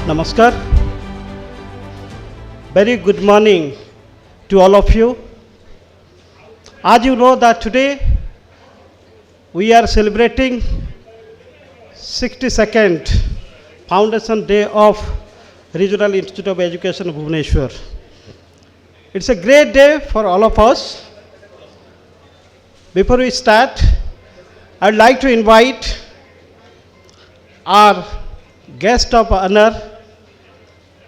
Namaskar. Very good morning to all of you. As you know that today we are celebrating 62nd Foundation Day of Regional Institute of Education Bhubaneswar. It's a great day for all of us. Before we start, I'd like to invite our guest of honor,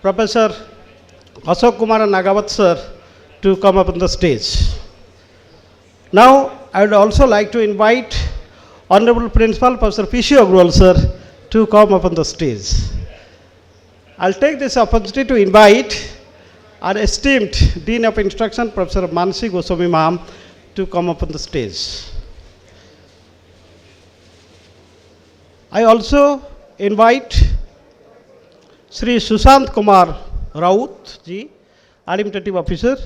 Professor Ashok Kumar Nagawat sir, to come up on the stage. Now, I would also like to invite Honorable Principal Professor P.C. Agrawal sir to come up on the stage. I'll take this opportunity to invite our esteemed Dean of Instruction, Professor Mansi Goswami ma'am, to come up on the stage. I also invite Sri Sushant Kumar Raut ji, Administrative Officer,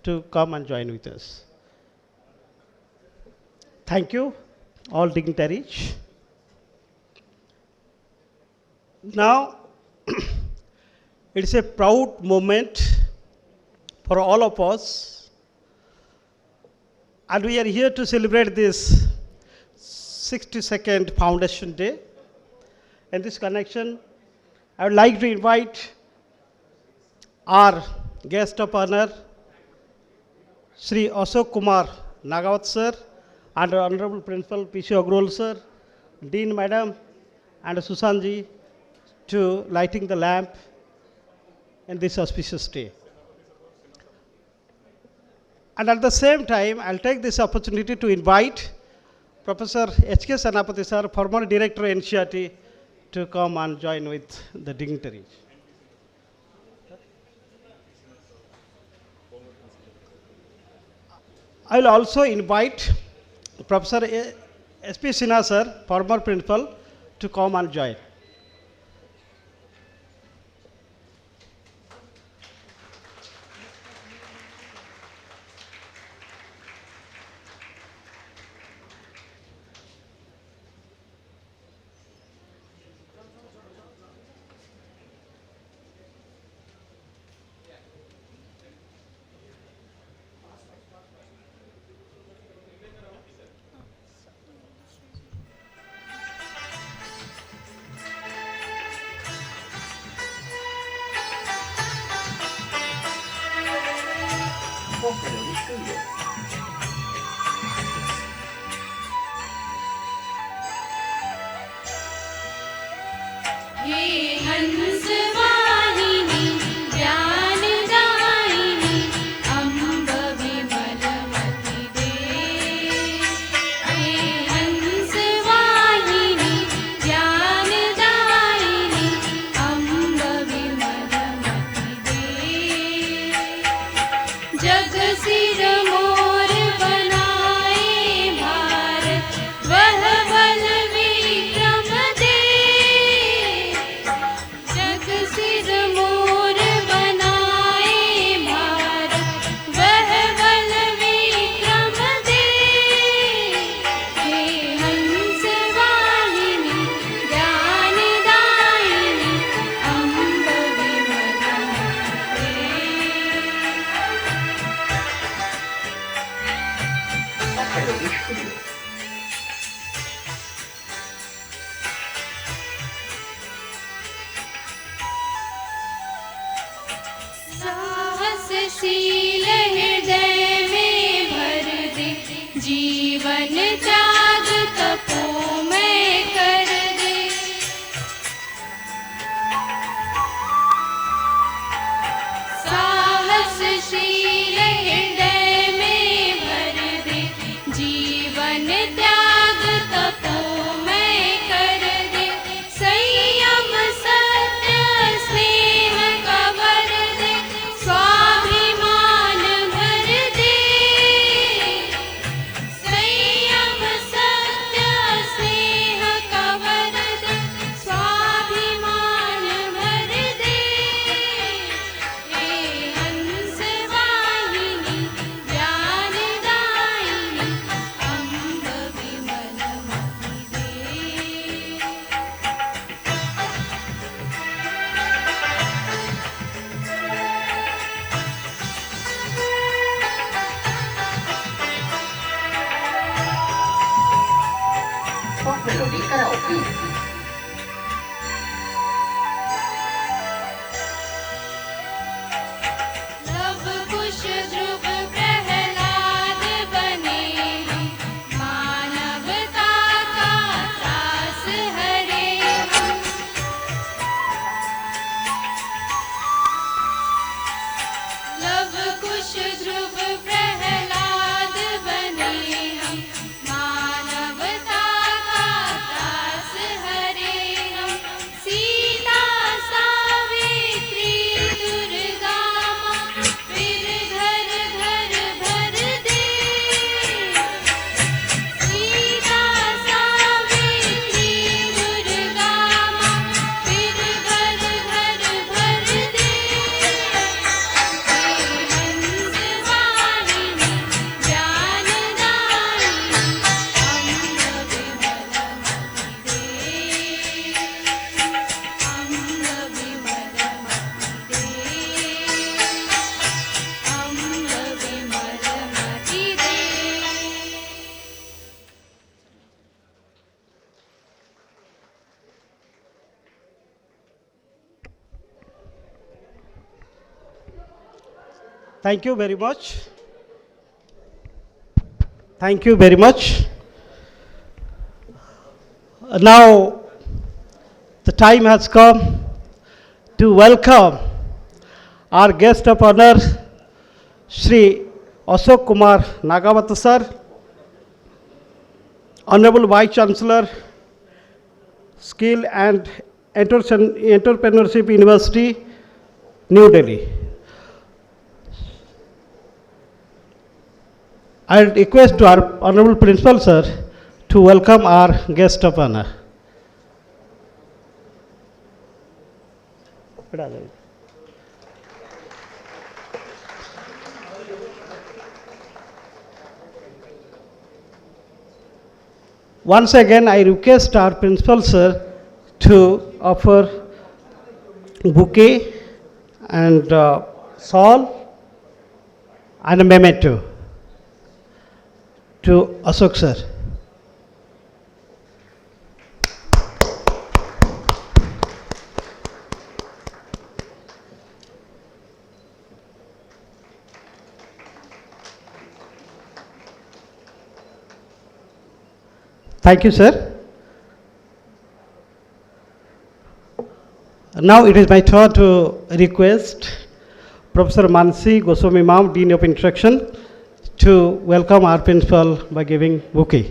to come and join with us. Thank you, all dignitaries. Now, it's a proud moment for all of us, and we are here to celebrate this 62nd Foundation Day. In this connection, I would like to invite our guest of honor, Sri Ashok Kumar Nagawat sir, and Honorable Principal P.C. Agrawal sir, Dean Madam, and Sushant ji, to lighting the lamp in this auspicious day. And at the same time, I'll take this opportunity to invite Professor H.K. Senapati sir, former Director NCERT, to come and join with the dignitaries. I will also invite Professor S.P. Sinha sir, former principal, to come and join. हे हंस वाहिनी ज्ञानदायिनी अम्ब विमलमति दे। हे हंस वाहिनी ज्ञानदायिनी अम्ब विमलमति दे। जग सिर मोर बनाए भारत वह बल विक्रम दे। जग सिर मोर बनाए भारत वह बल विक्रम दे। हे हंस वाहिनी ज्ञानदायिनी अम्ब विमलमति दे। साहसशील हृदय में भर दे जीवन त्याग तपोमय कर दे। साहसशील हृदय में भर दे जीवन त्याग तपोमय कर दे। संयम सत्य स्नेह का वर दे स्वाभिमान भर दे। संयम सत्य स्नेह का वर दे स्वाभिमान भर दे। हे हंस वाहिनी ज्ञानदायिनी अम्ब メロディーからお送り。लव कुश ध्रुव प्रहलाद बने हम मानवता का त्रास हरे हम लव कुश ध्रुव प्रहलाद बने हम मानवता का त्रास हरे हम सीता सावित्री दुर्गा माँ फिर घर घर भर दे सीता सावित्री दुर्गा माँ फिर घर घर भर दे हंसवाहिनी ज्ञानदायिनी अम्ब विमलमति दे Thank you very much. Thank you very much. Now, the time has come to welcome our guest of honor, Shri Ashok Kumar Nagawat sir, Honorable Vice Chancellor, Skill and Entrepreneurship University, New Delhi. I request to our Honorable Principal sir to welcome our guest of honor. Once again, I request our Principal sir to offer bouquet and shawl and a memento to Ashok sir. Thank you, sir. Now it is my turn to request Professor Mansi Goswami Ma'am, Dean of Instruction, to welcome our principal by giving bouquet.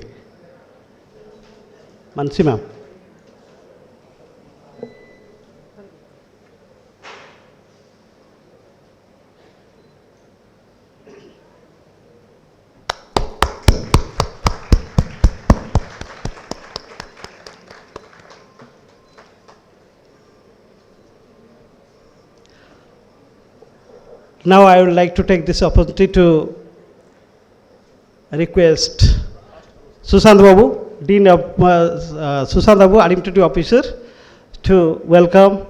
Mansi Ma'am. Now I would like to take this opportunity to request Sushant Babu, Dean of Sushant Babu, Administrative Officer, to welcome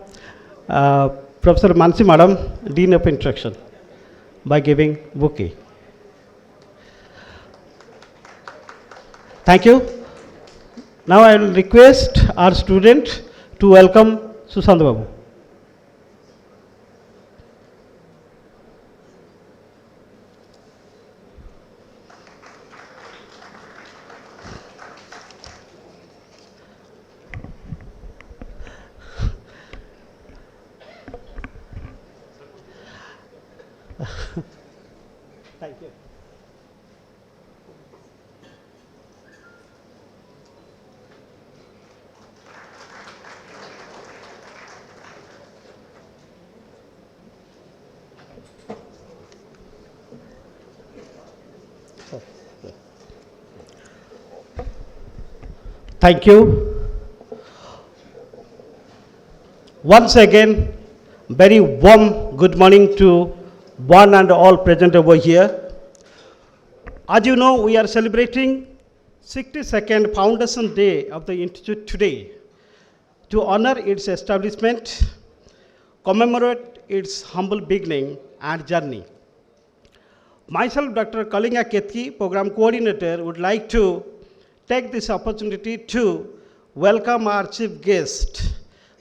Professor Mansi Madam, Dean of Instruction, by giving bouquet. Thank you. Now I will request our student to welcome Sushant Babu. Thank you. Thank you. Once again, very warm good morning to one and all present over here. As you know, we are celebrating 62nd Foundation Day of the Institute today to honor its establishment, commemorate its humble beginning and journey. Myself, Dr. Kalinga Ketki, Program Coordinator, would like to take this opportunity to welcome our chief guest,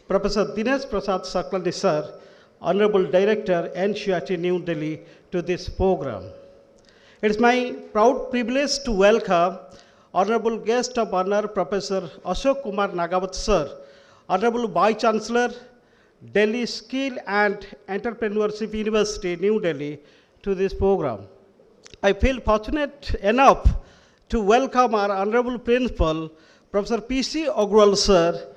Professor Dinesh Prasad Saklani sir, Honorable Director, NCERT New Delhi, to this program. It is my proud privilege to welcome Honorable Guest of Honor, Professor Ashok Kumar Nagawat sir, Honorable Vice Chancellor, Delhi Skill and Entrepreneurship University, New Delhi, to this program. I feel fortunate enough to welcome our Honorable Principal, Professor P.C. Agrawal sir,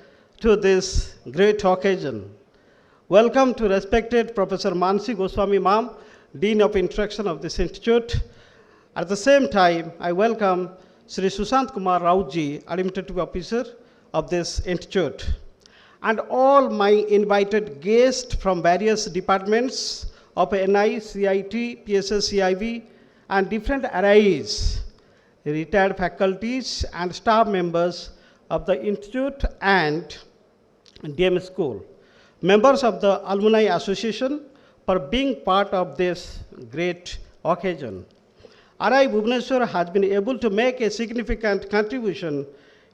to this great occasion. Welcome to respected Professor Mansi Goswami ma'am, Dean of Instruction of this institute. At the same time, I welcome Sri Sushant Kumar Rautji, Administrative Officer of this institute, and all my invited guests from various departments of NI, CIT, PSS, CIV, and different arrays, retired faculties and staff members of the institute and DM school, members of the Alumni Association, for being part of this great occasion. RI Bhubaneswar has been able to make a significant contribution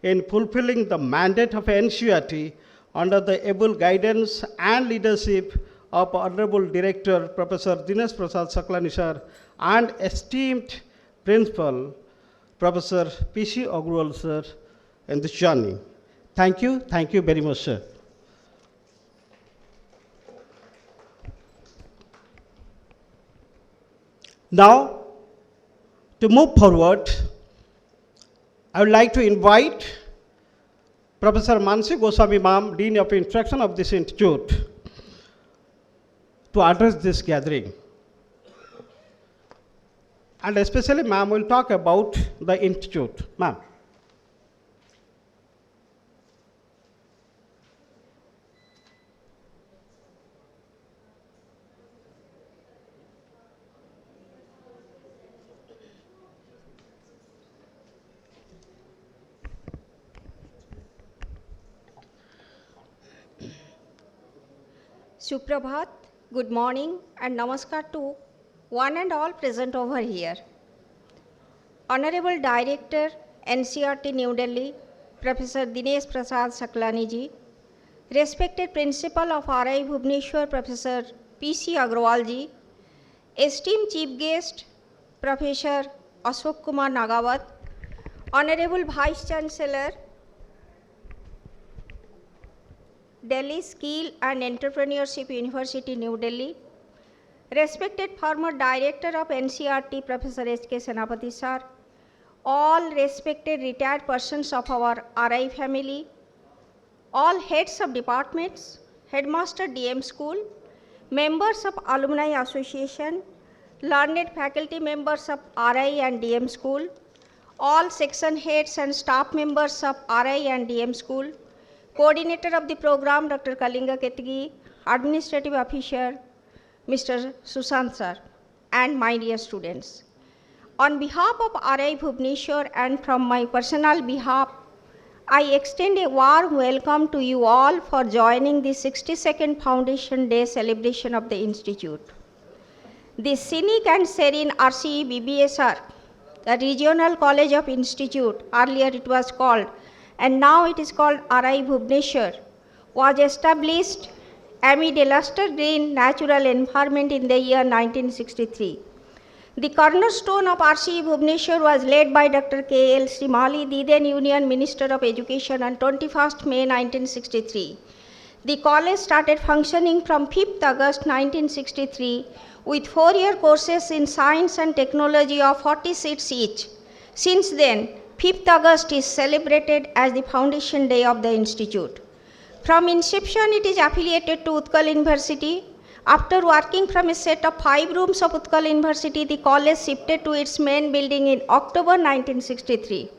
in fulfilling the mandate of NCERT under the able guidance and leadership of Honorable Director Professor Dinesh Prasad Saklani sir and esteemed Principal Professor P.C. Agrawal sir in this journey. Thank you very much, sir. Now, to move forward, I would like to invite Professor Mansi Goswami ma'am, Dean of Instruction of this institute, to address this gathering. And especially ma'am will talk about the institute. Ma'am. Suprabhat, good morning and namaskar to one and all present over here. Honorable Director, NCERT New Delhi, Professor Dinesh Prasad Saklani ji, respected Principal of RI Bhubaneswar, Professor P.C. Agrawal ji, esteemed Chief Guest, Professor Ashok Kumar Nagawat, Honorable Vice Chancellor, Delhi Skill and Entrepreneurship University, New Delhi, respected former Director of NCERT, Professor H.K. Senapati sir, all respected retired persons of our RI family, all heads of departments, headmaster DM school, members of Alumni Association, learned faculty members of RI and DM school, all section heads and staff members of RI and DM school, coordinator of the program, Dr. Kalinga Ketgi, administrative officer, Mr. Sushant sir, and my dear students. On behalf of RI Bhubaneswar and from my personal behalf, I extend a warm welcome to you all for joining the 62nd Foundation Day celebration of the Institute. The scenic and serene RCE BBSR, the Regional College of Institute, earlier it was called, and now it is called RI Bhubaneswar, was established amid a luster green natural environment in the year 1963. The cornerstone of RCE Bhubaneswar was laid by Dr. K.L. Srimali, the then Union Minister of Education, on 21st May 1963. The college started functioning from 5th August 1963 with 4-year courses in science and technology of 40 seats each. Since then, 5th August is celebrated as the foundation day of the institute. From inception, it is affiliated to Utkal University. After working from a set of 5 rooms of Utkal University, the college shifted to its main building in October 1963.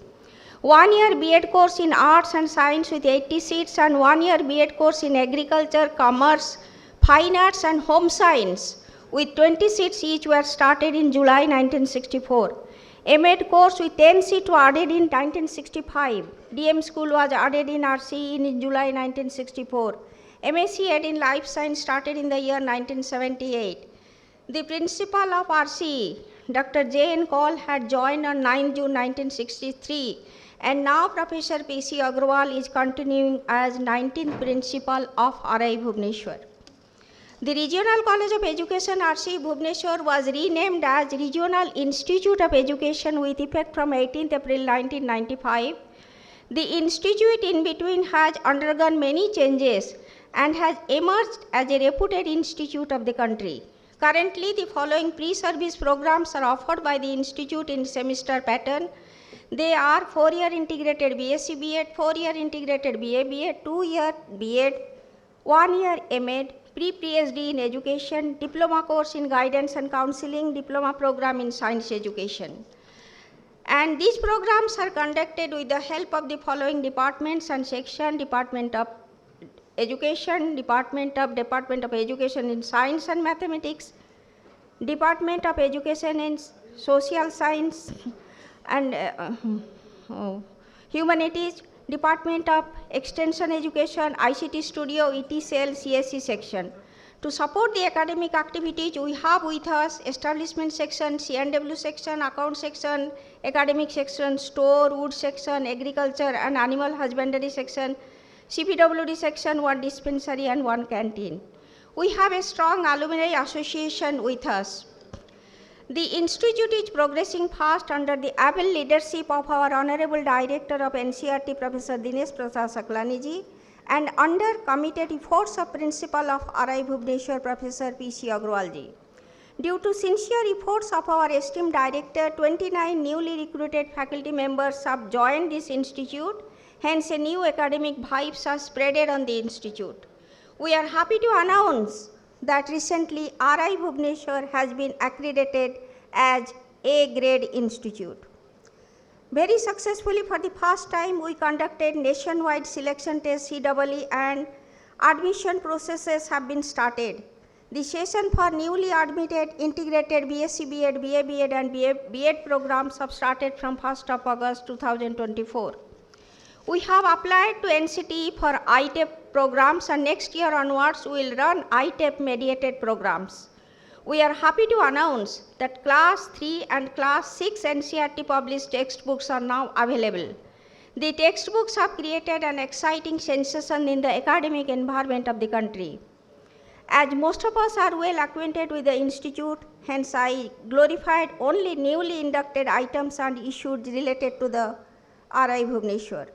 1-year B.Ed course in Arts and Science with 80 seats and 1-year B.Ed course in Agriculture, Commerce, Fine Arts and Home Science with 20 seats each were started in July 1964. M.Ed course with 10 seats were added in 1965. DM school was added in RCE in July 1964. MSc Ed in Life Science started in the year 1978. The principal of RCE, Dr. J.N. Kaul, had joined on 9 June 1963 and now Professor P.C. Agrawal is continuing as 19th Principal of RI Bhubaneswar. The Regional College of Education RC Bhubaneswar was renamed as Regional Institute of Education with effect from 18th April 1995. The institute in between has undergone many changes and has emerged as a reputed institute of the country. Currently, the following pre-service programs are offered by the institute in semester pattern. They are 4-year integrated BSc B.Ed, 4-year integrated BA B.Ed, 2-year B.Ed, 1-year M.Ed, pre-PhD in education, diploma course in guidance and counseling, diploma program in science education. And these programs are conducted with the help of the following departments and section: Department of Education, Department of Education in Science and Mathematics, Department of Education in Social Science and Humanities, Department of Extension Education, ICT Studio, ET Cell, CSE section. To support the academic activities, we have with us establishment section, C&W section, account section, academic section, store, wood section, agriculture and animal husbandry section, CPWD section, one dispensary and one canteen. We have a strong alumni association with us. The institute is progressing fast under the able leadership of our Honorable Director of NCERT, Professor Dinesh Prasad Saklani ji, and under committed efforts of Principal of RI Bhubaneswar, Professor P.C. Agrawal ji. Due to sincere efforts of our esteemed Director, 29 newly recruited faculty members have joined this institute, hence a new academic vibes are spreaded on the institute. We are happy to announce that recently RI Bhubaneswar has been accredited as A grade institute. Very successfully for the first time, we conducted nationwide selection test CEE and admission processes have been started. The session for newly admitted integrated BSc B.Ed, BA B.Ed and B.Ed programs have started from 1st of August 2024. We have applied to NCTE for ITEP programs and next year onwards we will run ITEP mediated programs. We are happy to announce that Class 3 and Class 6 NCERT published textbooks are now available. The textbooks have created an exciting sensation in the academic environment of the country. As most of us are well acquainted with the institute, hence I glorified only newly inducted items and issues related to the RI Bhubaneswar.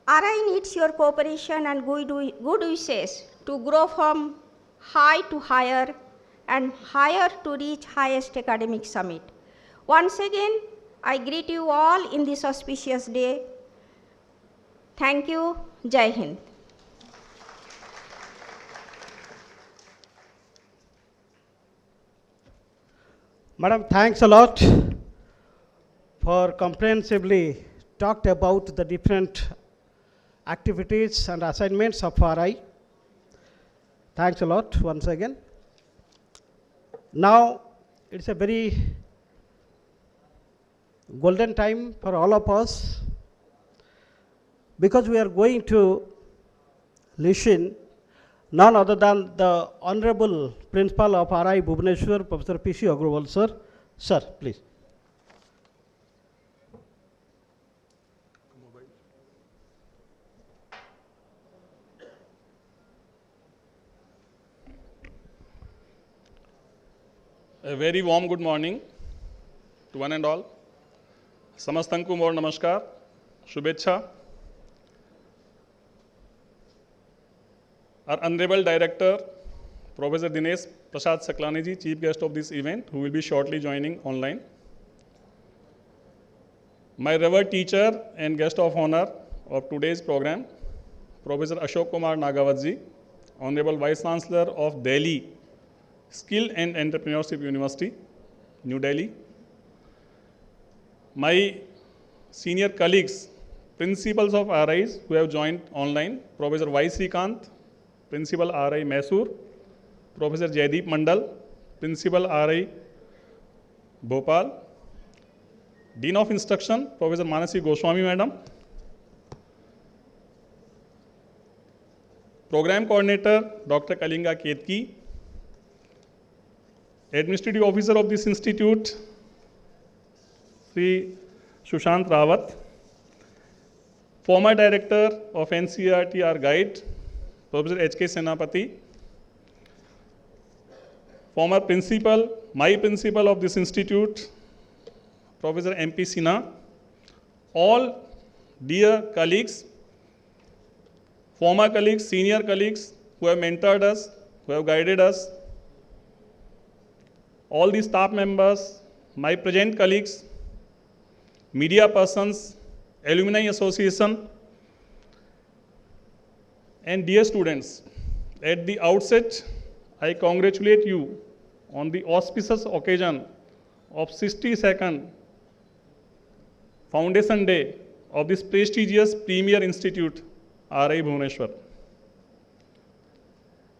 RI needs your cooperation and good wishes to grow from high to higher and higher to reach highest academic summit. Once again, I greet you all in this auspicious day. Thank you. Jai Hind. Madam, thanks a lot for comprehensively talked about the different activities and assignments of RI. Thanks a lot once again. Now, it's a very golden time for all of us because we are going to listen none other than the Honorable Principal of RI Bhubaneswar, Professor P.C. Agrawal, sir. Sir, please. A very warm good morning to one and all. Samastanku more namaskar, Shubhecha. Our Honorable Director, Professor Dinesh Prasad Saklani ji, Chief Guest of this event, who will be shortly joining online. My revered teacher and guest of honor of today's program, Professor Ashok Kumar Nagawat ji, Honorable Vice Chancellor of Delhi Skill and Entrepreneurship University, New Delhi. My senior colleagues, principals of RIs who have joined online, Professor Y. Srikanth, Principal RI Mysore, Professor Jaideep Mandal, Principal RI Bhopal, Dean of Instruction, Professor Manasi Goswami Madam, Program Coordinator, Dr. Kalinga Ketki, Administrative Officer of this institute, Sri Sushant Rawat, Former Director of NCERT, our guide, Professor H.K. Senapati. Former Principal, my Principal of this institute, Professor M.P. Sinha. All dear colleagues, former colleagues, senior colleagues who have mentored us, who have guided us, all the staff members, my present colleagues, media persons, alumni association, and dear students, at the outset, I congratulate you on the auspicious occasion of 62nd Foundation Day of this prestigious premier institute, RI Bhubaneswar.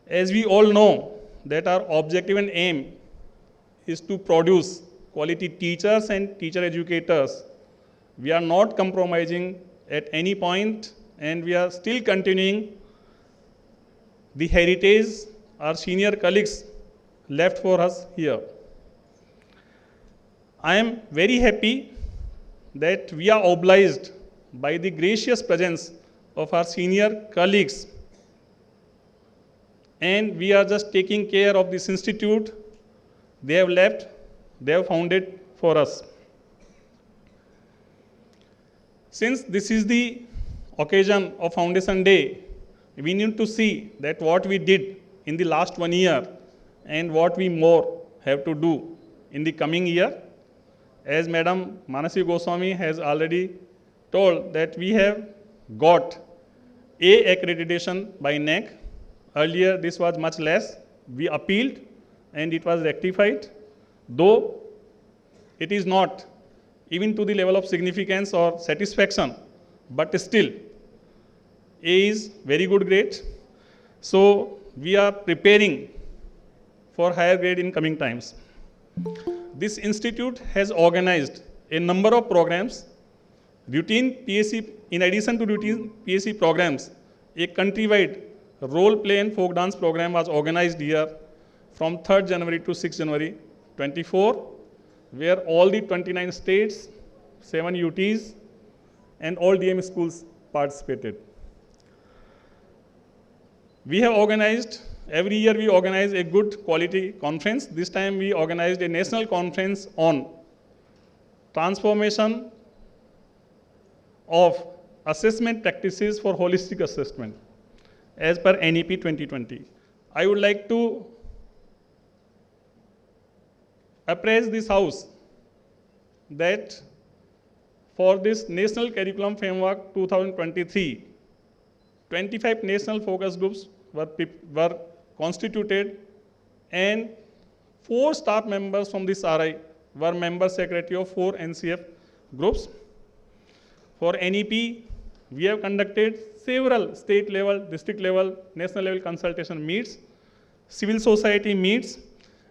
As we all know that our objective and aim is to produce quality teachers and teacher educators, we are not compromising at any point, and we are still continuing the heritage our senior colleagues left for us here. I am very happy that we are obliged by the gracious presence of our senior colleagues, and we are just taking care of this institute they have left, they have founded for us. Since this is the occasion of Foundation Day, we need to see that what we did in the last 1 year and what we more have to do in the coming year. As Madam Manasi Goswami has already told that we have got A accreditation by NAC. Earlier this was much less. We appealed and it was rectified, though it is not even to the level of significance or satisfaction, but still A is very good grade. So we are preparing for higher grade in coming times. This institute has organized a number of programs, routine PSC, in addition to routine PSC programs, a countrywide role play and folk dance program was organized here from 3rd January to 6th January 24, where all the 29 states, 7 UTs, and all DM schools participated. We have organized, every year we organize a good quality conference. This time we organized a national conference on transformation of assessment practices for holistic assessment as per NEP 2020. I would like to appraise this house that for this National Curriculum Framework 2023, 25 national focus groups were constituted, and 4 staff members from this RI were member secretary of 4 NCF groups. For NEP, we have conducted several state level, district level, national level consultation meets, civil society meets,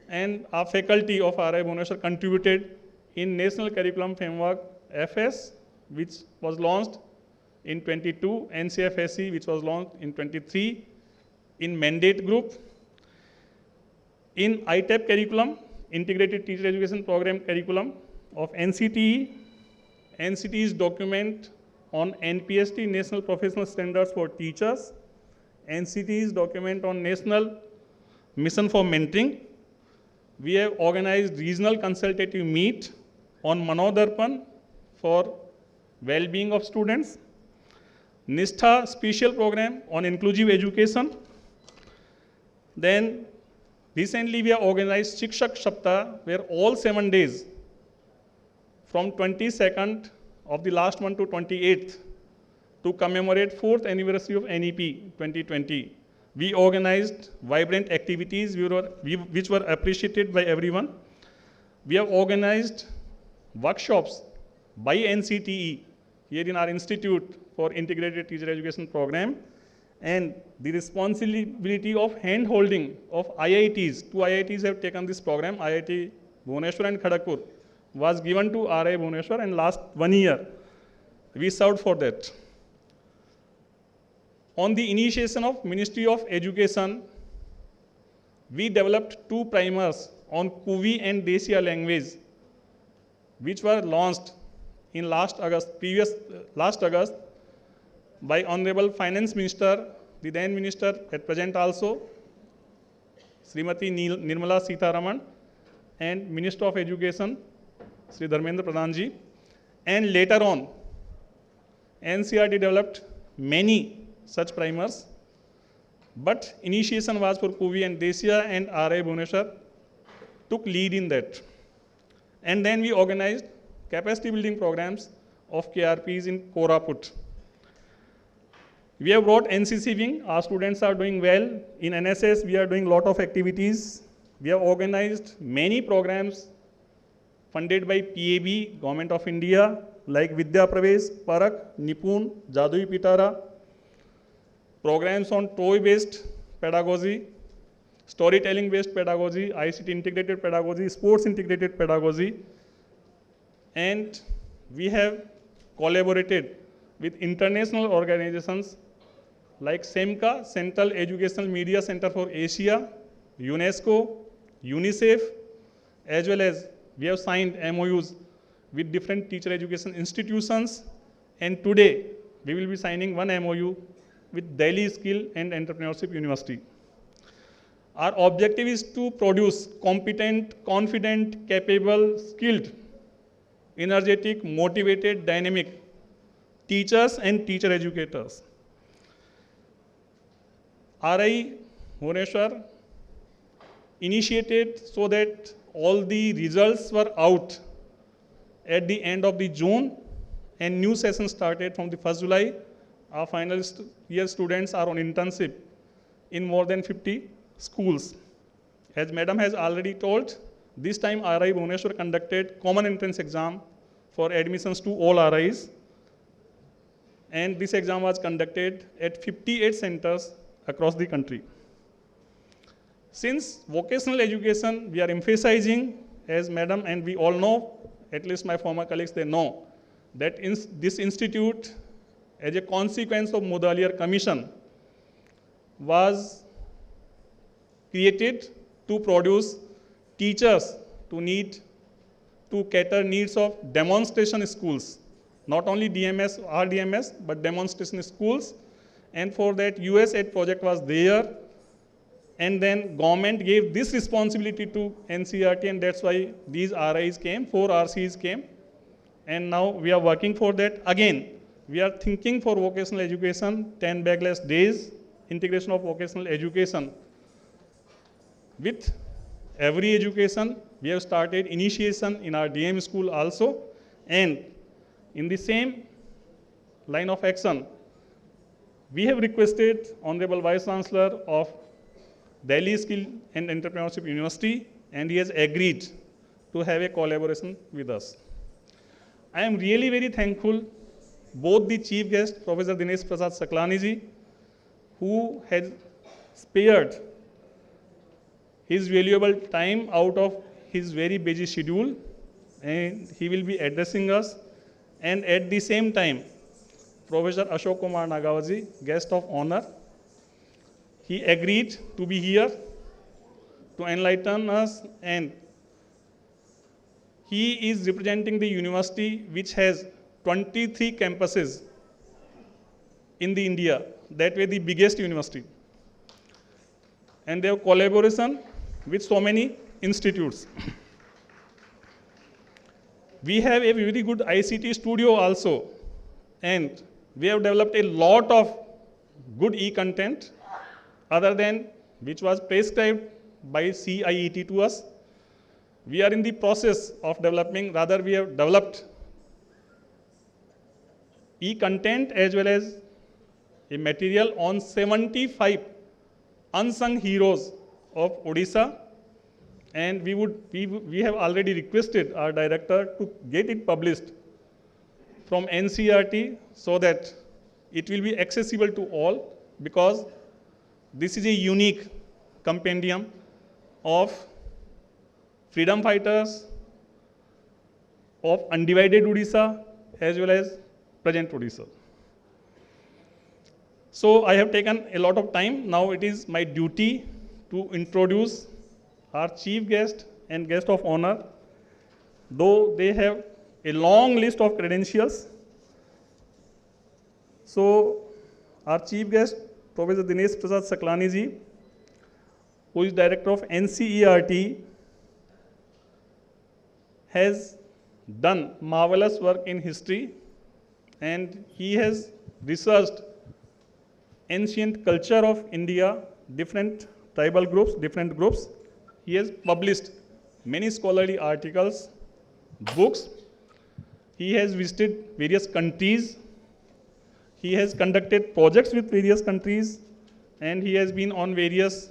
and our faculty of RI Bhubaneswar contributed in National Curriculum Framework FS, which was launched in 22, NCFSE, which was launched in 23, in mandate group, in ITEP curriculum, Integrated Teacher Education Program curriculum of NCTE, NCTE's document on NPST, National Professional Standards for Teachers, NCTE's document on National Mission for Mentoring. We have organized regional consultative meet on Manodarpan for well-being of students, Nishtha special program on inclusive education. Then recently we have organized Shikshak Saptah, where all 7 days from 22nd of the last month to 28th to commemorate 4th anniversary of NEP 2020. We organized vibrant activities which were appreciated by everyone. We have organized workshops by NCTE here in our institute for Integrated Teacher Education Program, and the responsibility of hand-holding of IITs. 2 IITs have taken this program, IIT Bhubaneswar and Kharagpur, was given to RI Bhubaneswar, and last 1 year we served for that. On the initiation of Ministry of Education, we developed 2 primers on Kuvi and Desia language, which were launched in last August. by Honorable Finance Minister, the then Minister at present also, Srimati Nirmala Sitharaman, and Minister of Education, Sri Dharmendra Pradhan ji. And later on, NCERT developed many such primers, but initiation was for Kuvi and Desia, and RI Bhubaneswar took lead in that. And then we organized capacity building programs of KRPs in Koraput. We have brought NCC wing. Our students are doing well. In NSS, we are doing a lot of activities. We have organized many programs funded by PAB, Government of India, like Vidya Pravesh, Parak, Nipun, Jadui Pitara, programs on toy-based pedagogy, storytelling-based pedagogy, ICT integrated pedagogy, sports integrated pedagogy, and we have collaborated with international organizations like SEMCA, Central Educational Media Center for Asia, UNESCO, UNICEF, as well as we have signed MOUs with different teacher education institutions, and today we will be signing one MOU with Delhi Skill and Entrepreneurship University. Our objective is to produce competent, confident, capable, skilled, energetic, motivated, dynamic teachers and teacher educators. RI Bhubaneswar initiated so that all the results were out at the end of the June, and new session started from the 1st July. Our final year students are on internship in more than 50 schools. As Madam has already told, this time RI Bhubaneswar conducted common entrance exam for admissions to all RIs, and this exam was conducted at 58 centers across the country. Since vocational education, we are emphasizing, as Madam and we all know, at least my former colleagues, they know, that this institute, as a consequence of Mudaliar Commission, was created to produce teachers to cater needs of demonstration schools, not only DMS, RDMS, but demonstration schools. And for that, USAID project was there. And then government gave this responsibility to NCERT, and that's why these RIs came, 4 RCs came. And now we are working for that. Again, we are thinking for vocational education, 10 backless days, integration of vocational education. With every education, we have started initiation in our DM school also. And in the same line of action, we have requested Honorable Vice Chancellor of Delhi Skill and Entrepreneurship University, and he has agreed to have a collaboration with us. I am really very thankful both the chief guest, Professor Dinesh Prasad Saklani ji, who has spared his valuable time out of his very busy schedule, and he will be addressing us. And at the same time, Professor Ashok Kumar Nagavaji, guest of honor, he agreed to be here to enlighten us, and he is representing the university which has 23 campuses in the India, that way the biggest university. And they have collaboration with so many institutes. We have a very good ICT studio also, and we have developed a lot of good e-content other than which was prescribed by CIET to us. We are in the process of developing, rather we have developed e-content as well as a material on 75 unsung heroes of Odisha, and we have already requested our director to get it published from NCERT so that it will be accessible to all, because this is a unique compendium of freedom fighters of undivided Odisha as well as present Odisha. So I have taken a lot of time. Now it is my duty to introduce our chief guest and guest of honor, though they have a long list of credentials. So Our chief guest, Professor Dinesh Prasad Saklani ji, who is director of NCERT, has done marvelous work in history, and he has researched ancient culture of India, different tribal groups, different groups. He has published many scholarly articles, books. He has visited various countries. He has conducted projects with various countries, and he has been on various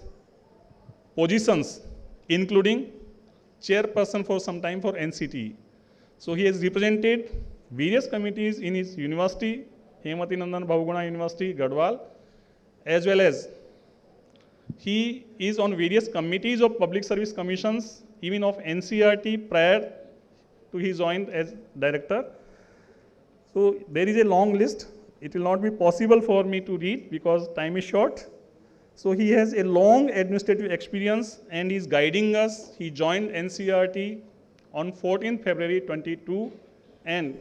positions, including chairperson for some time for NCT. So he has represented various committees in his university, Hemati Nandan Bahuguna University, Gadwal, as well as he is on various committees of public service commissions, even of NCERT prior to he joined as director. So there is a long list. It will not be possible for me to read because time is short. So he has a long administrative experience and is guiding us. He joined NCERT on 14th February 22, and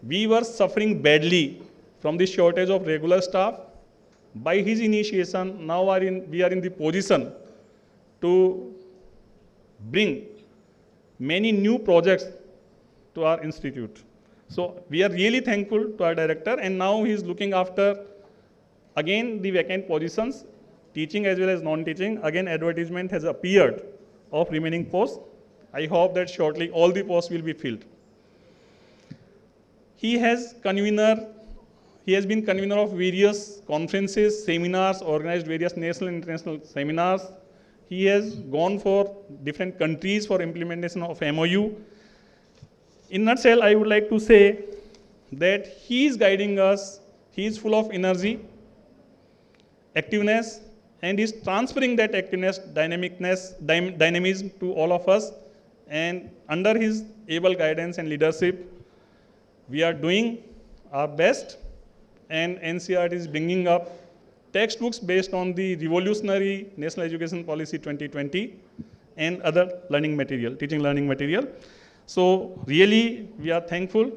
we were suffering badly from the shortage of regular staff. By his initiation, now we are in the position to bring many new projects to our institute. So we are really thankful to our director, and now he is looking after again the vacant positions, teaching as well as non-teaching. Again, advertisement has appeared of remaining posts. I hope that shortly all the posts will be filled. He has been convener of various conferences, seminars, organized various national and international seminars. He has gone for different countries for implementation of MOU. In a nutshell, I would like to say that he is guiding us, he is full of energy, activeness, and is transferring that activeness, dynamism to all of us. And under his able guidance and leadership, we are doing our best, and NCERT is bringing up textbooks based on the revolutionary National Education Policy 2020 and other learning material, teaching learning material. So really, we are thankful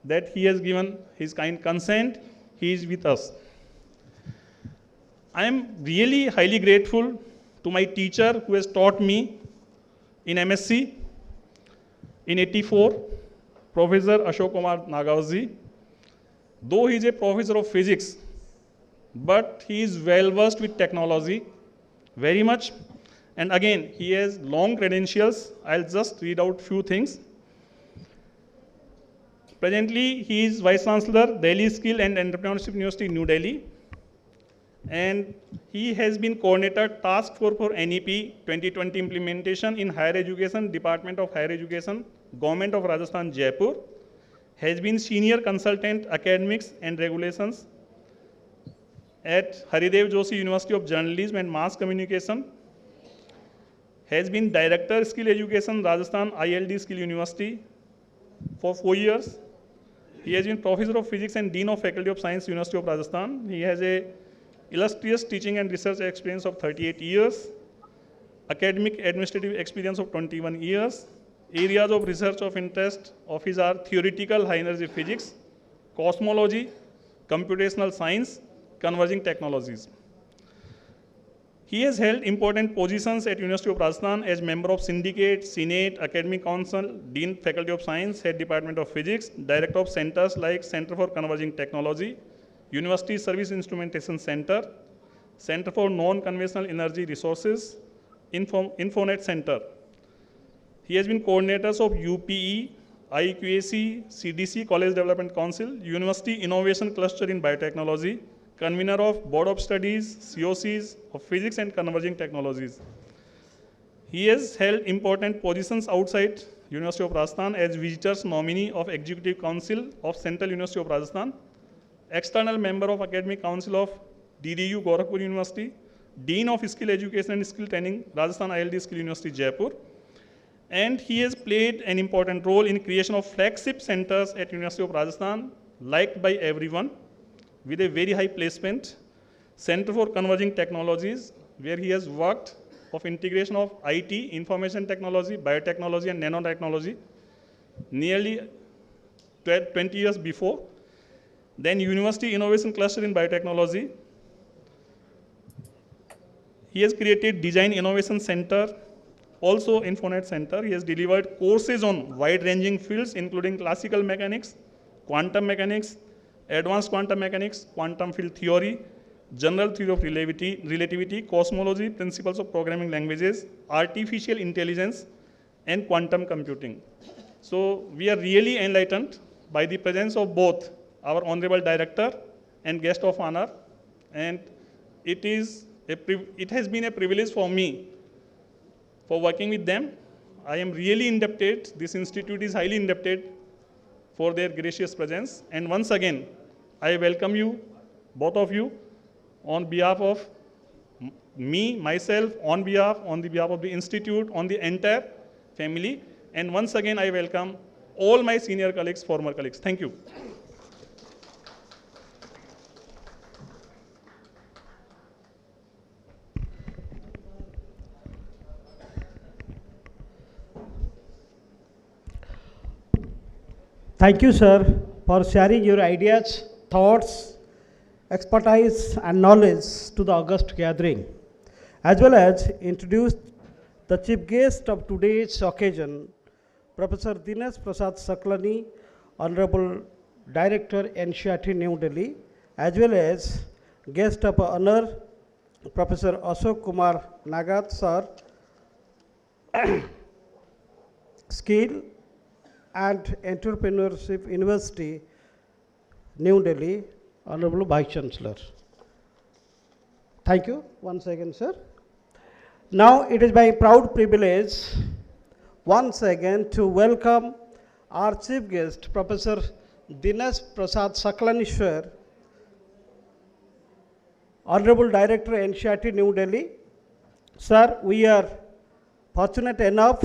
that he has given his kind consent. He is with us. I am really highly grateful to my teacher who has taught me in MSc in '84, Professor Ashok Kumar Nagavji. Though he is a professor of physics, but he is well versed with technology, very much. And again, he has long credentials. I'll just read out few things. Presently, he is Vice Chancellor, Delhi Skill and Entrepreneurship University, New Delhi. And he has been coordinator task force for NEP 2020 implementation in higher education, Department of Higher Education, Government of Rajasthan, Jaipur. Has been senior consultant academics and regulations at Haridev Joshi University of Journalism and Mass Communication. Has been director skill education, Rajasthan ILD Skill University for 4 years. He has been professor of physics and dean of faculty of science, University of Rajasthan. He has a illustrious teaching and research experience of 38 years, academic administrative experience of 21 years. Areas of research of interest of his are theoretical high energy physics, cosmology, computational science, converging technologies. He has held important positions at University of Rajasthan as member of Syndicate, Senate, Academic Council, Dean Faculty of Science, Head Department of Physics, Director of centers like Center for Converging Technology, University Service Instrumentation Center, Center for Non-Conventional Energy Resources, Infonet Center. He has been coordinators of UPE, IQAC, CDC, College Development Council, University Innovation Cluster in Biotechnology, convener of Board of Studies, COCs of Physics and Converging Technologies. He has held important positions outside University of Rajasthan as visitors nominee of Executive Council of Central University of Rajasthan, external member of Academic Council of DDU Gorakhpur University, Dean of Skill Education and Skill Training, Rajasthan ILD Skill University, Jaipur. And he has played an important role in creation of flagship centers at University of Rajasthan, liked by everyone, with a very high placement. Center for Converging Technologies, where he has worked of integration of IT, information technology, biotechnology, and nanotechnology nearly 20 years before. Then University Innovation Cluster in Biotechnology. He has created Design Innovation Center, also Infonet Center. He has delivered courses on wide-ranging fields, including classical mechanics, quantum mechanics, advanced quantum mechanics, quantum field theory, general theory of relativity, cosmology, principles of programming languages, artificial intelligence, and quantum computing. So we are really enlightened by the presence of both our Honorable Director and guest of honor, and it has been a privilege for me for working with them. I am really indebted, this institute is highly indebted for their gracious presence. And once again, I welcome you, both of you, on behalf of myself, on the behalf of the institute, on the entire family. And once again, I welcome all my senior colleagues, former colleagues. Thank you. Thank you, sir, for sharing your ideas, thoughts, expertise, and knowledge to the August gathering, as well as introduce the chief guest of today's occasion, Professor Dinesh Prasad Saklani, Honorable Director, NCERT, New Delhi, as well as guest of honor, Professor Ashok Kumar Nagat, sir, Skill and Entrepreneurship University, New Delhi, Honorable Vice Chancellor. Thank you once again, sir. Now it is my proud privilege once again to welcome our chief guest, Professor Dinesh Prasad Saklani, sir, Honorable Director, NCERT, New Delhi. Sir, we are fortunate enough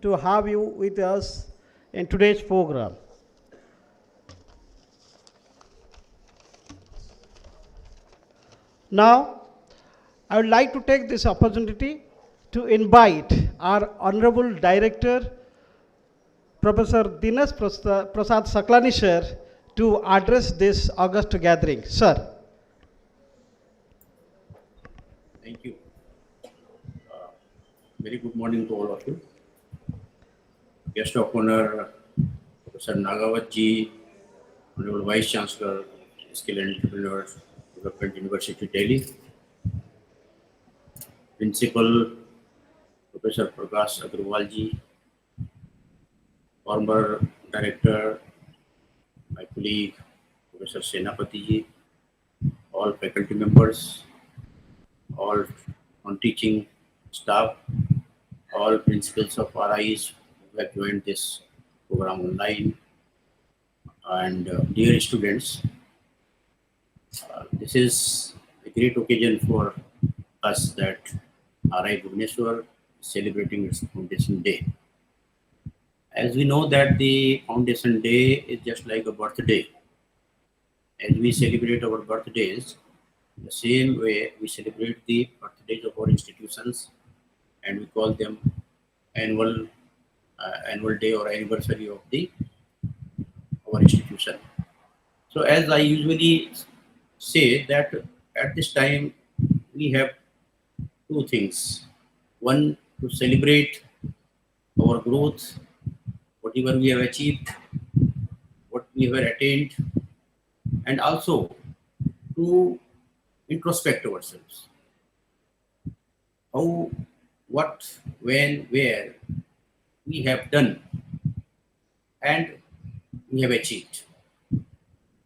to have you with us in today's program. Now, I would like to take this opportunity to invite our Honorable Director, Professor Dinesh Prasad Saklani, sir, to address this August gathering. Sir. Thank you. Very good morning to all of you. Guest of honor, Professor Nagawatji, Honorable Vice Chancellor, Skill and Entrepreneur Development University, Delhi. Principal, Professor Prakash Agrawalji, former Director, my colleague, Professor Senapati-ji, all faculty members, all non-teaching staff, all principals of RIs who have joined this program online, and dear students, this is a great occasion for us that RI Bhubaneswar is celebrating its Foundation Day. As we know that the Foundation Day is just like a birthday. As we celebrate our birthdays, the same way we celebrate the birthdays of our institutions, and we call them annual day or anniversary of our institution. So as I usually say that at this time we have two things. One, to celebrate our growth, whatever we have achieved, what we have attained, and also to introspect ourselves. How, what, when, where we have done and we have achieved.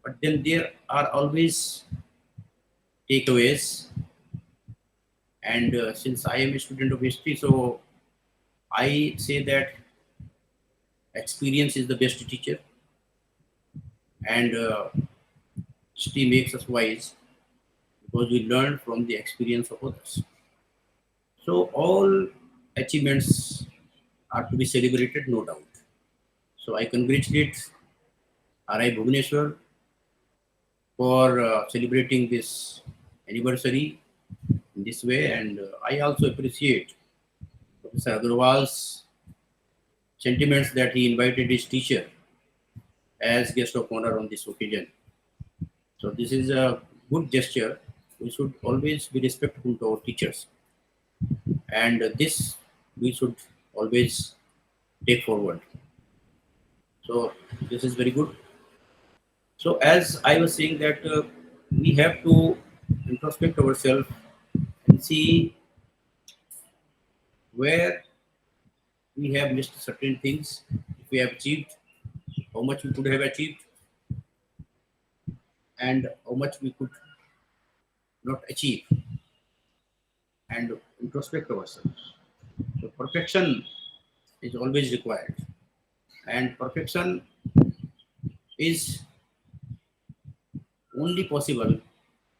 But then there are always takeaways. And since I am a student of history, so I say that experience is the best teacher, and history makes us wise because we learn from the experience of others. So all achievements are to be celebrated, no doubt. So I congratulate RI Bhubaneswar for celebrating this anniversary in this way, and I also appreciate Professor Agrawal's sentiments that he invited his teacher as guest of honor on this occasion. So this is a good gesture. We should always be respectful to our teachers, and this we should always take forward. So this is very good. So as I was saying that we have to introspect ourselves and see where we have missed certain things, if we have achieved, how much we could have achieved, and how much we could not achieve, and introspect ourselves. So perfection is always required, and perfection is only possible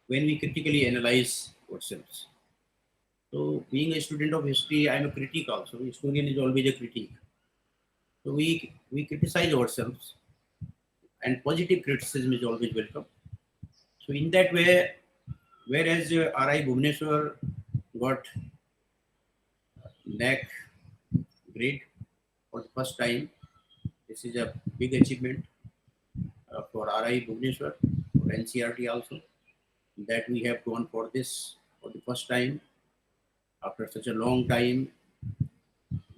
when we critically analyze ourselves. So being a student of history, I'm a critic also. Historian is always a critic. So we criticize ourselves, and positive criticism is always welcome. So in that way, whereas RI Bhubaneswar got NAC grade for the first time, this is a big achievement for RI Bhubaneswar, for NCRT also, that we have gone for this for the first time. After such a long time,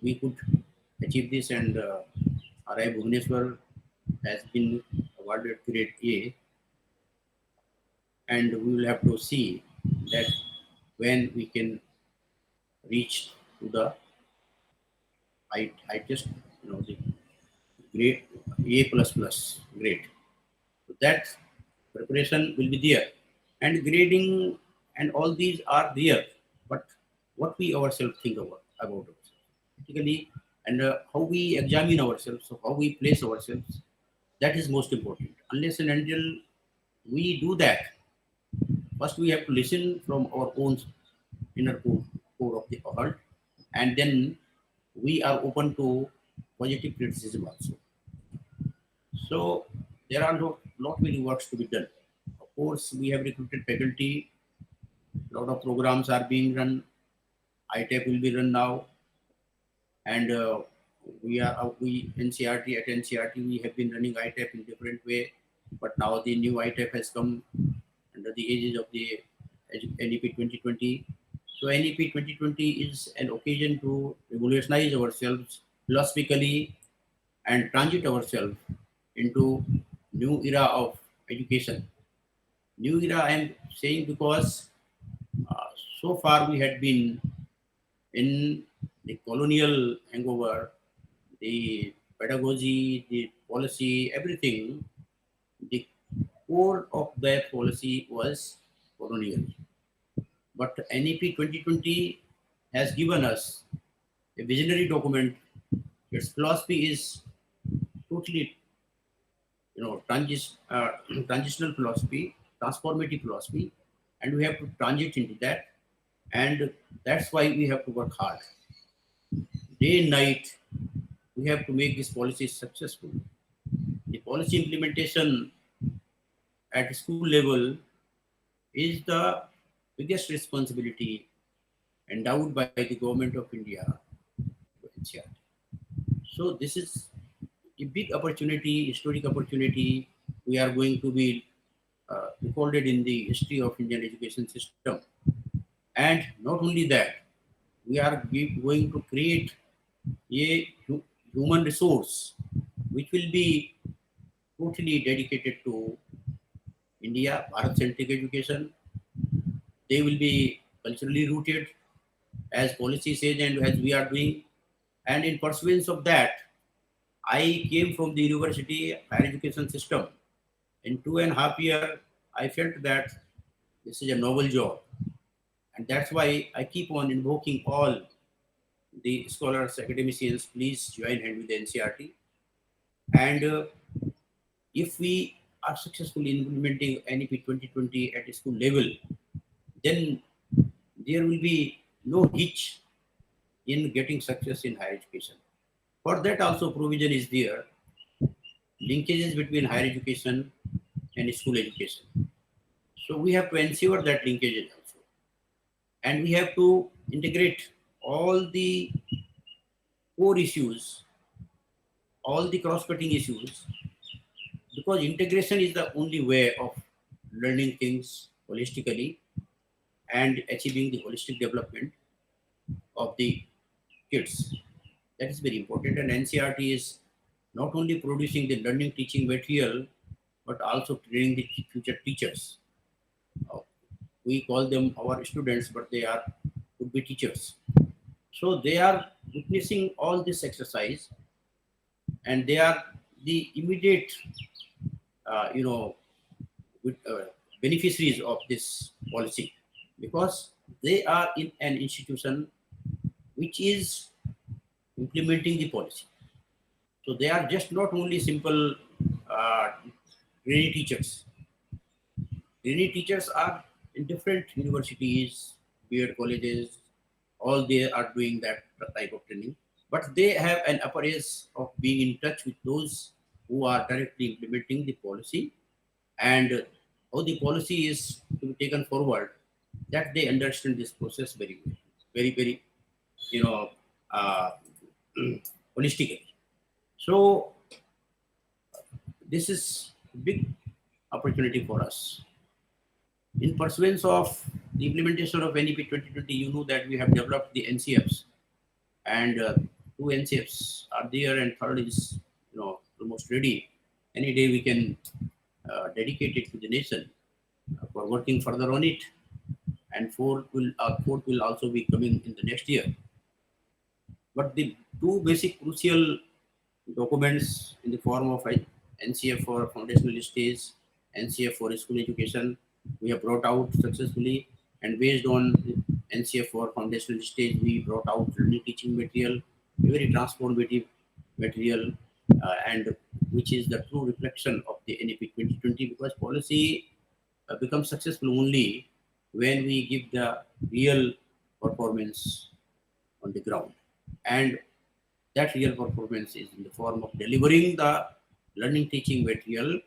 we could achieve this, and RI Bhubaneswar has been awarded grade A, and we will have to see that when we can reach to the I just the grade A plus plus grade. So that preparation will be there, and grading and all these are there. But what we ourselves think about ourselves, particularly, and how we examine ourselves, so how we place ourselves, that is most important. Unless and until we do that, first we have to listen from our own inner core of the heart, and then we are open to positive criticism also. So there are lot many works to be done. Of course, we have recruited faculty. A lot of programs are being run. ITEP will be run now, and we NCRT at NCRT we have been running ITEP in different way, but now the new ITEP has come under the aegis of the NEP 2020. So NEP 2020 is an occasion to revolutionize ourselves philosophically and transit ourselves into new era of education. New era I am saying because uh, so far we had been in the colonial hangover, the pedagogy, the policy, everything. The core of that policy was colonial. But NEP 2020 has given us a visionary document. Its philosophy is totally, transitional philosophy, transformative philosophy, and we have to transit into that. And that's why we have to work hard. Day and night, we have to make this policy successful. The policy implementation at school level is the biggest responsibility endowed by the government of India to NCERT. So this is a big opportunity, historic opportunity. We are going to be recorded in the history of Indian education system. And not only that, we are going to create a human resource which will be totally dedicated to India, Bharat-centric education. They will be culturally rooted, as policy says and as we are doing. And in pursuance of that, I came from the university higher education system. In 2.5 years, I felt that this is a noble job. And that's why I keep on invoking all the scholars, academicians, please join hand with the NCRT. And if we are successful in implementing NEP 2020 at a school level, then there will be no hitch in getting success in higher education. For that also provision is there, linkages between higher education and school education. So we have to ensure that linkages also. And we have to integrate all the core issues, all the cross-cutting issues, because integration is the only way of learning things holistically and achieving the holistic development of the kids. That is very important. And NCRT is not only producing the learning teaching material, but also training the future teachers. Uh, We call them our students, but they are could be teachers. So they are witnessing all this exercise, and they are the immediate, you know, with, beneficiaries of this policy, because they are in an institution which is implementing the policy. So they are just not only simple trainee teachers. Trainee teachers are in different universities, B.Ed colleges, all they are doing that type of training. But they have an upper edge of being in touch with those who are directly implementing the policy, and how the policy is to be taken forward, that they understand this process very well, very, you know, uh, holistically. So this is a big opportunity for us. In pursuance of the implementation of NEP 2020, you know that we have developed the NCFs, and two NCFs are there, and third is, you know, almost ready. Any day we can dedicate it to the nation for working further on it, and fourth will also be coming in the next year. But the two basic crucial documents in the form of NCF for foundational stage, NCF for school education, we have brought out successfully, and based on NCF for foundational stage, we brought out learning teaching material, a very transformative material, and which is the true reflection of the NEP 2020, because policy becomes successful only when we give the real performance on the ground. And that real performance is in the form of delivering the learning teaching material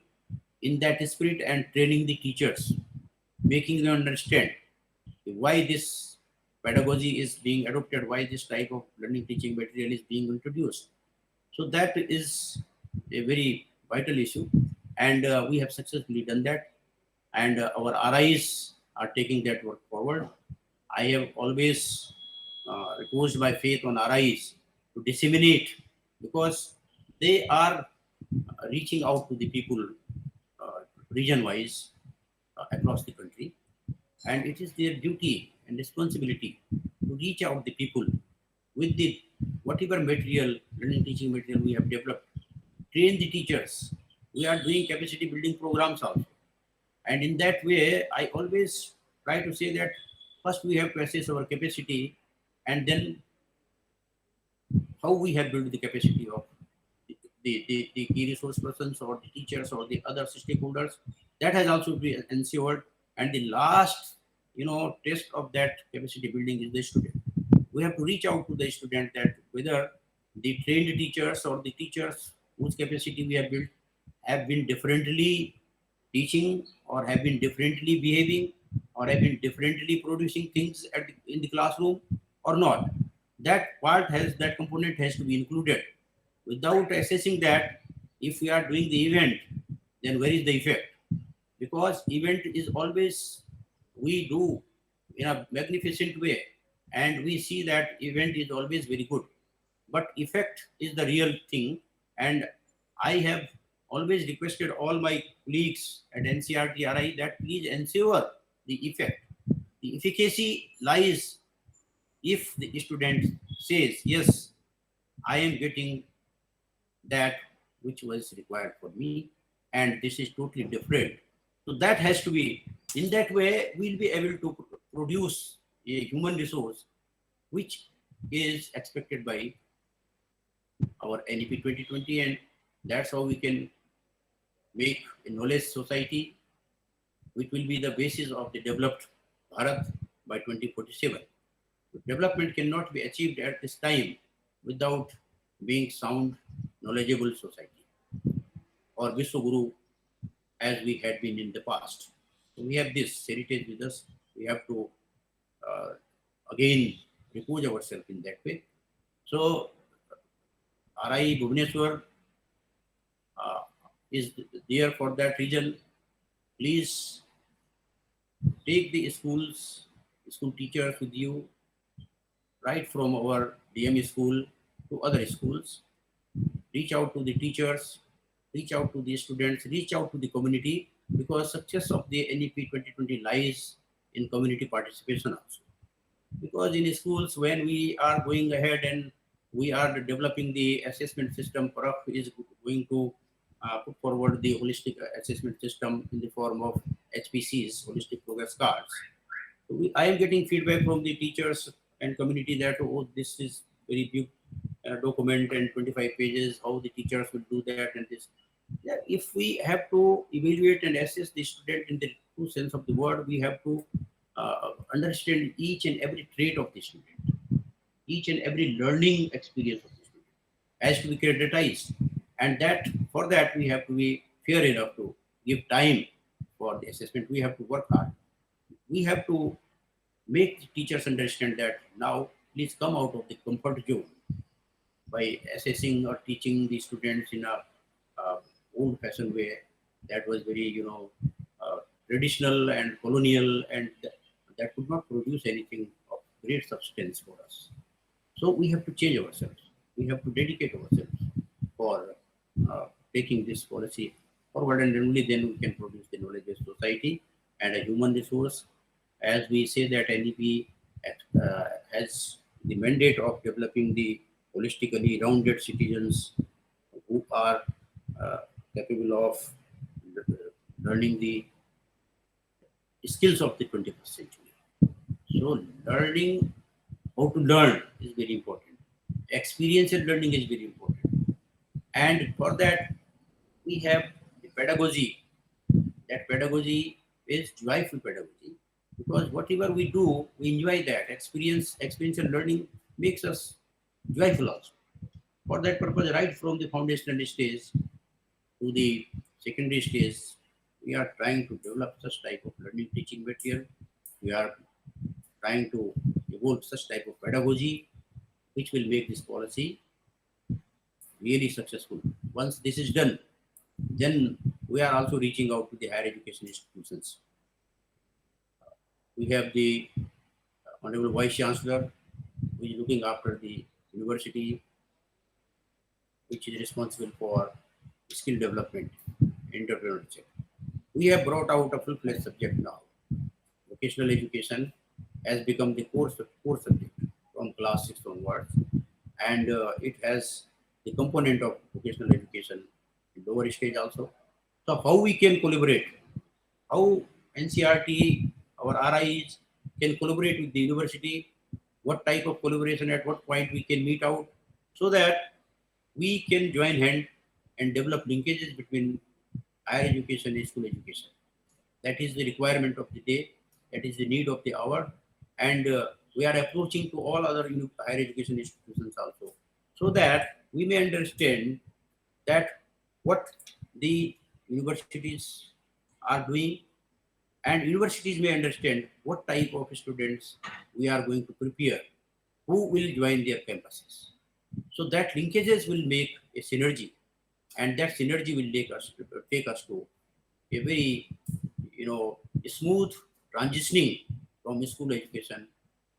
in that spirit, and training the teachers, making them understand why this pedagogy is being adopted, why this type of learning teaching material is being introduced. So that is a very vital issue, and we have successfully done that, and our RIs are taking that work forward. I have always reposed my faith on RIs to disseminate, because they are reaching out to the people region wise across the country, and it is their duty and responsibility to reach out the people with the whatever material, learning teaching material we have developed, train the teachers. We are doing capacity building programs also, and in that way I always try to say that first we have to assess our capacity, and then how we have built the capacity of the key resource persons or the teachers or the other stakeholders. That has also been ensured, and the last, you know, test of that capacity building is the student. We have to reach out to the student, that whether the trained teachers or the teachers whose capacity we have built have been differently teaching, or have been differently behaving, or have been differently producing things in the classroom or not. That component has to be included. Without assessing that, if we are doing the event, then where is the effect? Because event is always we do in a magnificent way, and we see that event is always very good, but effect is the real thing. And I have always requested all my colleagues at NCRT RI that please ensure the effect. The efficacy lies if the student says, yes, I am getting that which was required for me, and this is totally different. So that has to be, in that way we'll be able to produce a human resource which is expected by our NEP 2020, and that's how we can make a knowledge society which will be the basis of the developed Bharat by 2047. Development cannot be achieved at this time without being sound, knowledgeable society, or Vishwaguru as we had been in the past. So we have this heritage with us. We have to again repose ourselves in that way. So RI Bhubaneswar is there for that reason. Please take the school teachers with you, right from our DME school to other schools. Reach out to the teachers, reach out to the students, reach out to the community, because success of the NEP 2020 lies in community participation also. Because in schools, when we are going ahead and we are developing the assessment system, Parag is going to put forward the holistic assessment system in the form of HPCs, holistic progress cards. So I am getting feedback from the teachers and community that, oh, this is very big document and 25 pages, how the teachers will do that and this. Yeah, if we have to evaluate and assess the student in the true sense of the word, we have to understand each and every trait of the student, each and every learning experience of the student has to be characterized. And that for that we have to be fair enough to give time for the assessment. We have to work hard. We have to make the teachers understand that now please come out of the comfort zone by assessing or teaching the students in a old-fashioned way that was very, traditional and colonial, and that could not produce anything of great substance for us. So we have to change ourselves. We have to dedicate ourselves for taking this policy forward, and only then we can produce the knowledge-based society and a human resource. As we say that NEP has the mandate of developing the holistically rounded citizens who are capable of learning the skills of the 21st century. So learning how to learn is very important. Experiential learning is very important. And for that, we have the pedagogy. That pedagogy is joyful pedagogy, because whatever we do, we enjoy that. Experiential learning makes us joyful also. For that purpose, right from the foundational stage to the secondary stage, we are trying to develop such type of learning teaching material. We are trying to evolve such type of pedagogy which will make this policy really successful. Once this is done, then we are also reaching out to the higher education institutions. We have the Honorable Vice Chancellor, who is looking after the university, which is responsible for skill development, entrepreneurship. We have brought out a full-fledged subject now. Vocational education has become the core subject from class 6 onwards, and it has the component of vocational education in lower stage also. So how we can collaborate, how NCRT, our RIs can collaborate with the university, what type of collaboration, at what point we can meet out, so that we can join hand and develop linkages between higher education and school education. That is the requirement of the day. That is the need of the hour. And we are approaching to all other higher education institutions also, so that we may understand that what the universities are doing, and universities may understand what type of students we are going to prepare, who will join their campuses. So that linkages will make a synergy, and that synergy will take us to a very, smooth transitioning from school education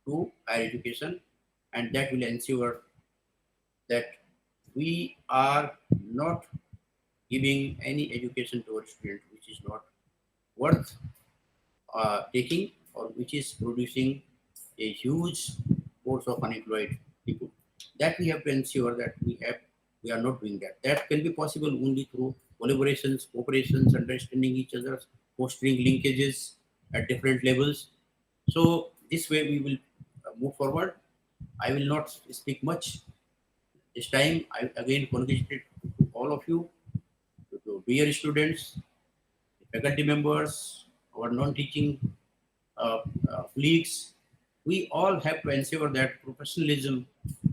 to higher education, and that will ensure that we are not giving any education to our student which is not worth taking, or which is producing a huge force of unemployed people. That we have to ensure that we are not doing that. That can be possible only through collaborations, cooperations, understanding each other, fostering linkages at different levels. So this way we will move forward. I will not speak much this time. I again congratulate all of you, to dear students, faculty members, our non-teaching colleagues. We all have to ensure that professionalism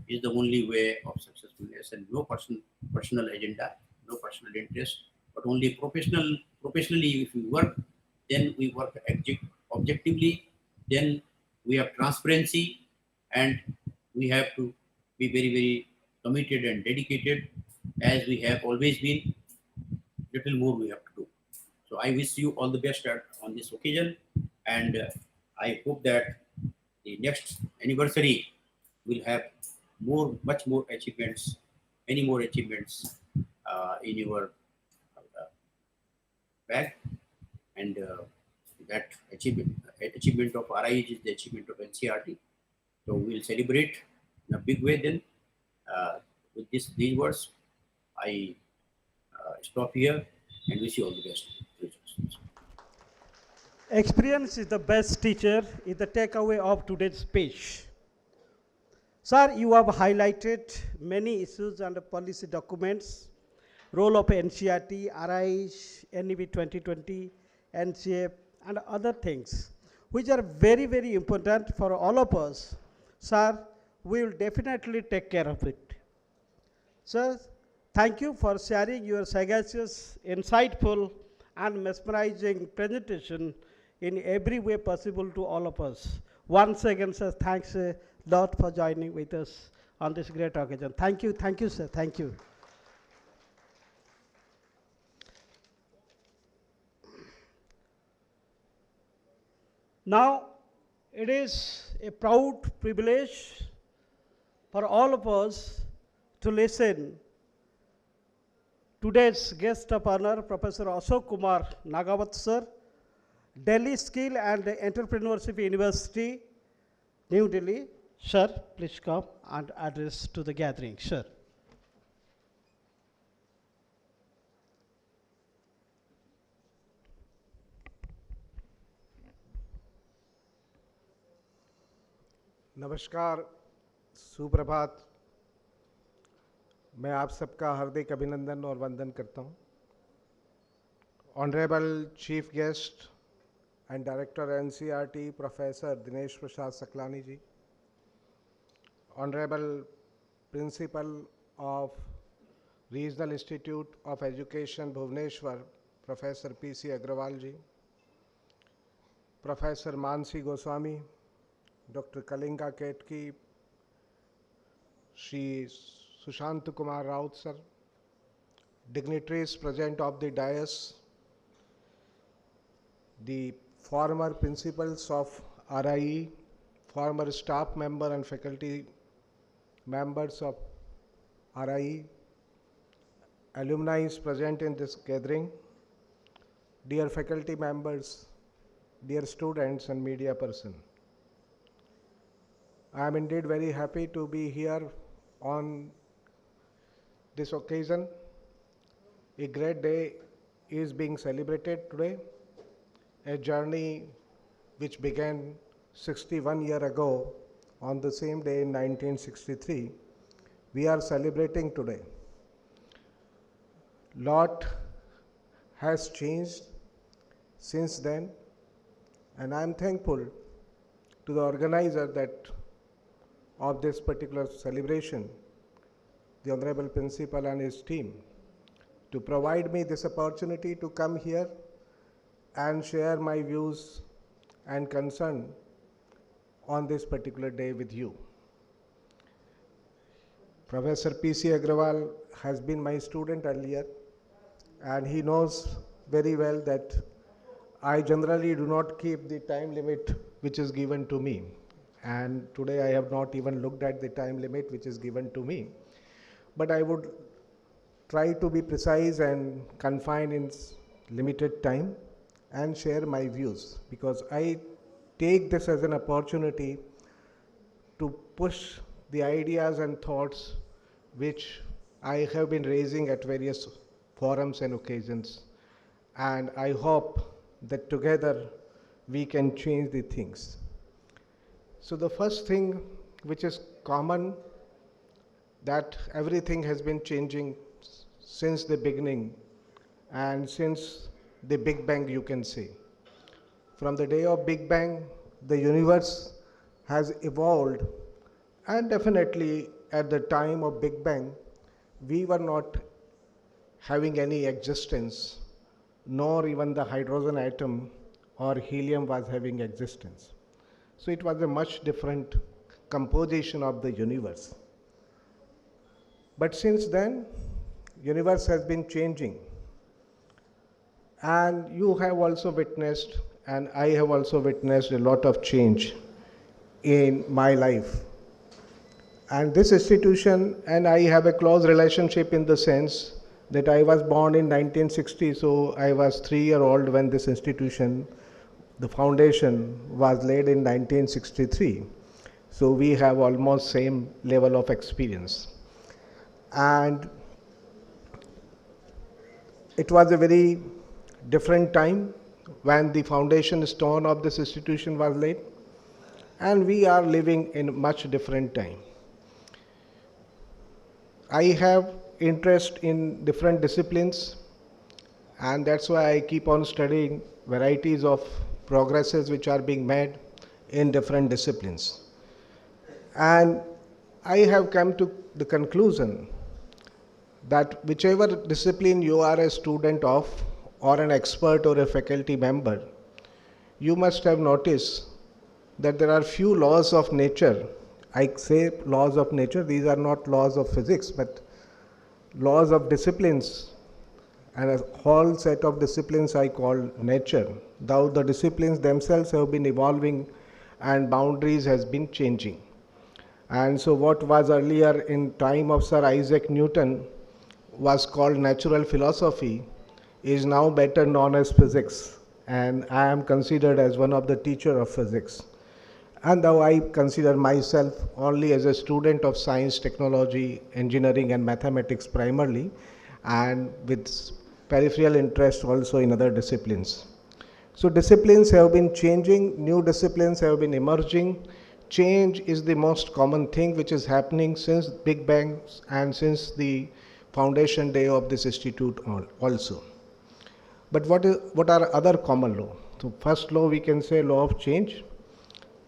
is the only way of successfulness, and no personal agenda, no personal interest, but only professionally. If we work, then we work objectively, then we have transparency, and we have to be very, very committed and dedicated, as we have always been. Little more we have to do. So I wish you all the best on this occasion. And I hope that the next anniversary will have much more achievements, many more achievements in your bag. And that achievement of RI is the achievement of NCRT. So we will celebrate in a big way then. With these words, I stop here and wish you all the best. Experience is the best teacher is the takeaway of today's speech. Sir, you have highlighted many issues and policy documents, role of NCRT, RIH, NEP 2020, NCF, and other things, which are very, very important for all of us. Sir, we will definitely take care of it. Sir, thank you for sharing your sagacious, insightful, and mesmerizing presentation in every way possible to all of us. Once again, sir, thanks a lot for joining with us on this great occasion. Thank you, sir, thank you. Now, it is a proud privilege for all of us to listen today's guest of honor, Professor Ashok Kumar Nagawat sir, Delhi Skill and Entrepreneurship University, New Delhi. Sir, please come and address to the gathering, sir. नमस्कार, सुप्रभात। मैं आप सबका हार्दिक अभिनंदन और वंदन करता हूं। Honourable chief guest and director NCERT professor Dinesh Prasad Saklani ji, honourable principal of regional institute of education Bhubaneswar professor PC Agarwal ji, professor Mansi Goswami, doctor Kalinga Ketki, Shri Sushant Kumar Raut sir, dignitaries present of the dais, the former principals of RIE, former staff member and faculty members of RIE, alumni present in this gathering, dear faculty members, dear students and media person. I am indeed very happy to be here on this occasion. A great day is being celebrated today, a journey which began 61 years ago on the same day in 1963. We are celebrating today. Lot has changed since then, and I am thankful to the organizer of this particular celebration, the Honorable Principal and his team, to provide me this opportunity to come here and share my views and concern on this particular day with you. Professor P.C. Agrawal has been my student earlier, and he knows very well that I generally do not keep the time limit which is given to me. And today I have not even looked at the time limit which is given to me. But I would try to be precise and confined in limited time and share my views, because I take this as an opportunity to push the ideas and thoughts which I have been raising at various forums and occasions. And I hope that together we can change the things. So the first thing which is common, that everything has been changing since the beginning and since the Big Bang, you can say. From the day of Big Bang, the universe has evolved, and definitely at the time of Big Bang, we were not having any existence, nor even the hydrogen atom or helium was having existence. So it was a much different composition of the universe. But since then, universe has been changing. And you have also witnessed and I have also witnessed a lot of change in my life. And this institution and I have a close relationship in the sense that I was born in 1960, so I was 3-year-old when this institution, the foundation, was laid in 1963. So we have almost same level of experience. And it was a very different time when the foundation stone of this institution was laid, and we are living in a much different time. I have interest in different disciplines, and that's why I keep on studying varieties of progresses which are being made in different disciplines. And I have come to the conclusion that whichever discipline you are a student of, or an expert or a faculty member, you must have noticed that there are few laws of nature. I say laws of nature, these are not laws of physics, but laws of disciplines, and a whole set of disciplines I call nature. Though the disciplines themselves have been evolving and boundaries has been changing. And so what was earlier in time of Sir Isaac Newton was called natural philosophy is now better known as physics, and I am considered as one of the teacher of physics. And though I consider myself only as a student of science, technology, engineering and mathematics primarily, and with peripheral interest also in other disciplines. So disciplines have been changing, new disciplines have been emerging. Change is the most common thing which is happening since Big Bang and since the foundation day of this institute also. But what are other common law? So first law we can say law of change.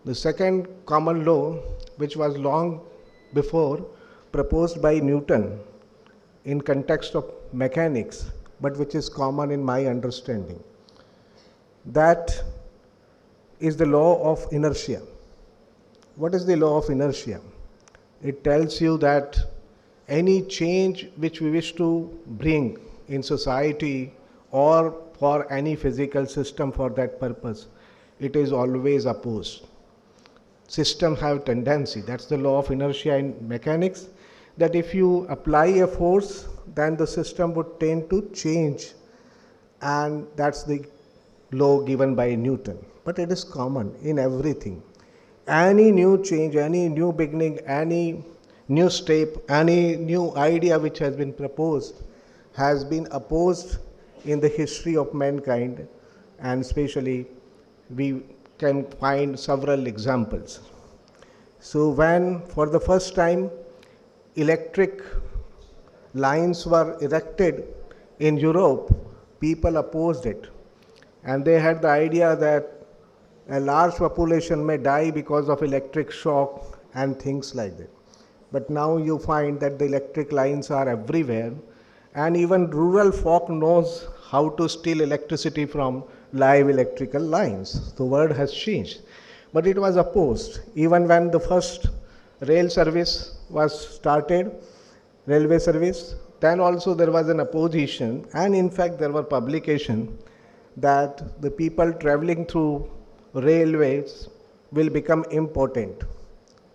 The second common law, which was long before proposed by Newton in context of mechanics, but which is common in my understanding, that is the law of inertia. What is the law of inertia? It tells you that any change which we wish to bring in society or for any physical system for that purpose, it is always opposed. Systems have tendency, that's the law of inertia in mechanics, that if you apply a force, then the system would tend to change, and that's the law given by Newton. But it is common in everything. Any new change, any new beginning, any new step, any new idea which has been proposed has been opposed in the history of mankind, and especially we can find several examples. So when for the first time electric lines were erected in Europe, people opposed it, and they had the idea that a large population may die because of electric shock and things like that. But now you find that the electric lines are everywhere, and even rural folk knows how to steal electricity from live electrical lines. The word has changed, but it was opposed. Even when the first rail service was started, railway service, then also there was an opposition, and in fact there were publication that the people traveling through railways will become important.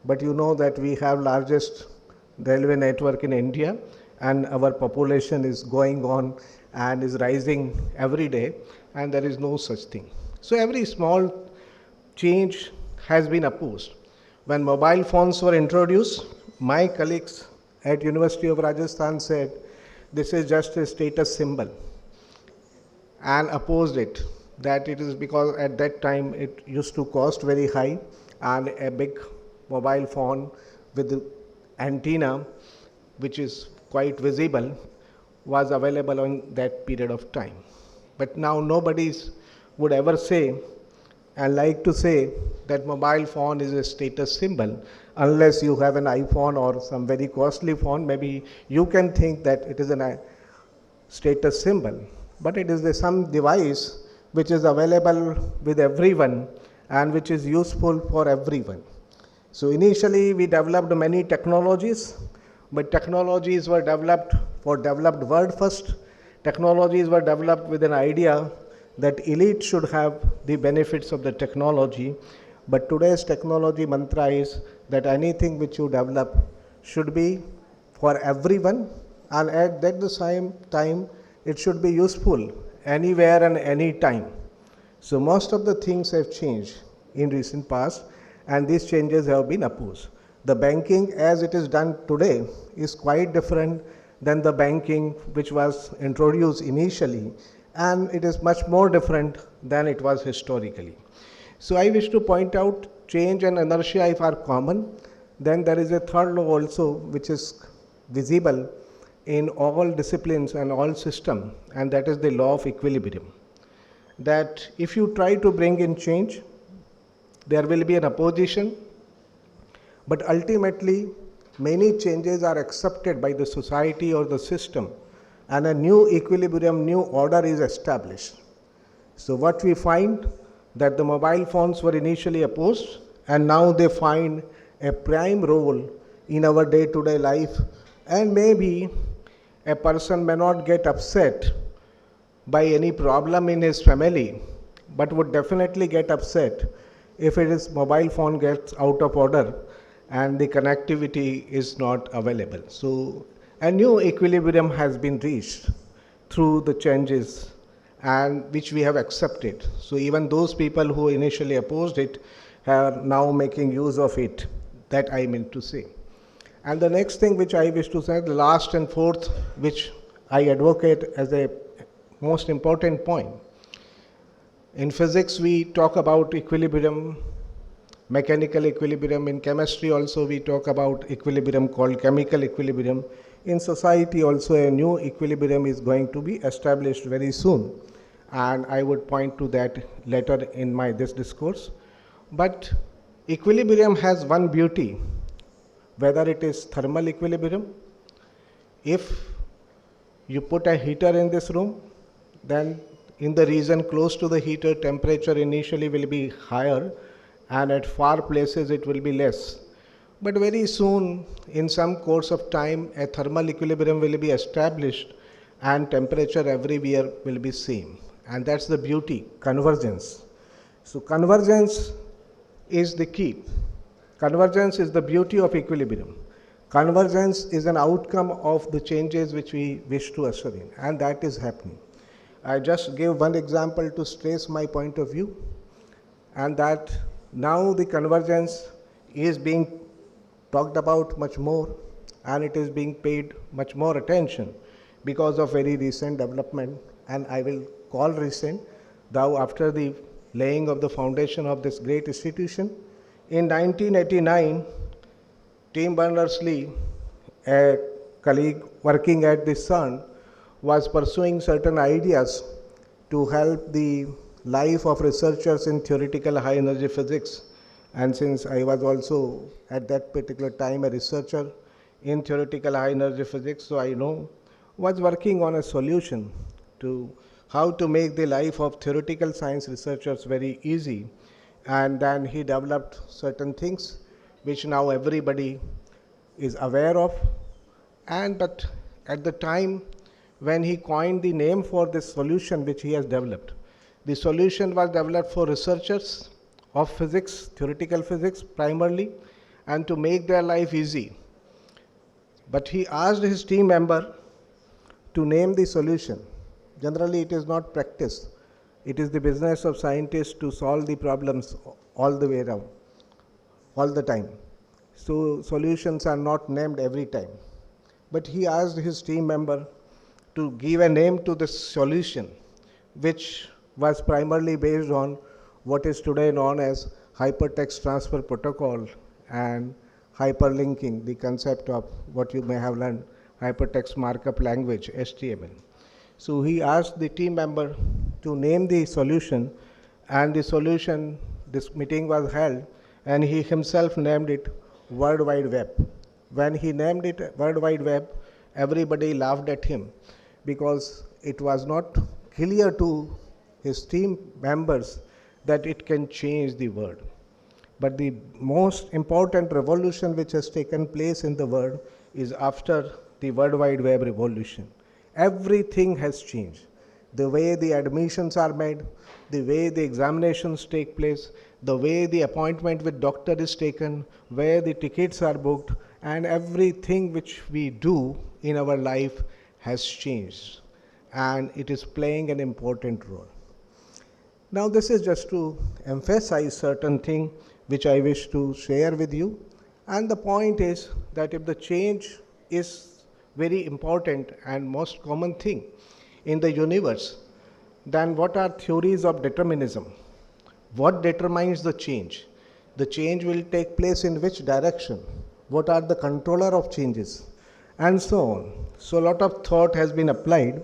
But you know that we have largest railway network in India, and our population is going on and is rising every day, and there is no such thing. So every small change has been opposed. When mobile phones were introduced, my colleagues at University of Rajasthan said this is just a status symbol and opposed it, that it is because at that time it used to cost very high, and a big mobile phone with the antenna which is quite visible was available in that period of time. But now nobody would ever say and like to say that mobile phone is a status symbol. Unless you have an iPhone or some very costly phone, maybe you can think that it is a status symbol. But it is some device which is available with everyone and which is useful for everyone. So initially we developed many technologies, but technologies were developed for developed world first. Technologies were developed with an idea that elite should have the benefits of the technology, but today's technology mantra is that anything which you develop should be for everyone, and at the same time it should be useful anywhere and any time. So most of the things have changed in recent past, and these changes have been opposed. The banking as it is done today is quite different than the banking which was introduced initially, and it is much more different than it was historically. So I wish to point out change and inertia if are common, then there is a third law also which is visible in all disciplines and all systems, and that is the law of equilibrium. That if you try to bring in change, there will be an opposition, but ultimately many changes are accepted by the society or the system, and a new equilibrium, new order is established. So what we find that the mobile phones were initially opposed, and now they find a prime role in our day-to-day life, and maybe a person may not get upset by any problem in his family, but would definitely get upset if his mobile phone gets out of order and the connectivity is not available. So a new equilibrium has been reached through the changes and which we have accepted. So even those people who initially opposed it are now making use of it, that I mean to say. And the next thing which I wish to say, the last and fourth, which I advocate as a most important point. In physics, we talk about equilibrium, mechanical equilibrium. In chemistry also, we talk about equilibrium called chemical equilibrium. In society also, a new equilibrium is going to be established very soon. And I would point to that later in this discourse. But equilibrium has one beauty, whether it is thermal equilibrium. If you put a heater in this room, then in the region close to the heater, temperature initially will be higher, and at far places it will be less. But very soon, in some course of time, a thermal equilibrium will be established, and temperature everywhere will be same. And that's the beauty, convergence. So convergence is the key. Convergence is the beauty of equilibrium. Convergence is an outcome of the changes which we wish to usher in, and that is happening. I just gave one example to stress my point of view, and that now the convergence is being talked about much more, and it is being paid much more attention because of very recent development, and I will call recent, though after the laying of the foundation of this great institution. In 1989, Tim Berners-Lee, a colleague working at the CERN, was pursuing certain ideas to help the life of researchers in theoretical high energy physics. And since I was also at that particular time a researcher in theoretical high energy physics, so I was working on a solution to how to make the life of theoretical science researchers very easy. And then he developed certain things which now everybody is aware of. But at the time when he coined the name for this solution which he has developed, the solution was developed for researchers of physics, theoretical physics primarily, and to make their life easy. But he asked his team member to name the solution. Generally, it is not practiced. It is the business of scientists to solve the problems all the way around, all the time. So solutions are not named every time. But he asked his team member to give a name to this solution, which was primarily based on what is today known as hypertext transfer protocol and hyperlinking, the concept of what you may have learned, hypertext markup language, HTML. So he asked the team member to name the solution, and the solution, this meeting was held, and he himself named it World Wide Web. When he named it World Wide Web, everybody laughed at him because it was not clear to his team members that it can change the world. But the most important revolution which has taken place in the world is after the World Wide Web revolution. Everything has changed. the way the admissions are made, the way the examinations take place, the way the appointment with doctor is taken, where the tickets are booked, and everything which we do in our life has changed, and it is playing an important role. Now this is just to emphasize certain thing which I wish to share with you, and the point is that if the change is very important and most common thing in the universe, then what are theories of determinism? What determines the change? The change will take place in which direction? What are the controller of changes? And so on. So a lot of thought has been applied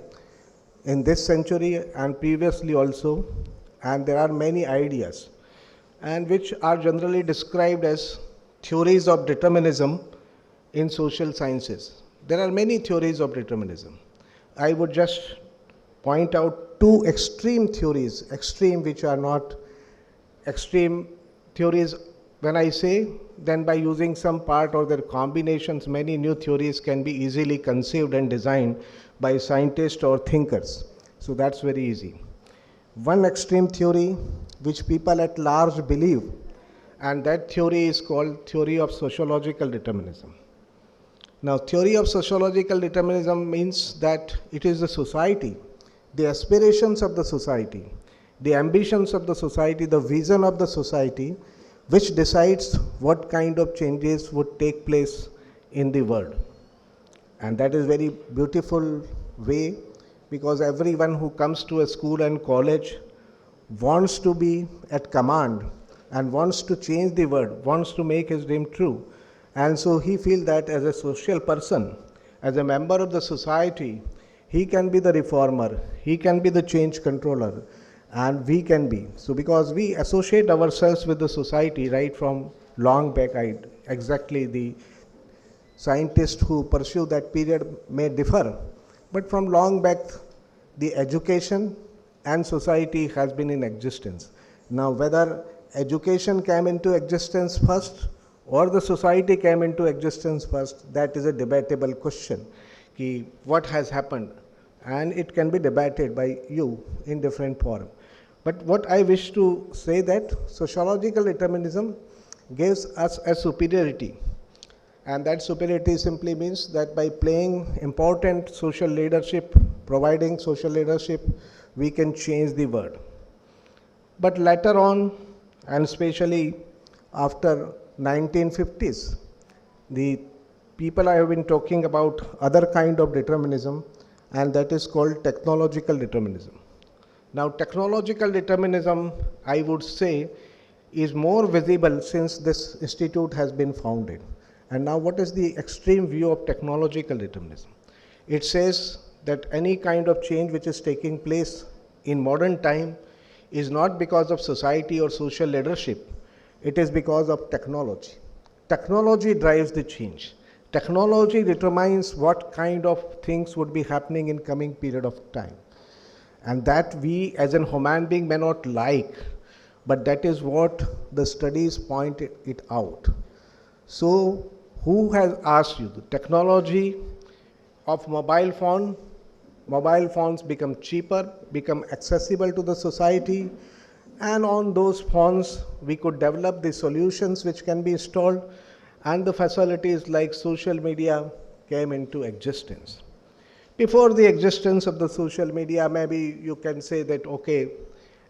in this century and previously also, and there are many ideas, and which are generally described as theories of determinism in social sciences. There are many theories of determinism. I would just point out two extreme theories, extreme which are not extreme theories. When I say, then by using some part or their combinations, many new theories can be easily conceived and designed by scientists or thinkers. So that's very easy. One extreme theory which people at large believe, and that theory is called theory of sociological determinism. Now, theory of sociological determinism means that it is the society, the aspirations of the society, the ambitions of the society, the vision of the society, which decides what kind of changes would take place in the world. And that is very beautiful way, because everyone who comes to a school and college wants to be at command and wants to change the world, wants to make his dream true. And so he feels that as a social person, as a member of the society, he can be the reformer, he can be the change controller, and we can be. So because we associate ourselves with the society right from long back, exactly the scientists who pursue that period may differ, but from long back the education and society has been in existence. Now whether education came into existence first or the society came into existence first, that is a debatable question. What has happened? And it can be debated by you in different form. But what I wish to say that sociological determinism gives us a superiority, and that superiority simply means that by playing important social leadership, providing social leadership, we can change the world. But later on, and especially after 1950s, the people I have been talking about other kind of determinism, and that is called technological determinism. Now technological determinism, I would say, is more visible since this institute has been founded. And now what is the extreme view of technological determinism? It says that any kind of change which is taking place in modern time is not because of society or social leadership, it is because of technology. Technology drives the change. Technology determines what kind of things would be happening in coming period of time. And that we as a human being may not like, but that is what the studies point it out. So who has asked you? The technology of mobile phones become cheaper, become accessible to the society, and on those phones we could develop the solutions which can be installed, and the facilities like social media came into existence. Before the existence of the social media, maybe you can say that, okay,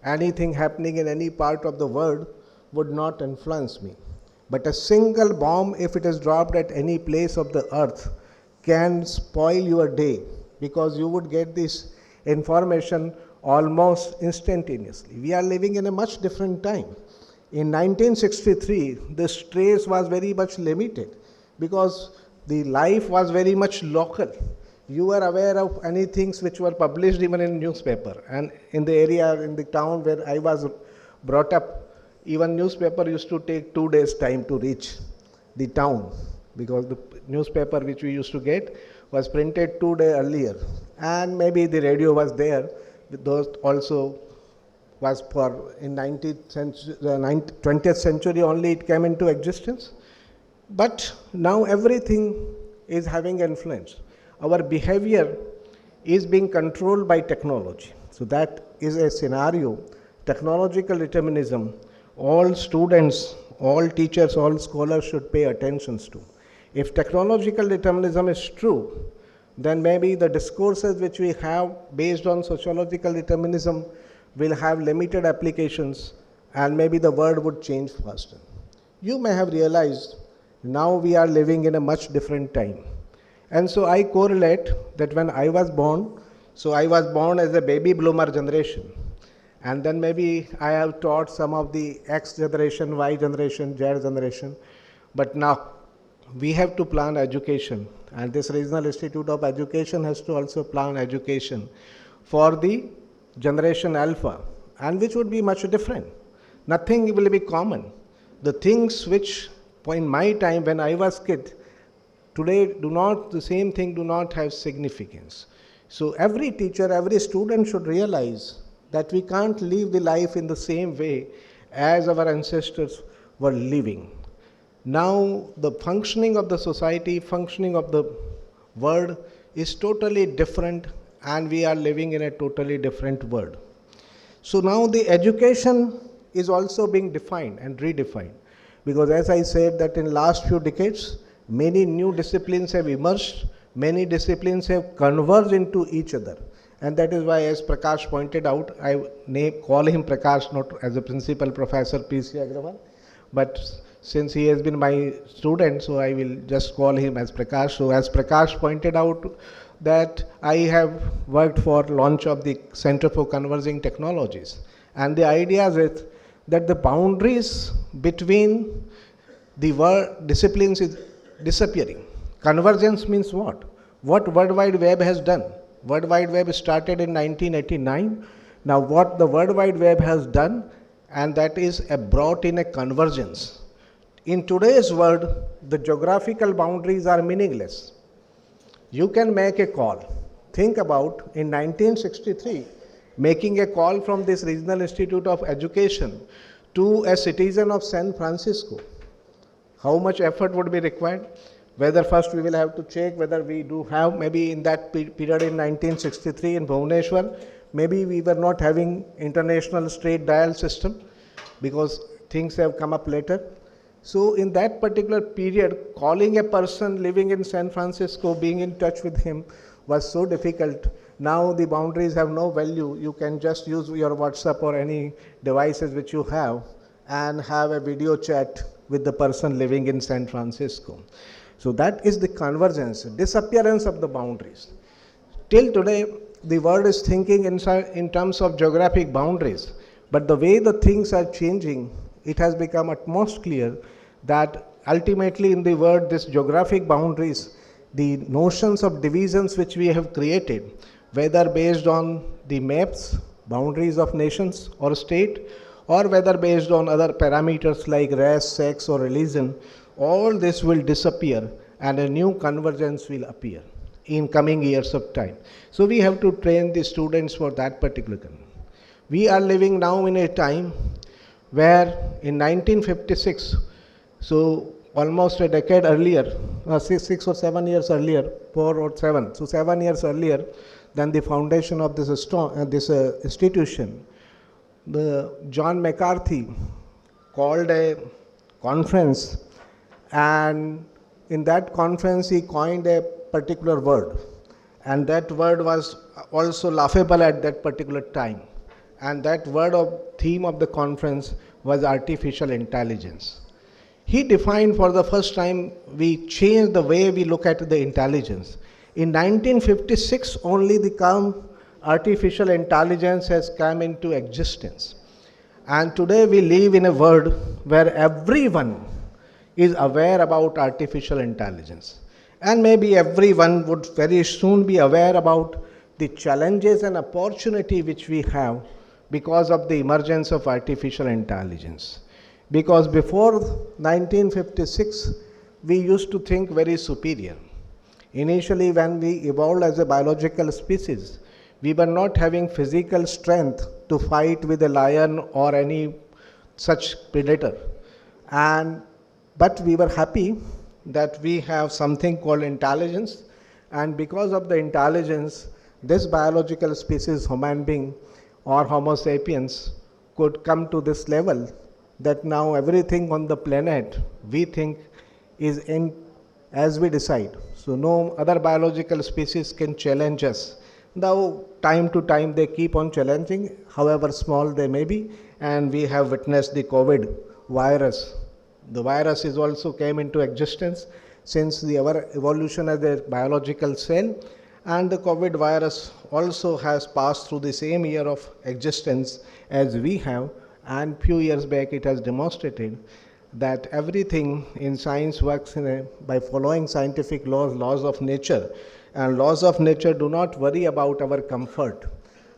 anything happening in any part of the world would not influence me. But a single bomb, if it is dropped at any place of the earth, can spoil your day, because you would get this information almost instantaneously. We are living in a much different time. In 1963, the stress was very much limited because the life was very much local. You were aware of any things which were published even in newspaper, and in the area, in the town where I was brought up, even newspaper used to take 2 days time to reach the town, because the newspaper which we used to get was printed 2 days earlier, and maybe the radio was there. Those also was for in 20th century only it came into existence. But now everything is having influence. Our behavior is being controlled by technology. So that is a scenario, technological determinism, all students, all teachers, all scholars should pay attention to. If technological determinism is true, then maybe the discourses which we have based on sociological determinism will have limited applications, and maybe the world would change faster. You may have realized now we are living in a much different time. And so I correlate that when I was born, so I was born as a baby bloomer generation. And then maybe I have taught some of the X generation, Y generation, Z generation. But now we have to plan education. And this Regional Institute of Education has to also plan education for the generation alpha, and which would be much different. Nothing will be common. The things which in my time when I was kid, today the same thing do not have significance. So every teacher, every student should realize that we can't live the life in the same way as our ancestors were living. Now the functioning of the society, functioning of the world is totally different, and we are living in a totally different world. So now the education is also being defined and redefined, because as I said that in last few decades, many new disciplines have emerged, many disciplines have converged into each other. And that is why, as Prakash pointed out, I call him Prakash, not as a principal professor P.C. Agrawal, but since he has been my student, so I will just call him as Prakash. So as Prakash pointed out, that I have worked for launch of the Center for Converging Technologies. And the idea is that the boundaries between the disciplines is disappearing. Convergence means what? What World Wide Web has done. World Wide Web started in 1989. Now what the World Wide Web has done, and that is brought in a convergence. In today's world, the geographical boundaries are meaningless. You can make a call. Think about in 1963, making a call from this Regional Institute of Education to a citizen of San Francisco. How much effort would be required? Whether first we will have to check whether we do have, maybe in that period in 1963 in Bhubaneswar, maybe we were not having international straight dial system, because things have come up later. So in that particular period, calling a person living in San Francisco, being in touch with him was so difficult. Now the boundaries have no value. You can just use your WhatsApp or any devices which you have and have a video chat with the person living in San Francisco. So that is the convergence, disappearance of the boundaries. Till today, the world is thinking in terms of geographic boundaries, but the way the things are changing, it has become at most clear that ultimately in the world, this geographic boundaries, the notions of divisions which we have created, whether based on the maps, boundaries of nations or state, or whether based on other parameters like race, sex or religion, all this will disappear and a new convergence will appear in coming years of time. So we have to train the students for that particular kind. We are living now in a time where in 1956, so almost a decade earlier, 6 or 7 years earlier, 4 or 7, so 7 years earlier than the foundation of this institution, John McCarthy called a conference, and in that conference he coined a particular word, and that word was also laughable at that particular time, and that word of theme of the conference was artificial intelligence. He defined for the first time, we changed the way we look at the intelligence. In 1956 only the term artificial intelligence has come into existence, and today we live in a world where everyone is aware about artificial intelligence, and maybe everyone would very soon be aware about the challenges and opportunity which we have because of the emergence of artificial intelligence. Because before 1956 we used to think very superior. Initially when we evolved as a biological species, we were not having physical strength to fight with a lion or any such predator, but we were happy that we have something called intelligence, and because of the intelligence this biological species, human being or Homo sapiens, could come to this level that now everything on the planet we think is in as we decide. So no other biological species can challenge us. Now, time to time they keep on challenging, however small they may be, and we have witnessed the COVID virus. The virus is also came into existence since our evolution as a biological cell, and the COVID virus also has passed through the same year of existence as we have, and few years back it has demonstrated that everything in science works by following scientific laws of nature, and laws of nature do not worry about our comfort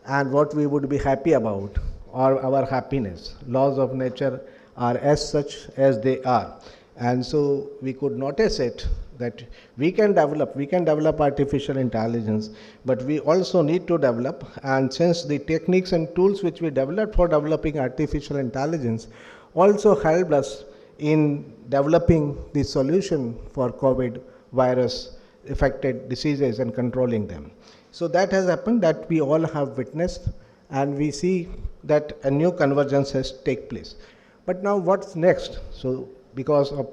and what we would be happy about or our happiness. Laws of nature are as such as they are, and so we could notice it that we can develop artificial intelligence, but we also need to develop, and since the techniques and tools which we developed for developing artificial intelligence also helped us in developing the solution for COVID virus affected diseases and controlling them. So that has happened, that we all have witnessed, and we see that a new convergence has take place. But now what's next? So because of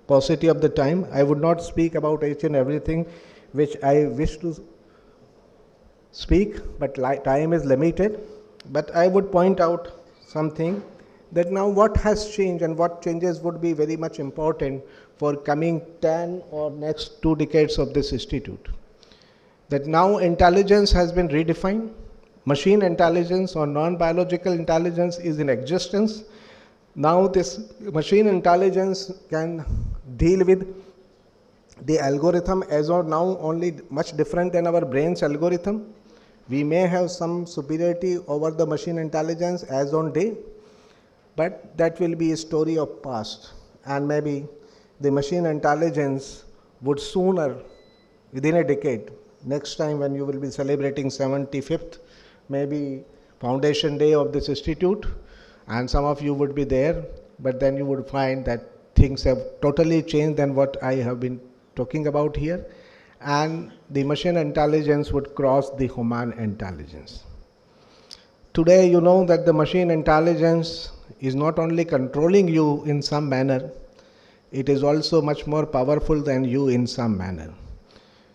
paucity of the time, I would not speak about each and everything which I wish to speak, but time is limited. But I would point out something, that now what has changed and what changes would be very much important for coming 10 or next 2 decades of this institute. That now intelligence has been redefined, machine intelligence or non-biological intelligence is in existence. Now this machine intelligence can deal with the algorithm as of now only much different than our brain's algorithm. We may have some superiority over the machine intelligence as on day, but that will be a story of past, and maybe the machine intelligence would sooner, within a decade, next time when you will be celebrating 75th, maybe foundation day of this institute, and some of you would be there, but then you would find that things have totally changed than what I have been talking about here, and the machine intelligence would cross the human intelligence. Today you know that the machine intelligence is not only controlling you in some manner, it is also much more powerful than you in some manner.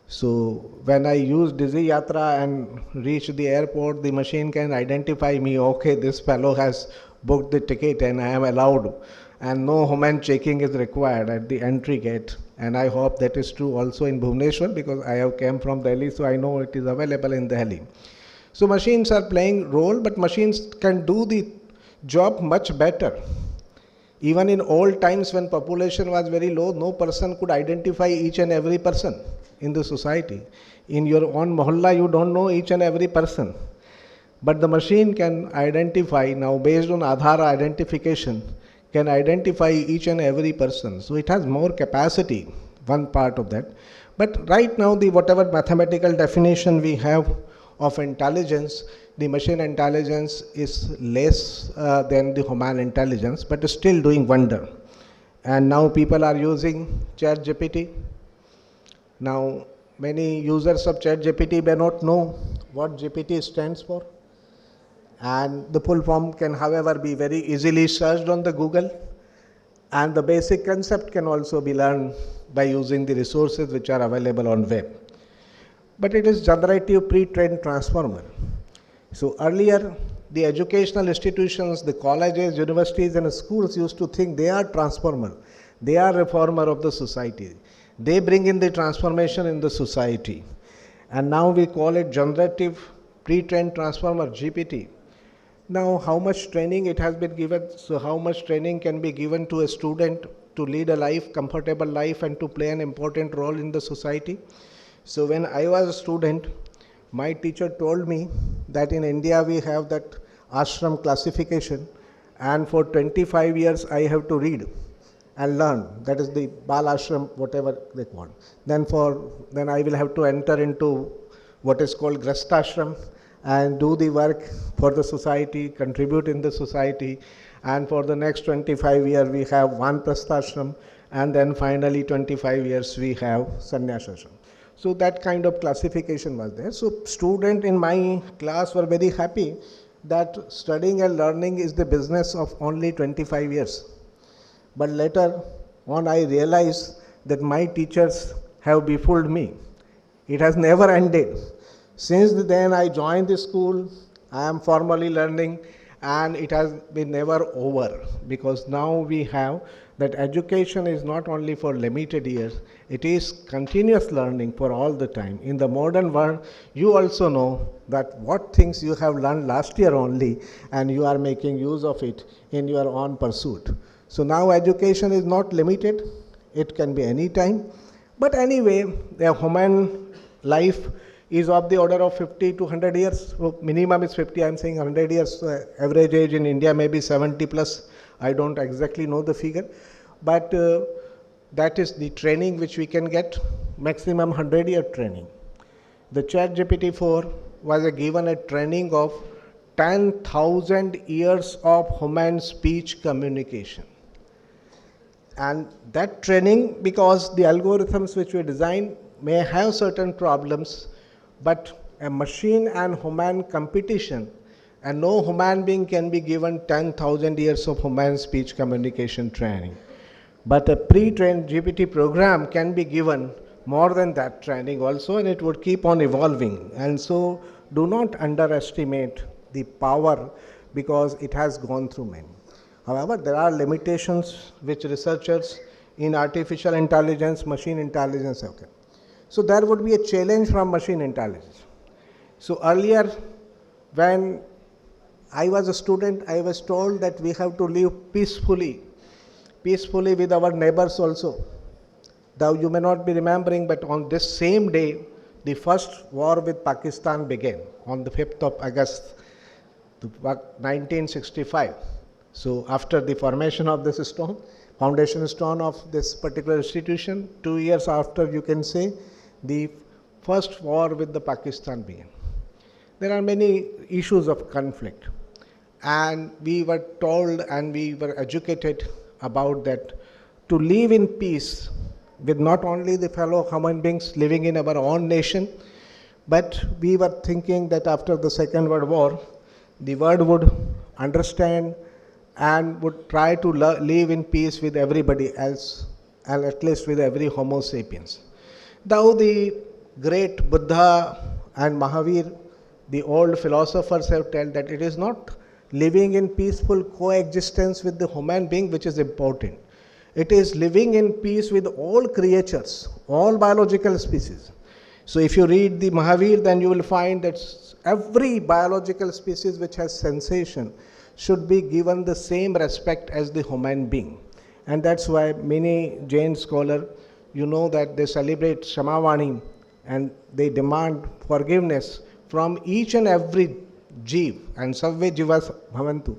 So when I use Digi Yatra and reach the airport, the machine can identify me, okay, this fellow has booked the ticket and I am allowed, and no human checking is required at the entry gate. And I hope that is true also in Bhubaneswar, because I have came from Delhi, so I know it is available in Delhi. So machines are playing role, but machines can do the job much better. Even in old times when population was very low, no person could identify each and every person in the society. In your own mohalla, you don't know each and every person. But the machine can identify now, based on Aadhaar identification, can identify each and every person. So it has more capacity, one part of that. But right now, the whatever mathematical definition we have of intelligence, the machine intelligence is less than the human intelligence, but is still doing wonder. And now people are using ChatGPT. Now many users of ChatGPT may not know what GPT stands for, and the full form can however be very easily searched on the Google, and the basic concept can also be learned by using the resources which are available on web. But it is generative pre-trained transformer. So earlier the educational institutions, the colleges, universities and schools used to think they are transformer, they are reformer of the society. They bring in the transformation in the society. And now we call it generative pre-trained transformer, GPT. Now how much training it has been given, so how much training can be given to a student to lead a life, comfortable life, and to play an important role in the society? So when I was a student, my teacher told me that in India we have that ashram classification, and for 25 years I have to read and learn. That is the Bal Ashram, whatever they call. Then I will have to enter into what is called Grastashram and do the work for the society, contribute in the society. And for the next 25 years we have Vanprasthashram, and then finally 25 years we have Sannyasashram. So that kind of classification was there. So student in my class were very happy that studying and learning is the business of only 25 years. But later on I realized that my teachers have befooled me. It has never ended. Since then I joined the school, I am formally learning, and it has been never over, because now we have that education is not only for limited years, it is continuous learning for all the time. In the modern world, you also know that what things you have learned last year only, and you are making use of it in your own pursuit. So now education is not limited, it can be any time. But anyway, the human life is of the order of 50 to 100 years. So minimum is 50, I am saying 100 years. Average age in India may be 70 plus. I don't exactly know the figure. But that is the training which we can get, maximum 100-year training. The ChatGPT-4 was given a training of 10,000 years of human speech communication. And that training, because the algorithms which we design may have certain problems, but a machine and human competition, and no human being can be given 10,000 years of human speech communication training. But a pre-trained GPT program can be given more than that training also, and it would keep on evolving. And so do not underestimate the power, because it has gone through many. However, there are limitations which researchers in artificial intelligence, machine intelligence have. So there would be a challenge from machine intelligence. So earlier, when I was a student, I was told that we have to live peacefully with our neighbors also. Though you may not be remembering, but on this same day, the first war with Pakistan began on the 5th of August, 1965. So after the formation of this stone, foundation stone of this particular institution, 2 years after, you can say, the first war with the Pakistan began. There are many issues of conflict, and we were told and we were educated about that to live in peace with not only the fellow human beings living in our own nation, but we were thinking that after the Second World War, the world would understand and would try to live in peace with everybody else, and at least with every Homo sapiens. Though the great Buddha and Mahavir, the old philosophers, have told that it is not living in peaceful coexistence with the human being which is important. It is living in peace with all creatures, all biological species. So if you read the Mahavir, then you will find that every biological species which has sensation should be given the same respect as the human being. And that's why many Jain scholars, you know, that they celebrate Shamavani and they demand forgiveness from each and every Jeev, and Savve Jivas Bhavantu.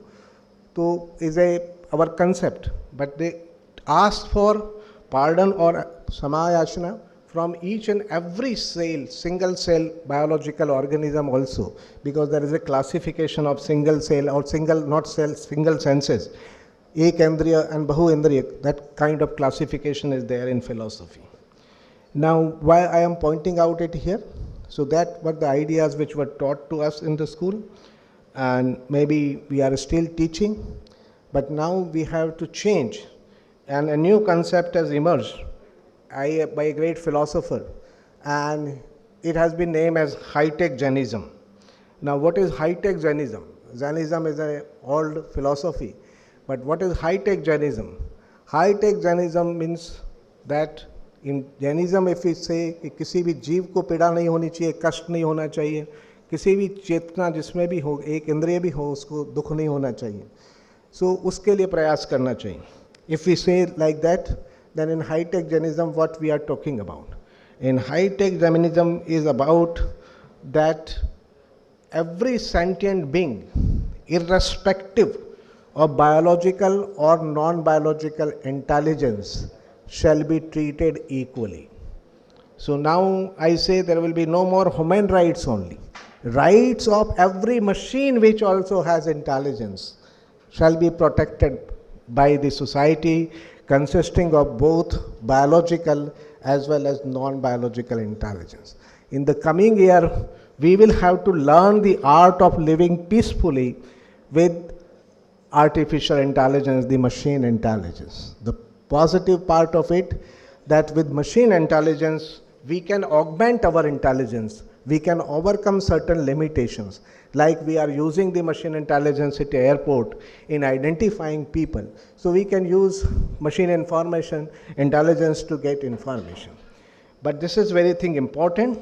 So is our concept, but they ask for pardon or Samayashana from each and every cell, single cell biological organism also, because there is a classification of single cell or single senses, Ekendriya and Bahuendriya. That kind of classification is there in philosophy. Now, why I am pointing out it here? So that were the ideas which were taught to us in the school, and maybe we are still teaching, but now we have to change, and a new concept has emerged by a great philosopher, and it has been named as high-tech Jainism. Now, what is high-tech Jainism? Jainism is an old philosophy, but what is high-tech Jainism? High-tech Jainism means that in Jainism, if we say कि किसी भी जीव को पीड़ा नहीं होनी चाहिए, कष्ट नहीं होना चाहिए, किसी भी चेतना जिसमें भी हो, एक इंद्रिय भी हो, उसको दुख नहीं होना चाहिए, so उसके लिए प्रयास करना चाहिए. If we say like that, then in high-tech Jainism, what we are talking about? In high-tech Jainism is about that every sentient being, irrespective of biological or non-biological intelligence, shall be treated equally. So now I say there will be no more human rights only. Rights of every machine which also has intelligence shall be protected by the society consisting of both biological as well as non-biological intelligence. In the coming year, we will have to learn the art of living peacefully with artificial intelligence, the machine intelligence. The positive part of it, that with machine intelligence, we can augment our intelligence. We can overcome certain limitations, like we are using the machine intelligence at the airport in identifying people. So we can use machine information intelligence to get information. But this is very thing important,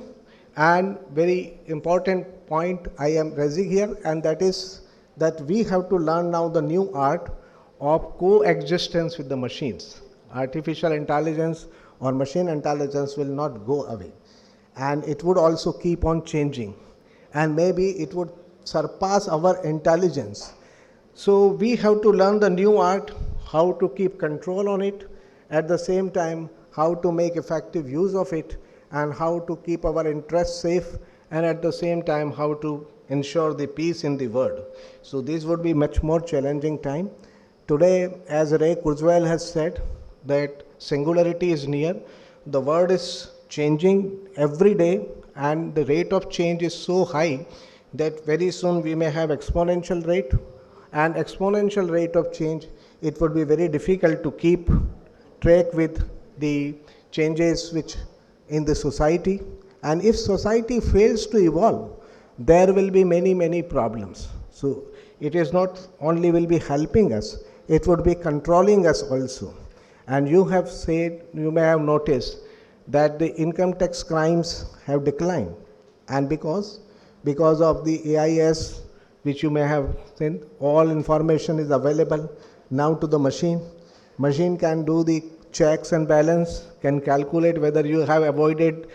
and very important point I am raising here, and that is that we have to learn now the new art of coexistence with the machines. Artificial intelligence or machine intelligence will not go away, and it would also keep on changing, and maybe it would surpass our intelligence. So we have to learn the new art, how to keep control on it, at the same time how to make effective use of it, and how to keep our interests safe, and at the same time how to ensure the peace in the world. So this would be much more challenging time. Today, as Ray Kurzweil has said, that singularity is near. The world is changing every day, and the rate of change is so high that very soon we may have exponential rate, and exponential rate of change, it would be very difficult to keep track with the changes which in the society. And if society fails to evolve, there will be many problems. So it is not only will be helping us, it would be controlling us also. And you have said, you may have noticed that the income tax crimes have declined, and because of the AIS, which you may have seen, all information is available now to the machine. Machine can do the checks and balance, can calculate whether you have avoided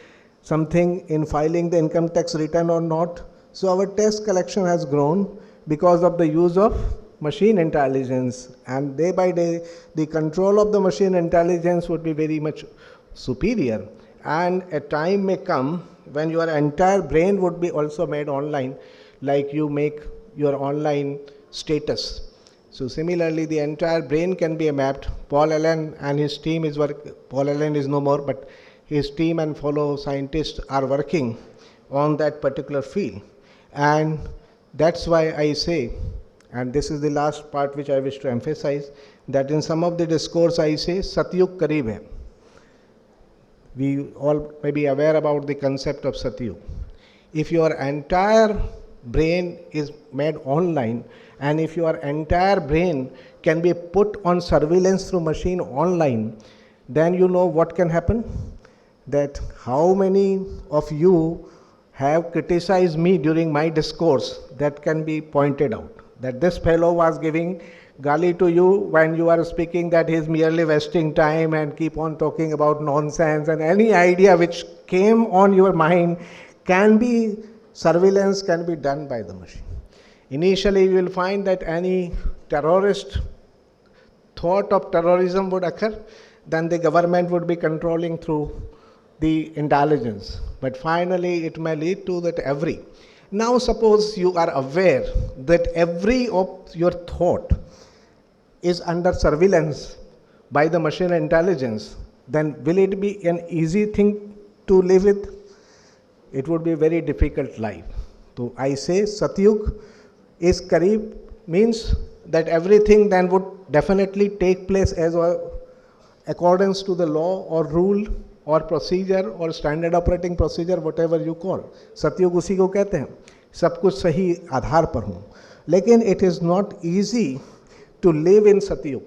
something in filing the income tax return or not. So our tax collection has grown because of the use of machine intelligence, and day by day the control of the machine intelligence would be very much superior. And a time may come when your entire brain would be also made online, like you make your online status. So similarly, the entire brain can be mapped. Paul Allen and his team is Paul Allen is no more, but his team and fellow scientists are working on that particular field. And that's why I say, and this is the last part which I wish to emphasize, that in some of the discourse I say, Satyug Kareeb hai. We all may be aware about the concept of Satyug. If your entire brain is made online, and if your entire brain can be put on surveillance through machine online, then you know what can happen? That how many of you have criticized me during my discourse, that can be pointed out. That this fellow was giving gali to you when you are speaking, that he is merely wasting time and keep on talking about nonsense, and any idea which came on your mind can be, surveillance can be done by the machine. Initially you will find that any terrorist thought of terrorism would occur, then the government would be controlling through the intelligence. But finally it may lead to that every. Now suppose you are aware that every of your thought is under surveillance by the machine intelligence, then will it be an easy thing to live with? It would be a very difficult life. So I say Satyug is Kareeb, means that everything then would definitely take place as accordance to the law or rule or procedure or standard operating procedure, whatever you call. सतयुग उसी को कहते हैं, सब कुछ सही आधार पर हो. लेकिन it is not easy to live in Satyug.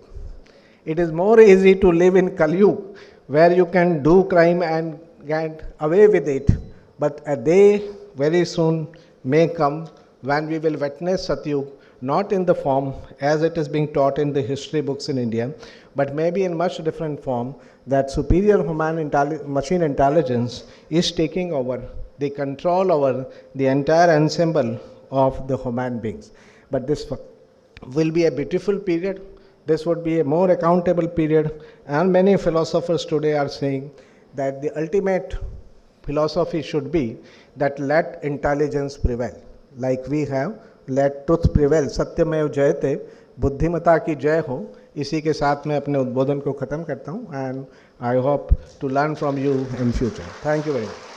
It is more easy to live in Kalyug, where you can do crime and get away with it. But a day very soon may come when we will witness Satyug, not in the form as it is being taught in the history books in India, but maybe in much different form, that superior machine intelligence is taking over the control over the entire ensemble of the human beings. But this will be a beautiful period. This would be a more accountable period, and many philosophers today are saying that the ultimate philosophy should be that let intelligence prevail. Like we have, let truth prevail. Satyamev Jayate, Buddhimata ki jai ho. इसी के साथ मैं अपने उद्बोधन को ख़त्म करता हूँ and I hope to learn from you in future. Thank you very much.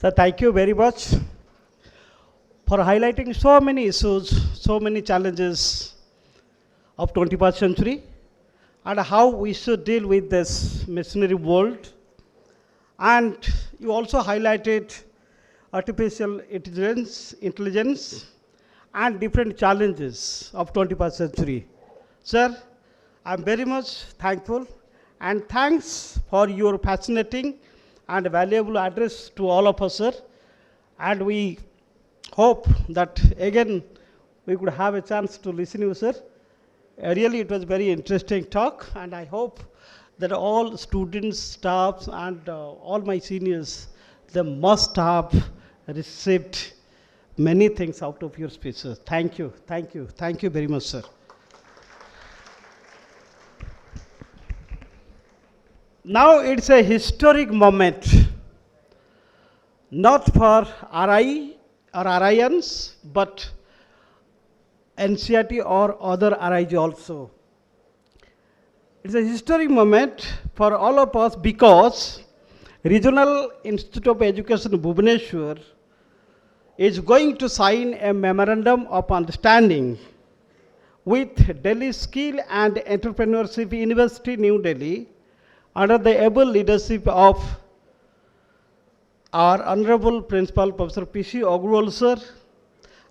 Sir, thank you very much for highlighting so many issues, so many challenges of 21st century and how we should deal with this machinery world. And you also highlighted artificial intelligence and different challenges of 21st century. Sir, I'm very much thankful and thanks for your fascinating and valuable address to all of us, sir. And we hope that again we could have a chance to listen to you, sir. Really, it was very interesting talk, and I hope that all students, staffs, and all my seniors, they must have received many things out of your speech, sir. Thank you, thank you, thank you very much, sir. Now it's a historic moment, not for RI or RIans, but NCERT or other RIs also. It's a historic moment for all of us because Regional Institute of Education Bhubaneswar is going to sign a memorandum of understanding with Delhi Skill and Entrepreneurship University, New Delhi, under the able leadership of our Honorable Principal Professor P.C. Agrawal, sir.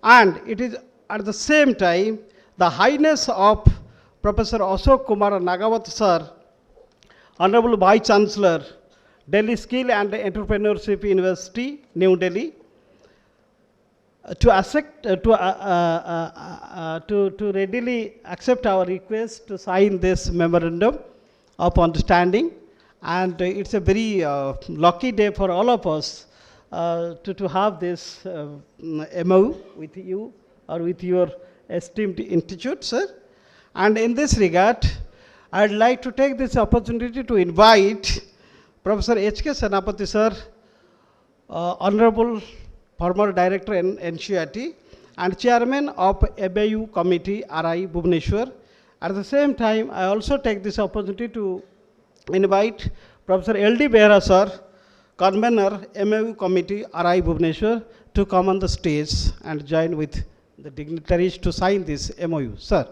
And it is at the same time the highness of Professor Ashok Kumar Nagawat, sir, Honorable Vice Chancellor, Delhi Skill and Entrepreneurship University, New Delhi, to readily accept our request to sign this memorandum of understanding. And it's a very lucky day for all of us to have this MOU with you or with your esteemed institute, sir. And in this regard, I'd like to take this opportunity to invite Professor H.K. Senapati, sir, Honorable former Director in NCERT and Chairman of ABU Committee, RI Bhubaneswar. At the same time, I also take this opportunity to invite Professor L.D. Behra, sir, Convener, MAU Committee, RI Bhubaneswar, to come on the stage and join with the dignitaries to sign this MOU. Sir.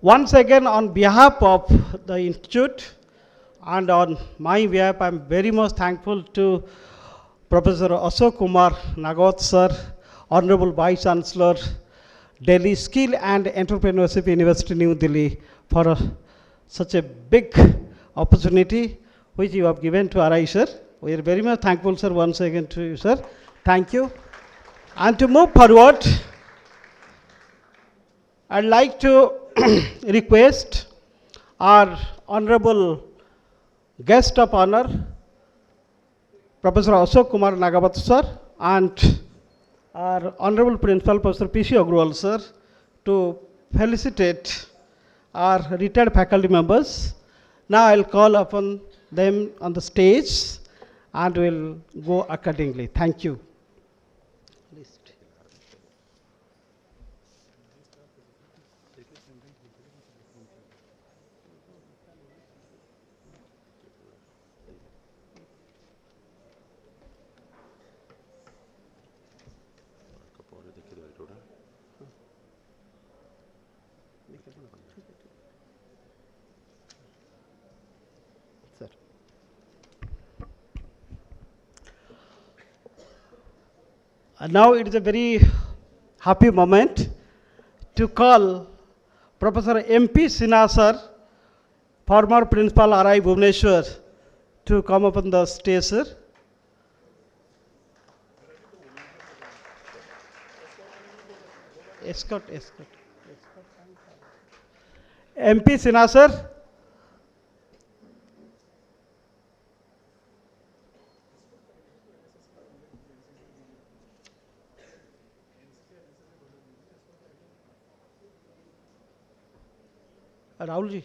Once again, on behalf of the Institute and on my behalf, I am very much thankful to Professor Ashok Kumar Nagawat, sir, Honorable Vice Chancellor, Delhi Skill and Entrepreneurship University, New Delhi, for such a big opportunity which you have given to RI, sir. We are very much thankful, sir, once again to you, sir. Thank you. And to move forward, I'd like to request our honorable guest of honor, Professor Ashok Kumar Nagavat, sir, and our honorable principal, Professor P.C. Agrawal, sir, to felicitate our retired faculty members. Now I'll call upon them on the stage and we'll go accordingly. Thank you. Sir. Now it is a very happy moment to call Professor M.P. Sinha, sir, former principal RI Bhubaneswar, to come up on the stage, sir. Escort. MP Sinha, sir. Rahul ji.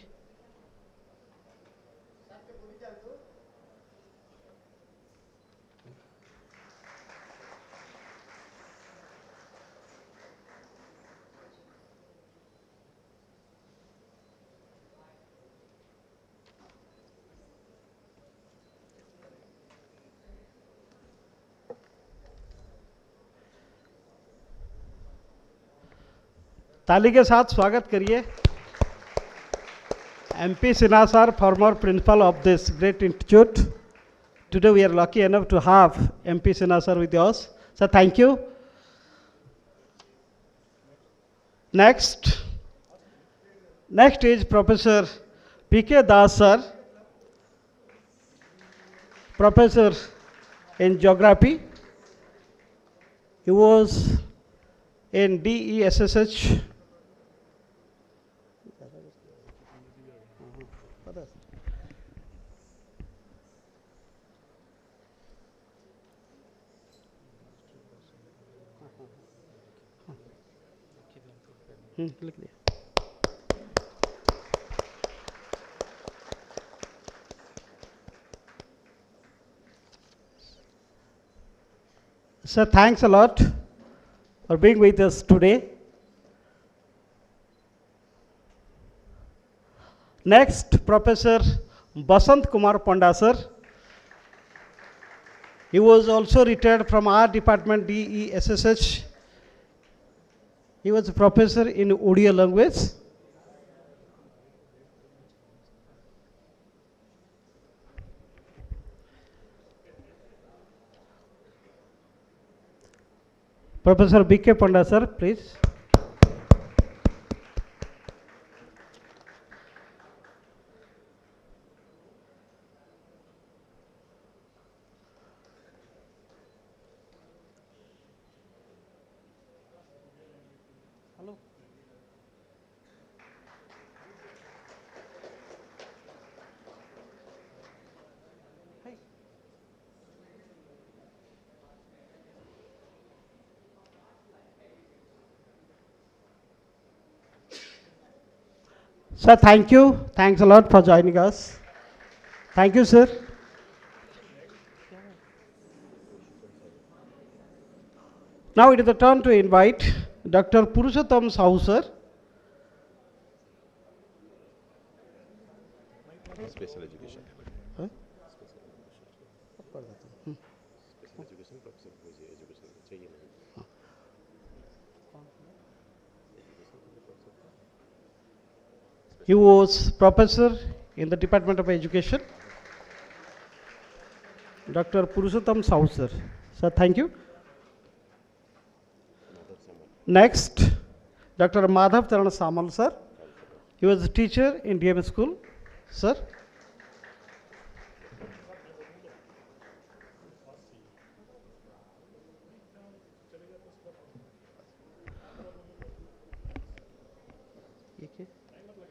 ताली के साथ स्वागत करिए MP Sinha sir, former principal of this great institute. Today we are lucky enough to have MP Sinha sir with us. So thank you. Next is Professor P.K. Das sir, professor in geography. He was in DESSH. लिख लिया। Sir, thanks a lot for being with us today. Next, Professor Basant Kumar Panda, sir. He was also retired from our department, DESSH. He was a professor in Odia language. Professor B.K. Panda, sir, please. Sir, thank you. Thanks a lot for joining us. Thank you, sir. Now it is the turn to invite Dr. Purushottam Sahu, sir. Special education. Huh? Special education, professor education. चाहिए नहीं. He was professor in the Department of Education. Dr. Purushottam Sahu, sir. Sir, thank you. Next, Dr. Madhav Taran Samal, sir. He was a teacher in DM school, sir.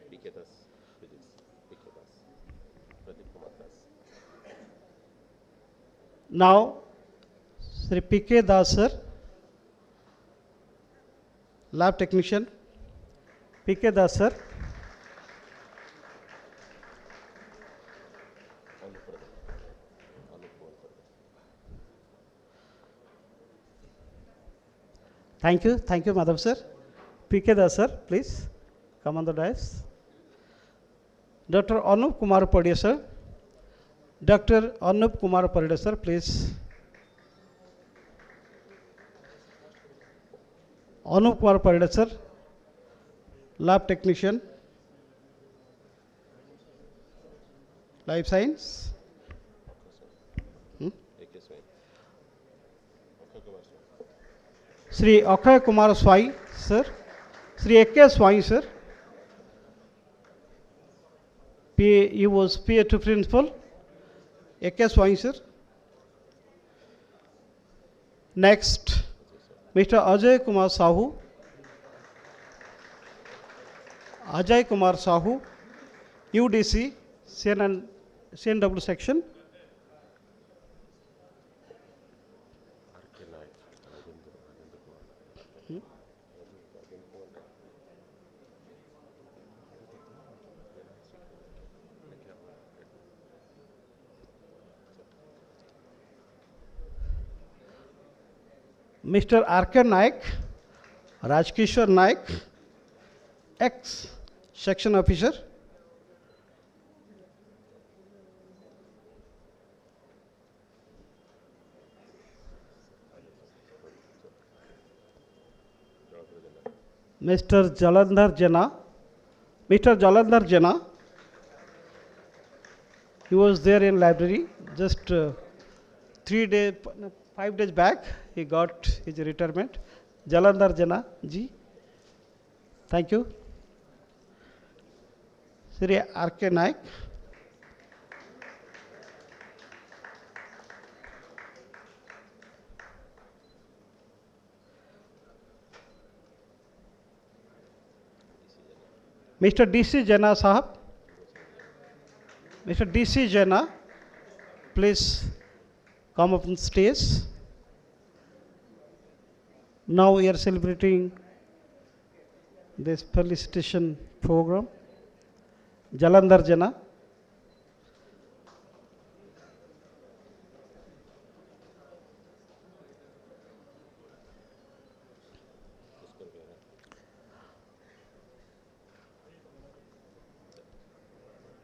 PK Das, physics. PK Das. Pradeep Kumar Das. Now, Sri P.K. Das, sir, lab technician. P.K. Das, sir. Thank you, Madhav, sir. P.K. Das, sir, please come on the dais. Dr. Anup Kumar Padia, sir. Dr. Anup Kumar Padia, sir, please. Anup Kumar Padia, sir, lab technician, life science. AK Swain. Okay, Kumar Swain. Sri Akshay Kumar Swai, sir. Sri A.K. Swai, sir. He was PA2 principal. A.K. Swai, sir. Next, Mr. Ajay Kumar Sahu. Ajay Kumar Sahu, UDC, CNW section. Mr. R.K. Naik, Rajkishore Naik, ex-section officer. Mr. Jalandhar Jena. Mr. Jalandhar Jena, he was there in library just 5 days back. He got his retirement. Jalandhar Jena ji, thank you. Sri R.K. Naik. Mr. D.C. Jena Sahab. Mr. D.C. Jena, please come up on stage. Now we are celebrating this felicitation program. Jalandhar Jena.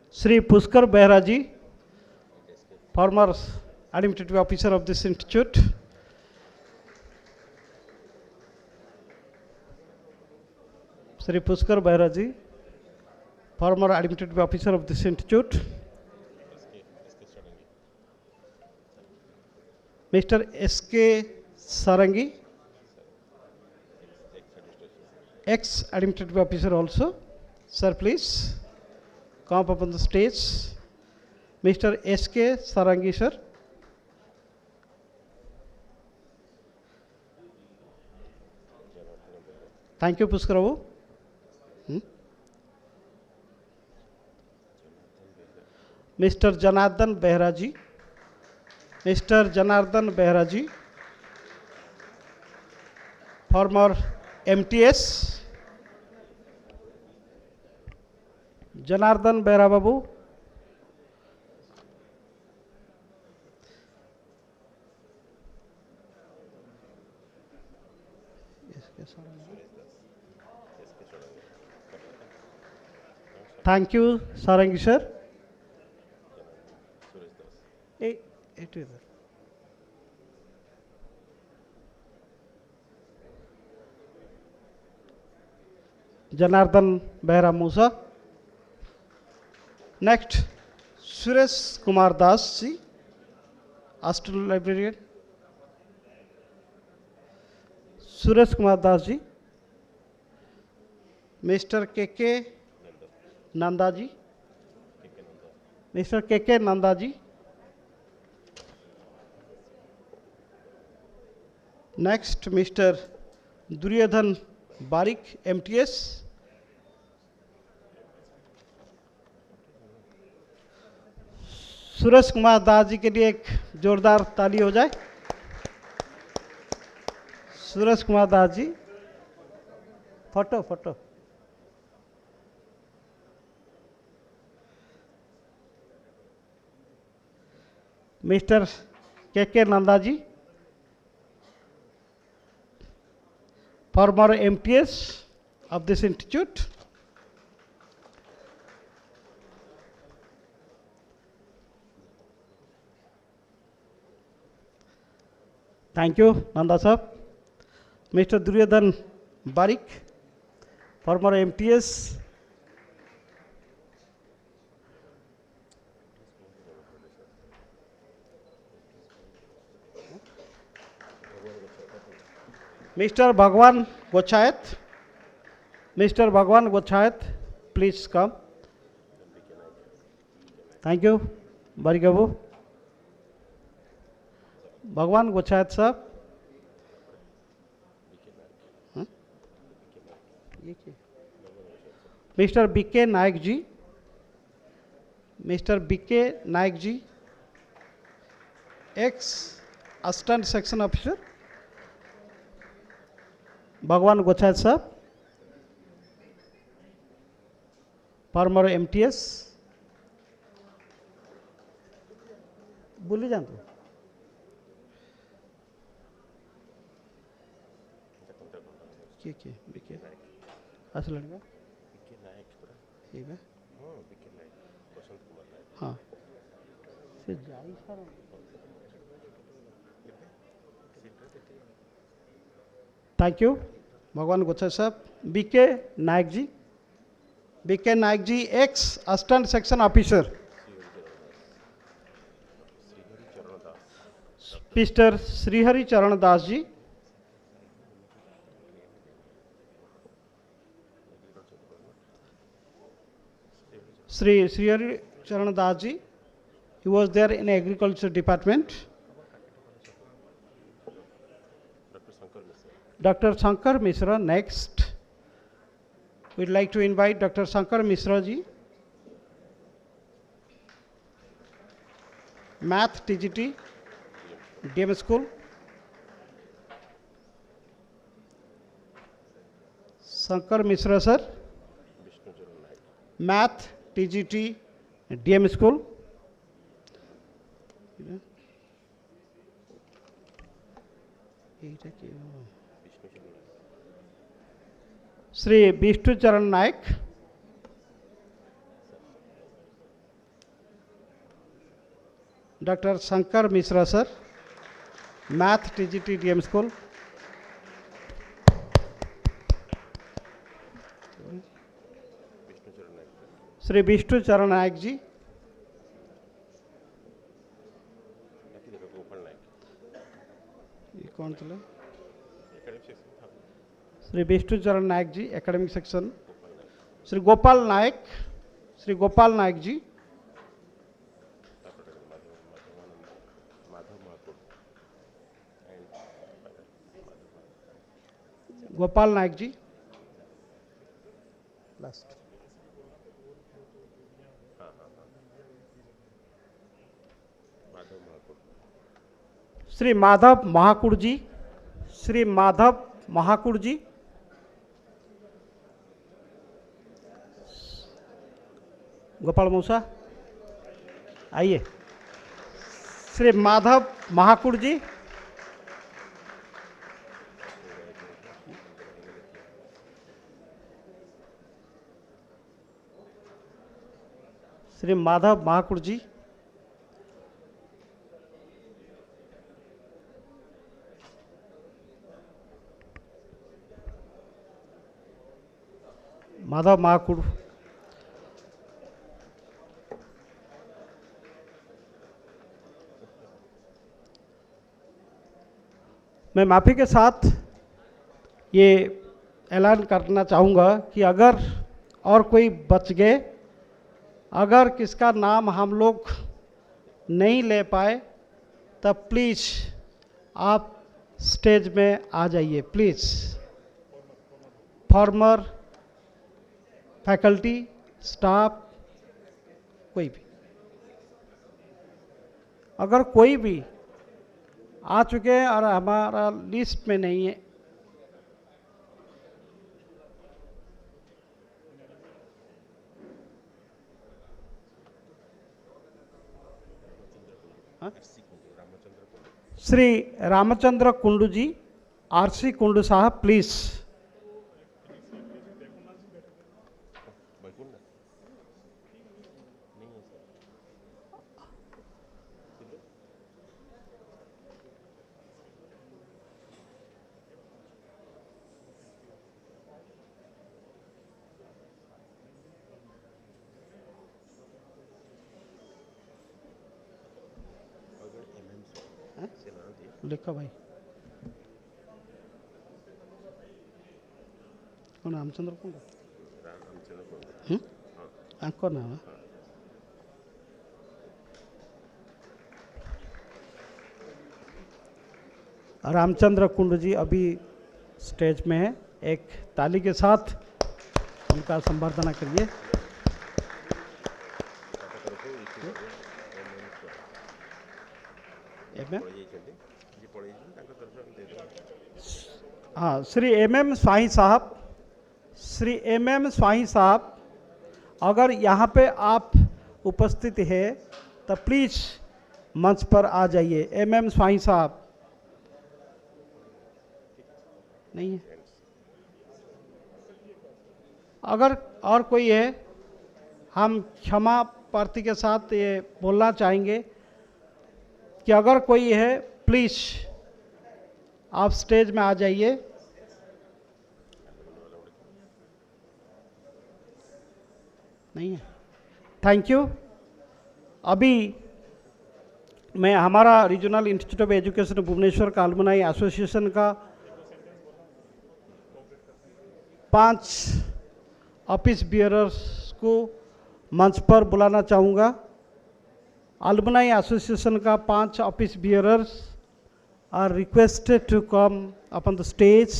Sri Puskar Behra ji, former administrative officer of this institute. Sri Puskar Behra ji, former administrative officer of this institute. Mr. S.K. Sarangi, ex-administrative officer also. Sir, please come up on the stage. Mr. S.K. Sarangi, sir. Thank you, Puskaravu. Mr. Janardhan Behra ji. Mr. Janardhan Behra ji, former MTS. Janardhan Behra Babu. Thank you, Sarangi sir. Janardhan Behra Musa. Next, Suresh Kumar Das ji, Astral Librarian. Suresh Kumar Das ji. Mr. K.K. Nanda ji. Mr. K.K. Nanda ji. Next, Mr. Duryodhan Barik, MTS. Suraj Kumar Das ji के लिए एक जोरदार ताली हो जाए। Suraj Kumar Das ji, photo photo. Mister के Nanda ji, former MTS of this institute. Thank you, Nanda sir. Mr. Duryodhan Barik, former MTS. Mr. Bhagwan Gochayat. Mr. Bhagwan Gochayat, please come. Thank you, Barikabu. Bhagwan Gochayat sir. Mr. B.K. Naik ji. Mr. B.K. Naik ji, ex-assistant section officer. Bhagwan Gochayat sir, former MTS. बोली जान तो के BK असल लड़का ठीक है हाँ से जाई सर थैंक यू भगवान गोचा साहब B K Nayak ji ex assistant section officer mister Shrihari Charan Das ji Shrihari Charan Das ji he was there in agriculture department. Dr. Shankar Misra next. We'd like to invite Dr. Shankar Misra ji, Math TGT, DM School. Shankar Misra sir, Math TGT, DM School. Shri Vishnu Charan Nayak, doctor Shankar Mishra sir, math TGT DM school. Shri Vishnu Charan Nayak ji, ये कौन थे? Shri Vishnu Charan Nayak ji academic section. Shri Gopal Nayak ji, Gopal Nayak ji last. Shri Madhav Mahakud ji, Gopal मौसा आइए. श्री माधव महाकुड़ जी, श्री माधव महाकुड़ जी, माधव महाकुड़. मैं माफ़ी के साथ ये ऐलान करना चाहूँगा कि अगर और कोई बच गए, अगर किसका नाम हम लोग नहीं ले पाए, तब प्लीज़ आप स्टेज में आ जाइए प्लीज़। फॉर्मर, फैकल्टी, स्टाफ, कोई भी, अगर कोई भी आ चुके हैं और हमारा लिस्ट में नहीं है, हाँ? श्री रामचंद्र कुंडू जी, आरसी कुंडू साहब प्लीज। लिखो भाई, कौन रामचंद्र कुंडू? आपको नाम है? रामचंद्र कुंडू जी अभी स्टेज में है, एक ताली के साथ उनका संबर्धना करिए। हाँ, श्री एम स्वाही साहब, श्री एम स्वाही साहब, अगर यहाँ पे आप उपस्थित है तो प्लीज़ मंच पर आ जाइए। एम स्वाही साहब नहीं है, अगर और कोई है, हम क्षमा प्रार्थी के साथ ये बोलना चाहेंगे कि अगर कोई है प्लीज़ आप स्टेज में आ जाइए। नहीं है, थैंक यू। अभी मैं हमारा regional institute of education Bhubaneswar का अलुमनाई एसोसिएशन का 5 ऑफिस बियरर्स को मंच पर बुलाना चाहूँगा। अलुमनाई एसोसिएशन का 5 office bearers are requested to come upon the stage.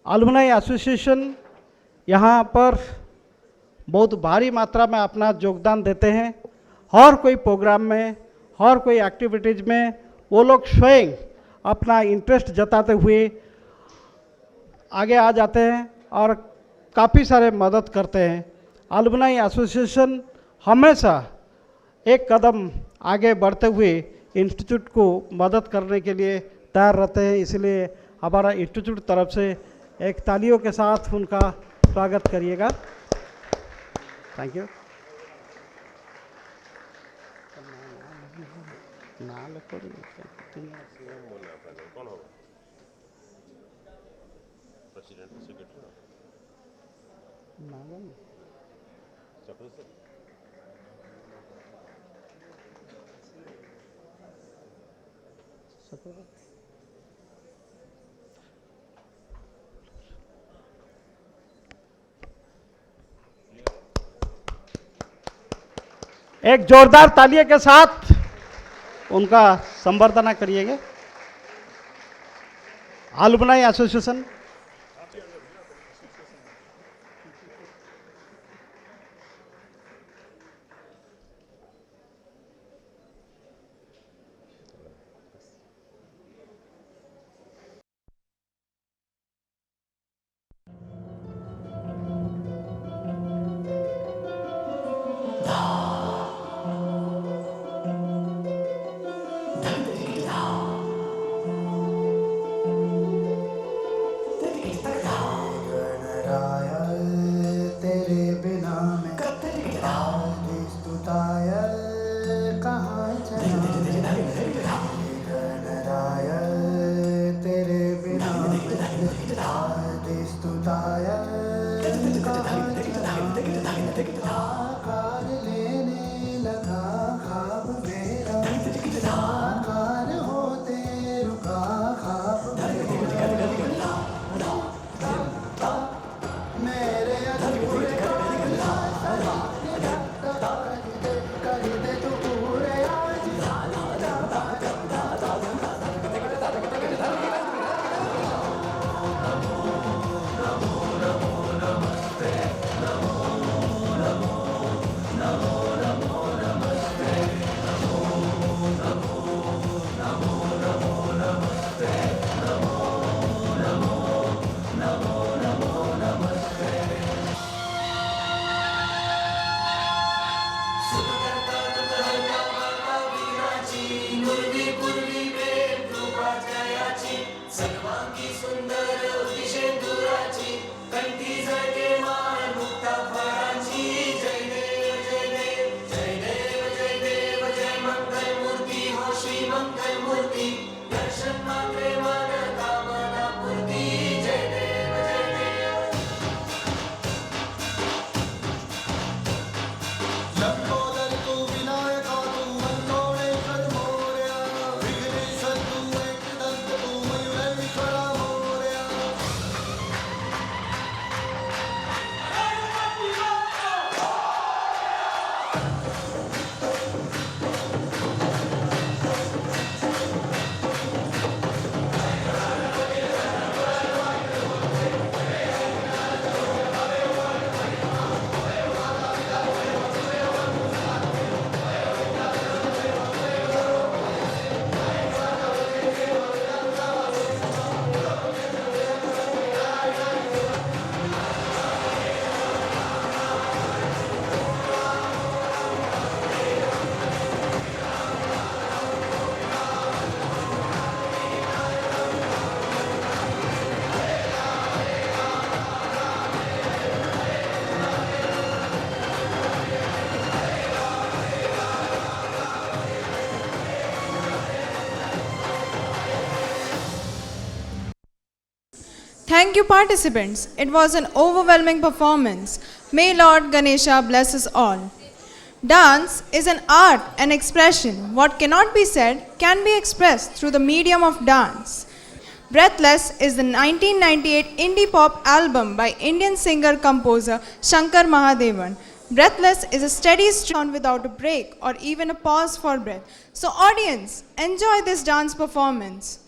Alumni association यहाँ पर बहुत भारी मात्रा में अपना योगदान देते हैं। हर कोई प्रोग्राम में, हर कोई एक्टिविटीज़ में वो लोग स्वयं अपना इंटरेस्ट जताते हुए आगे आ जाते हैं और काफ़ी सारे मदद करते हैं। अलुमनाई एसोसिएशन हमेशा एक कदम आगे बढ़ते हुए इंस्टीट्यूट को मदद करने के लिए तैयार रहते हैं, इसलिए हमारा इंस्टीट्यूट तरफ से एक तालियों के साथ उनका स्वागत करिएगा। Thank you. एक जोरदार तालियों के साथ उनका संबर्धना करिएगा। Alumni association Thank you, participants. It was an overwhelming performance. May Lord Ganesha bless us all. Dance is an art and expression. What cannot be said can be expressed through the medium of dance. Breathless is the 1998 indie pop album by Indian singer-composer Shankar Mahadevan. Breathless is a steady stream without a break or even a pause for breath. So audience, enjoy this dance performance.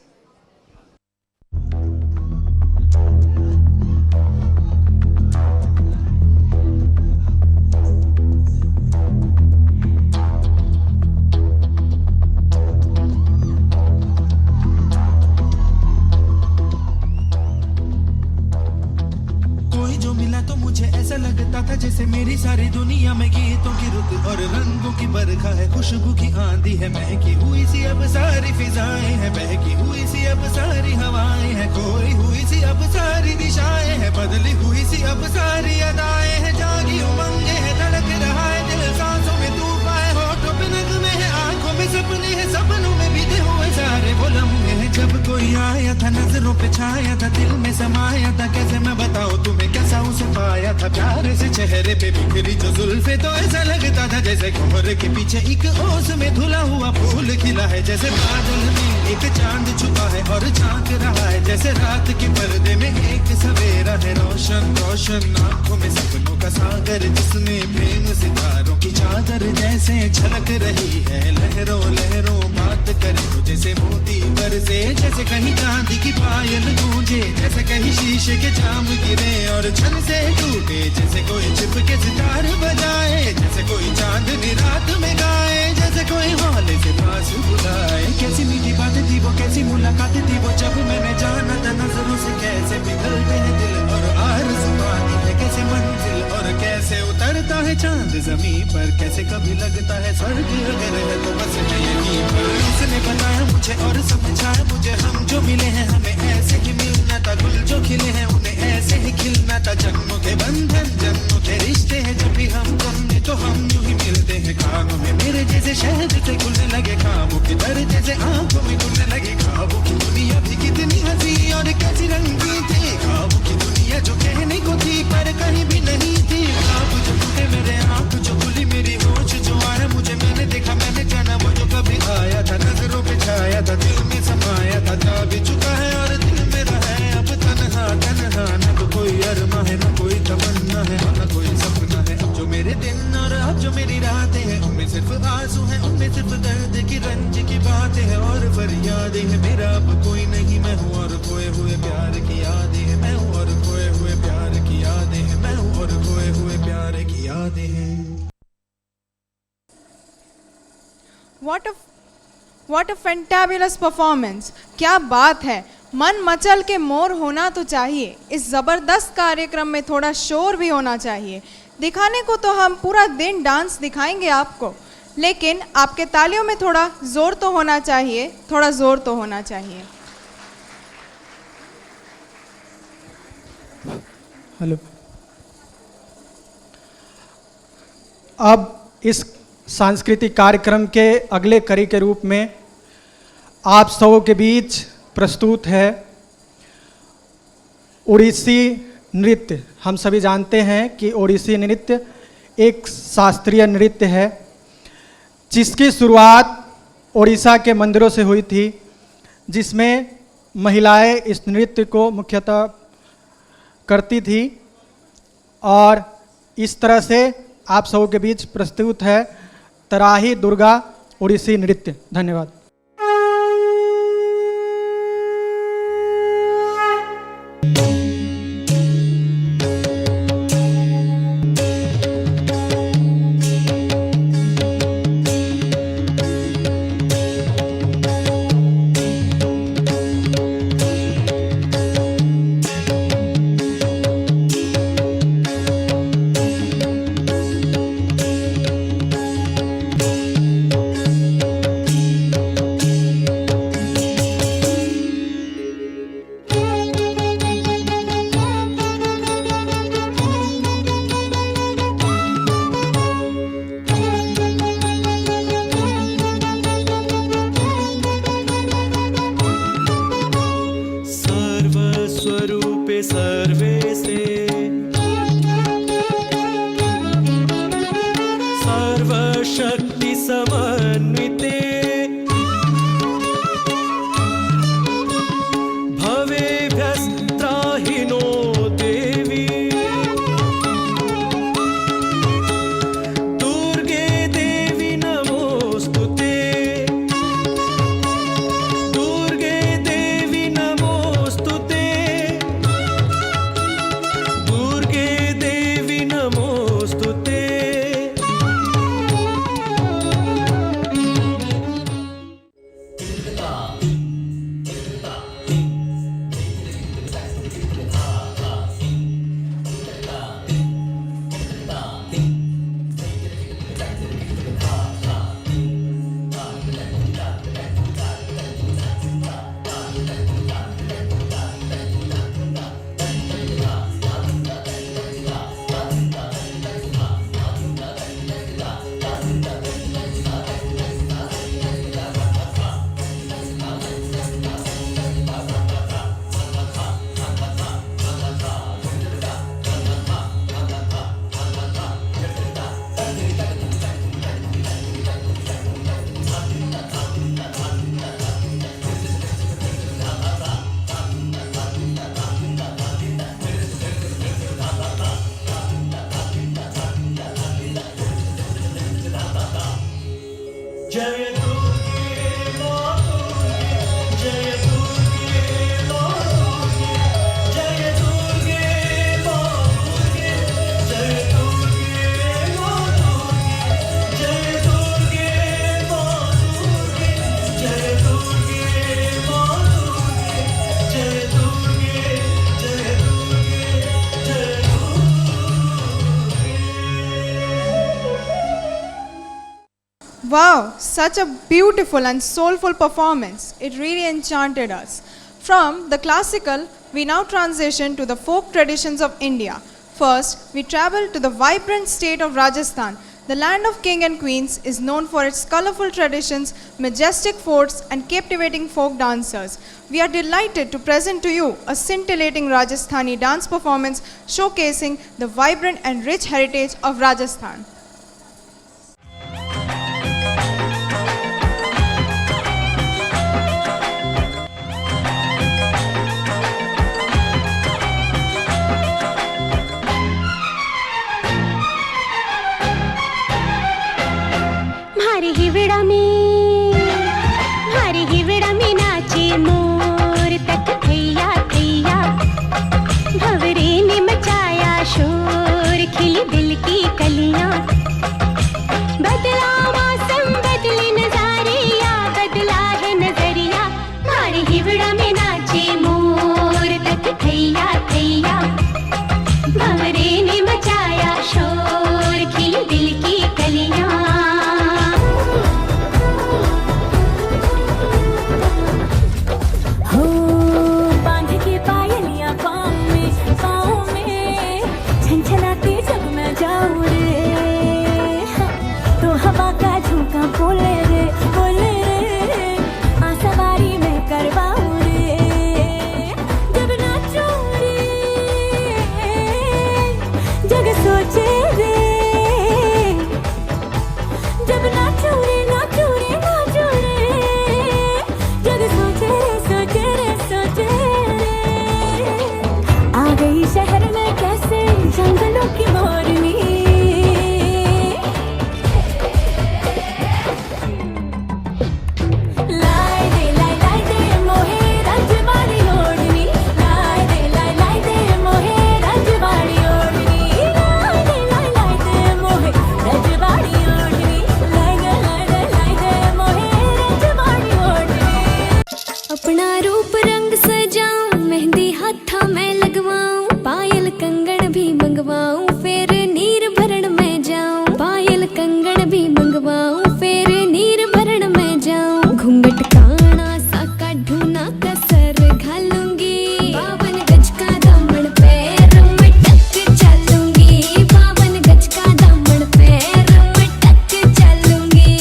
मुझे ऐसा लगता था जैसे मेरी सारी दुनिया में गीतों की रुत और रंगों की बरखा है, खुशबू की आंधी है, महकी हुई सी अब सारी फिजाएं हैं, बहकी हुई सी अब सारी हवाएं हैं, खोई हुई सी अब सारी दिशाएं हैं, बदली हुई सी अब सारी अदाएं हैं, जागी उमंगे है, धड़क रहा है दिल, सांसों में तूफान है, होठों पे नगमे है, आंखों में सपने हैं, सपनों में बीते हुए सारे वो लम्हे हैं, जब कोई आया था नजरों पे छाया था, दिल में समाया था, कैसे मैं बताऊं तुम्हें कैसा उसे पाया था, प्यारे से चेहरे पे बिखरी जो जुल्फे, तो ऐसा लगता था जैसे कोहरे के पीछे एक ओस में धुला हुआ फूल खिला है, जैसे बादल में एक चांद छुपा है और झांक रहा है, जैसे रात के पर्दे में एक सवेरा है, रोशन रोशन आंखों में सपनों का सागर, जिसमें प्रेम सितारों की चादर जैसे झलक रही है, लहरों लहरों बात करे तो जैसे मोती बरसे, जैसे कहीं चांदी की पायल गूंजे, जैसे कहीं शीशे के जाम गिरे और छन से टूटे, जैसे कोई छिप के सितार बजाए, जैसे कोई चांदनी रात में गाए, जैसे कोई हौले से पास बुलाए, कैसी मीठी बातें थी वो, कैसी मुलाकातें थी वो, जब मैंने जाना था नजरों से कैसे पिघलते हैं दिल और आरज़ू आती है कैसे मंजिल और कैसे उतरता है चांद ज़मीं पर, कैसे कभी लगता है स्वर्ग अगर है तो बस मैं यहीं पर, उसने बताया मुझे और समझाया मुझे, हम जो मिले हैं हमें ऐसे ही मिलना था, गुल जो खिले हैं उन्हें ऐसे ही खिलना था, जन्मों के बंधन जन्मों के रिश्ते हैं, जब भी हम जन्मे तो हम यूं ही मिलते हैं, कानों में मेरे जैसे शहद से घुलने लगे ख्वाबों की तरह, जैसे आंखों में घुलने लगे ख्वाबों की दुनिया भी कितनी हंसी और कैसी रंगी थी, ख्वाबों की दुनिया जो कहने को थी पर कहीं भी नहीं थी, ख्वाब जो टूटे मेरे आंख जो खुली मेरी होश जो आया मुझे, मैंने देखा मैंने जाना वो जो कभी आया था, नजरों पे छाया था, दिल में समाया था, जा भी चुका है और दिल मेरा है अब तन्हा तन्हा, न तो कोई अरमा है न कोई सिर्फ आंसू है उनमें सिर्फ दर्द की रंज की बातें हैं और फरियादें हैं मेरा अब कोई नहीं मैं हूँ और खोए हुए प्यार की यादें हैं मैं हूँ और खोए हुए प्यार की यादें हैं मैं हूँ और खोए हुए प्यार की यादें हैं What a fantabulous performance! क्या बात है! मन मचल के मोर होना तो चाहिए. इस ज़बरदस्त कार्यक्रम में थोड़ा शोर भी होना चाहिए. दिखाने को तो हम पूरा दिन डांस दिखाएंगे आपको, लेकिन आपके तालियों में थोड़ा जोर तो होना चाहिए, थोड़ा जोर तो होना चाहिए. हेलो. अब इस सांस्कृतिक कार्यक्रम के अगले कड़ी के रूप में आप सबों के बीच प्रस्तुत है ओडिसी नृत्य. हम सभी जानते हैं कि ओडिसी नृत्य एक शास्त्रीय नृत्य है जिसकी शुरुआत ओडिशा के मंदिरों से हुई थी, जिसमें महिलाएं इस नृत्य को मुख्यतः करती थी. और इस तरह से आप सबों के बीच प्रस्तुत है तराही दुर्गा ओडिसी नृत्य. धन्यवाद. सर्वस्वरूपे सर्वेसे सर्वशक्ति समन्विते भवेभ्यस्त्राहिनो देवी दुर्गे देवी नमोस्तुते दुर्गे देवी नमोस्तुते दुर्गे देवी नमोस्तुते. जय दुर्गे मां दुर्गे जय दुर्गे मां दुर्गे जय दुर्गे मां दुर्गे जय दुर्गे मां दुर्गे जय दुर्गे मां दुर्गे जय दुर्गे मां दुर्गे जय दुर्गे जय दुर्गे जय Wow, such a beautiful and soulful performance. It really enchanted us. From the classical, we now transition to the folk traditions of India. First, we travel to the vibrant state of Rajasthan. The land of king and queens is known for its colorful traditions, majestic forts, and captivating folk dancers. We are delighted to present to you a scintillating Rajasthani dance performance showcasing the vibrant and rich heritage of Rajasthan. ने मचाया शोर, खिली दिल की कलियां। हो बांध के पायलियां पाँव में छनछनाती जब मैं जाऊं रे, तो हवा का झोंका बोले रे आसवारी में करवाऊं रे। जब नाचूं रे जग सोचे रे, जब नाचूं रे जग सोचे रे आ गई शहर में कैसे जंगलों की मोरनी। लाई दे मोहे रजवाड़ी ओढ़नी, लाई दे मोहे रजवाड़ी ओढ़नी, लाई दे मोहे रजवाड़ी ओढ़नी, लाई दे मोहे रजवाड़ी ओढ़नी। अपना रूप रंग सजाऊं, मेहंदी हाथा में लगवाऊं, पायल कंगन भी मंगवाऊं, फिर नीर भरण में जाऊं, पायल कंगन भी मंगवाऊं, फिर नीर भरण में जाऊं। घूंघट काना सा काढूं ना कसर घालूंगी, 52 गज का दामन पैर में टक चलूंगी, 52 गज का दामन पैर में टक चलूंगी।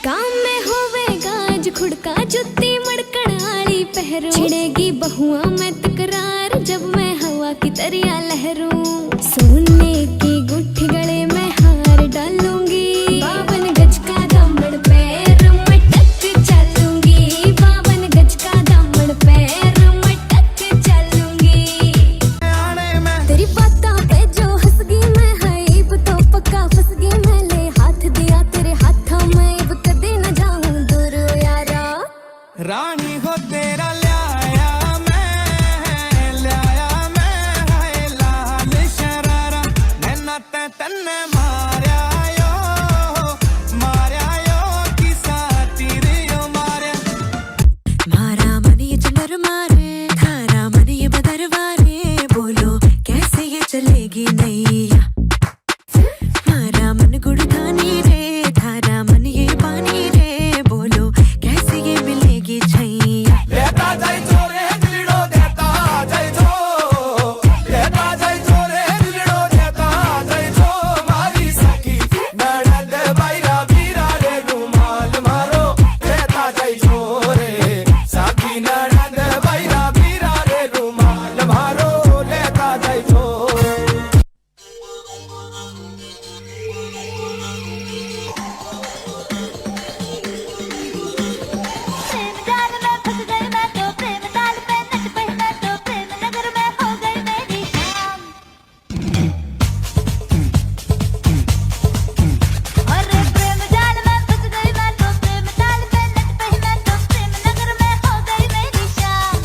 गाँव में होवे गाज खुड़का जुत्ती मड़कड़ आली पहरू, छिड़ेगी बहुआ में तकरार जब मैं हवा की तरिया लहरूं। सोने की गुट्ठी गले में हार डालूंगी, 52 गज का दामन पैर में टक चलूंगी, 52 गज का दामन पैर में टक चलूंगी। तेरी बातों पे जो हंस गई मैं, हाइब तो पक्का फंस गई मैं, ले हाथ दिया तेरे हाथों में, अब कदे न जाऊं दूर यारा। रानी हो तेरा ल्याया मैं हाय लाल शरारा, नैना ते तन्ने मार्या यो किसा तीर यो मार्या। मारा मन ये चंदर मारे, थारा मन ये बदर वारे, बोलो कैसे ये चलेगी नैया। मारा मन गुड़धानी रे, थारा मन ये पानी रे, बोलो कैसे ये मिलेगी छैया। लेता जाई छोरे दिलड़ो देता जाई छो, लेता जाई छोरे दिलड़ो देता जाई छो, मारी सखी नड़द बाईरा बीरा रे रुमाल मारो, लेता जाई छोरे सखी नड़द बाईरा बीरा रे रुमाल मारो, लेता जाई छोरे। प्रेम जाल में फंस गई मैं तो, प्रेम ताल पे नच पई मैं तो, प्रेम नगर में हो गई मेरी शाम। अरे प्रेम जाल में फंस गई मैं तो, प्रेम ताल पे नच पई मैं तो, प्रेम नगर में हो गई मेरी शाम।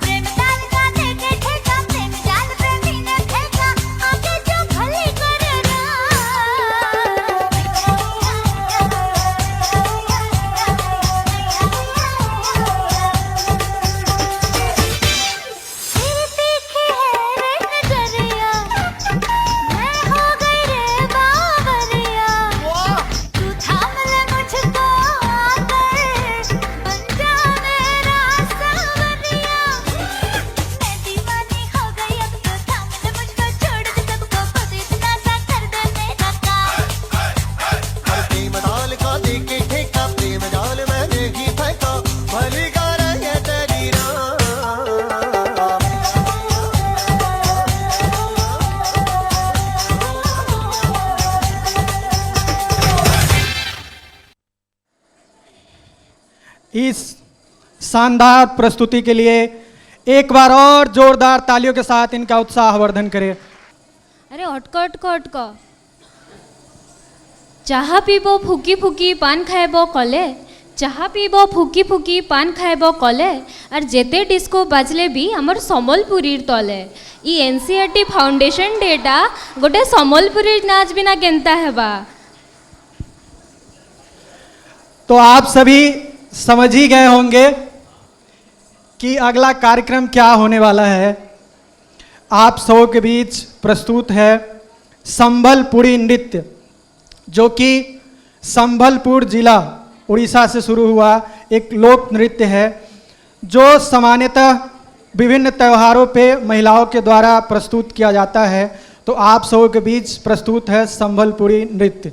प्रेम ताल का देखे ठेका, प्रेम जाल प्रेमी ने फेंका, आगे जो भली करना। तेरी तीखी है रे नजरिया, मैं हो गई रे बावरिया, तू थाम ले मुझको आकर, बन जा मेरा सावरिया। मैं दीवानी हो गई अब तो, थाम ले मुझको, छोड़ दे सबको, बस इतना सा कर दे मेरा काम। प्रेम जाल का देके ठेका, प्रेम जाल मैंने ही फेंका, भली करेंगे तेरी राम। इस शानदार प्रस्तुति के लिए एक बार और जोरदार तालियों के साथ इनका उत्साहवर्धन करें। अरे अटक चाह पीब फुकी फुकी पान खाइब कले, चाहा पीब फुकी फुकी पान खाइब कले और जेते डिस्को बाजले भी आमर सम्बलपुरी तले ई एनसीईआरटी फाउंडेशन डेटा गोटे सम्बलपुरी नाच बिना केनता हेबा। तो आप सभी समझ ही गए होंगे कि अगला कार्यक्रम क्या होने वाला है। आप सबों के बीच प्रस्तुत है संबलपुरी नृत्य, जो कि संबलपुर जिला उड़ीसा से शुरू हुआ एक लोक नृत्य है, जो सामान्यतः विभिन्न त्योहारों पे महिलाओं के द्वारा प्रस्तुत किया जाता है। तो आप सबों के बीच प्रस्तुत है संबलपुरी नृत्य।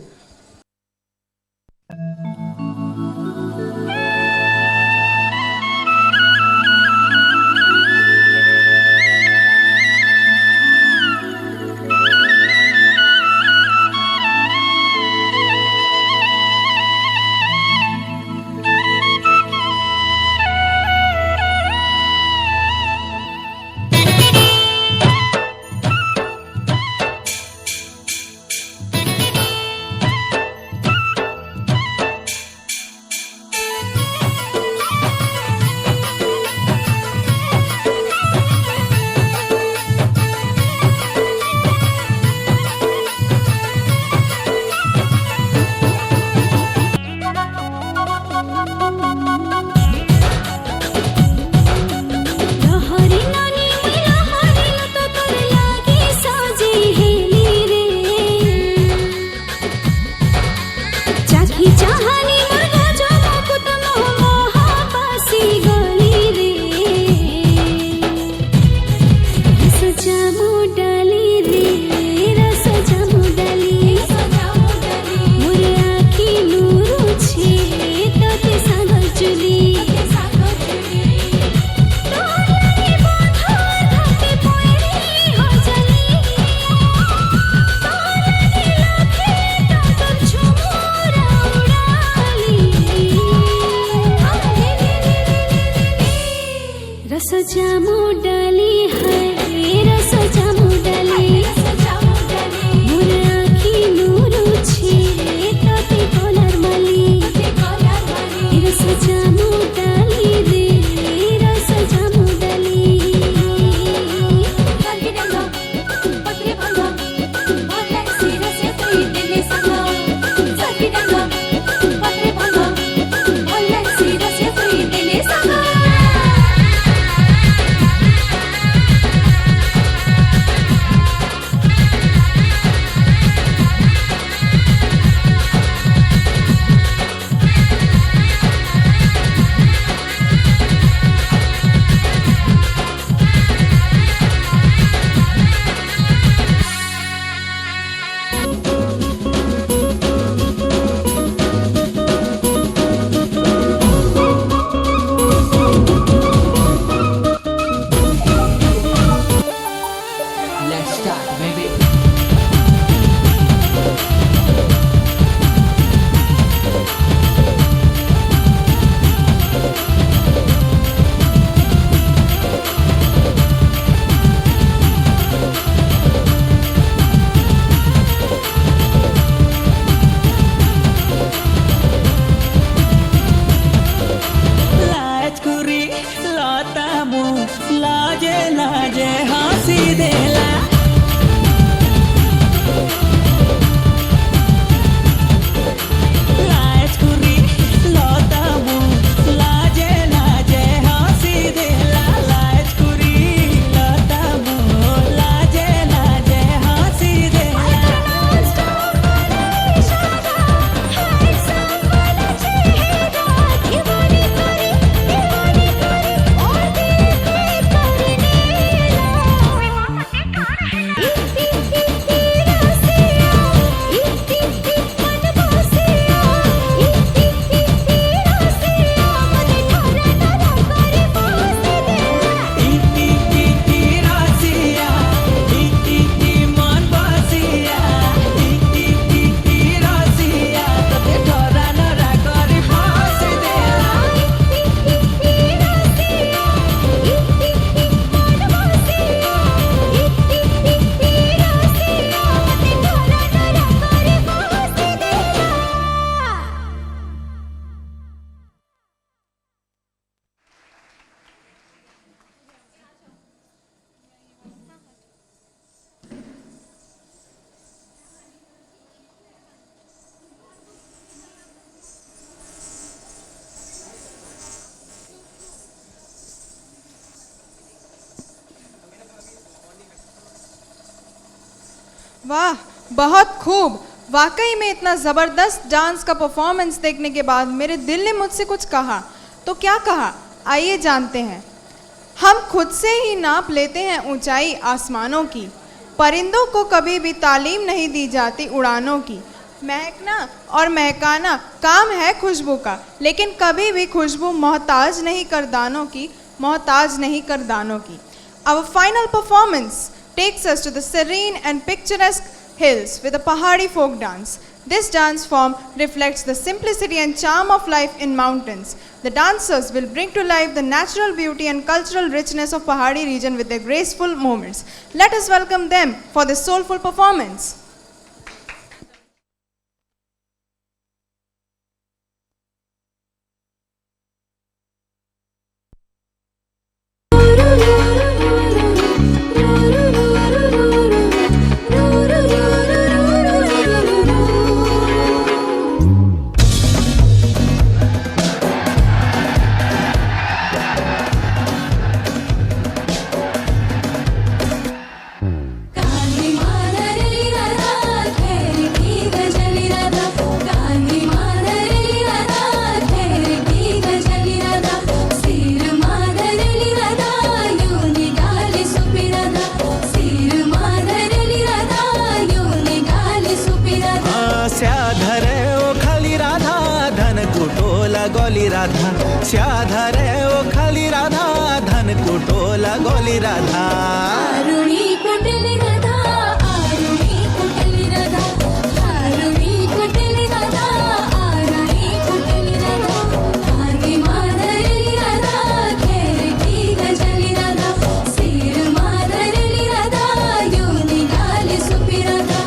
वाह, बहुत खूब। वाकई में इतना ज़बरदस्त डांस का परफॉर्मेंस देखने के बाद मेरे दिल ने मुझसे कुछ कहा। तो क्या कहा, आइए जानते हैं। हम खुद से ही नाप लेते हैं ऊंचाई आसमानों की, परिंदों को कभी भी तालीम नहीं दी जाती उड़ानों की। महकना और महकाना काम है खुशबू का, लेकिन कभी भी खुशबू मोहताज नहीं कर दानों की, मोहताज नहीं कर दानों की। Our final performance takes us to the serene and picturesque hills with a Pahari folk dance. This dance form reflects the simplicity and charm of life in mountains. The dancers will bring to life the natural beauty and cultural richness of Pahari region with their graceful movements. Let us welcome them for this soulful performance. कान्ही माधरली राधा खेर की गजली राधा कान्ही माधरली राधा खेर की गजली राधा सिर माधरली राधा यूं निगाली soupy Radha सिर माधरली राधा यूं निगाली soupy Radha स्याधरे ओ खाली राधा धन कुटोला गोली राधा स्याधरे ओ खाली राधा धन कुटोला गोली राधा आरुणी कुटली राधा आरुणी कुटली राधा आरुणी कुटली राधा आरुणी कुटली राधा कान्ही माधरली राधा खेर की गजली राधा सिर माधरली राधा यूं निगाली सुपी राधा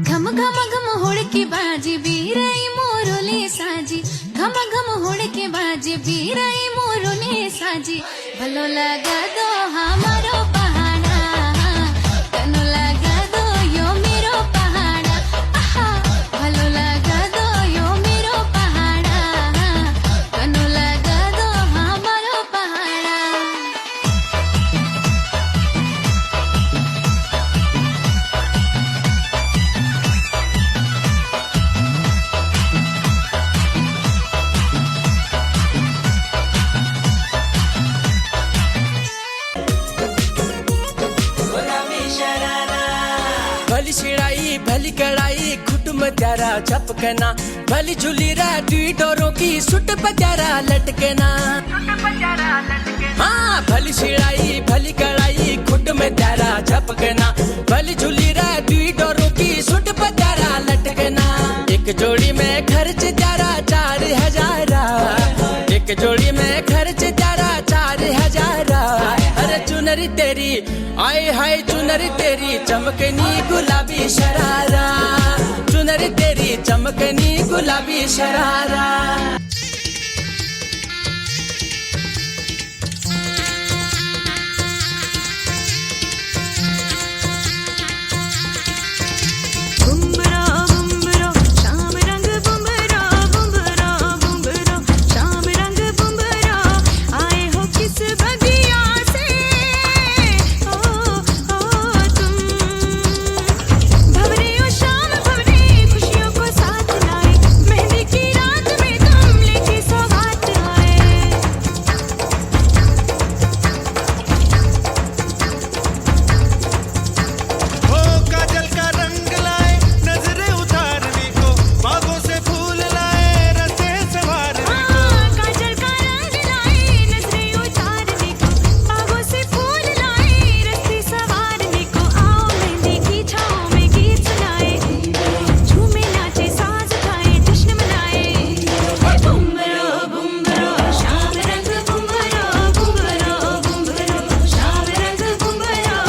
घम घम घम हुड़की बाजी बीरई मोरुले साजी घम घम हुड़के बाजी बीरई मोरुले साजी भलो लगा दो हमारो पहाड़ा कनो लगा दो यो मेरो पहाड़ा आहा भलो लगा दो यो मेरो पहाड़ा कनो लगा दो हमारो पहाड़ा भली छिड़ाई भली कड़ाई घुटम त्यारा झपकना भली झूली रा दुई डोरों की सुट पत्यारा लटकना हाँ भली छिड़ाई भली कड़ाई घुट में त्यारा झपकना भली झूली रा दुई डोरों की सुट पत्यारा लटकना एक जोड़ी में खर्च त्यारा 4,000 एक जोड़ी में खर्च त्यारा 4,000 अरे चुनरी तेरी आए हाय चुनरी तेरी चमकनी गुलाबी शरारा चुनरी तेरी चमकनी गुलाबी शरारा बुम्बरा बुम्बरा शाम रंग बुम्बरा बुम्बरा बुम्बरा शाम रंग बुम्बरा आए हो किस बगिया से ओ तुम भवरे ओ शाम भवरे खुशियों को साथ लाए मेहंदी की रात में तुम लेके सौगात आए ओ काजल का रंग लाए नजरें उतारने को बागों से फूल लाए रस्ते संवारने को काजल का रंग लाए नजरें उतारने को बागों से फूल लाए रस्ते संवारने को आओ मेहंदी की छाँव में गीत सुनाए झूमे नाचे साज गाए जश्न मनाए बुम्बरो बुम्बरो शाम रंग बुम्बरो बुम्बरो बुम्बरो शाम रंग बुम्बरो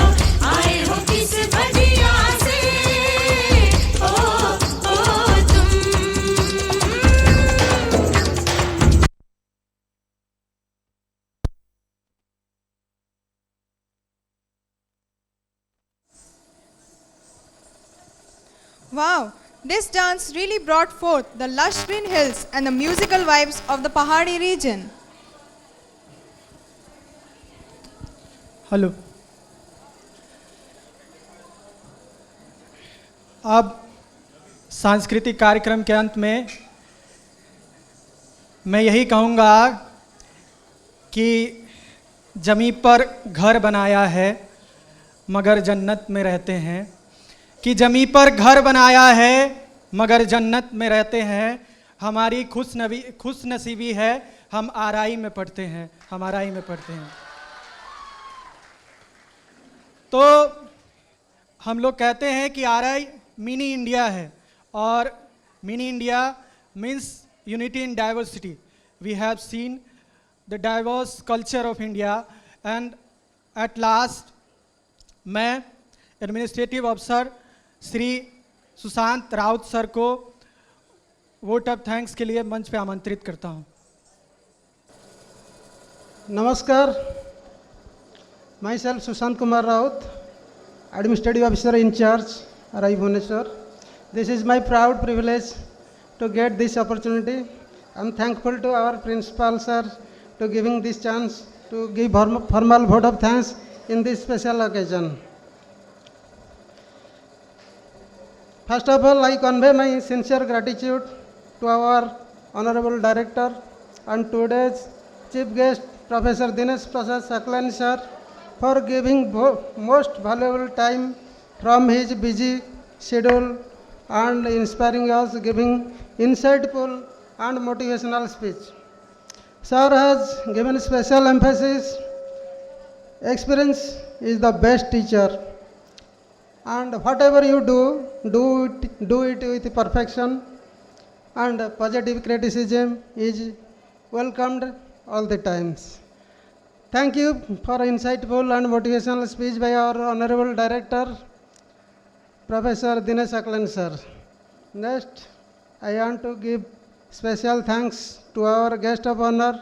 आए हो किस बगिया से ओ तुम Wow, this dance really brought forth the lush green hills and the musical vibes of the Pahari region. Hello. अब सांस्कृतिक कार्यक्रम के अंत में मैं यही कहूँगा कि जमी पर घर बनाया है मगर जन्नत में रहते हैं, कि जमी पर घर बनाया है मगर जन्नत में रहते हैं। हमारी खुश नसीबी है, हम आरआई में पढ़ते हैं, हम आरआई में पढ़ते हैं। तो हम लोग कहते हैं कि आरआई मिनी इंडिया है, और mini India means unity in diversity. We have seen the diverse culture of India, and at last मैं एडमिनिस्ट्रेटिव अफसर श्री सुशांत राउत सर को वोट ऑफ थैंक्स के लिए मंच पे आमंत्रित करता हूँ। Namaskar. Myself Sushant Kumar Raut, Administrative Officer in charge, RI Bhubaneswar. This is my proud privilege to get this opportunity. I am thankful to our principal sir to giving this chance to give formal vote of thanks in this special occasion. First of all, I convey my sincere gratitude to our Honorable Director and today's Chief Guest, Professor Dinesh Prasad Saklan sir, for giving most valuable time from his busy schedule and inspiring us, giving insightful and motivational speech. Sir has given special emphasis. Experience is the best teacher, and whatever you do it with perfection, and positive criticism is welcomed all the times. Thank you for insightful and motivational speech by our Honorable Director, Professor Dinesh Saklan sir. Next, I want to give special thanks to our guest of honor,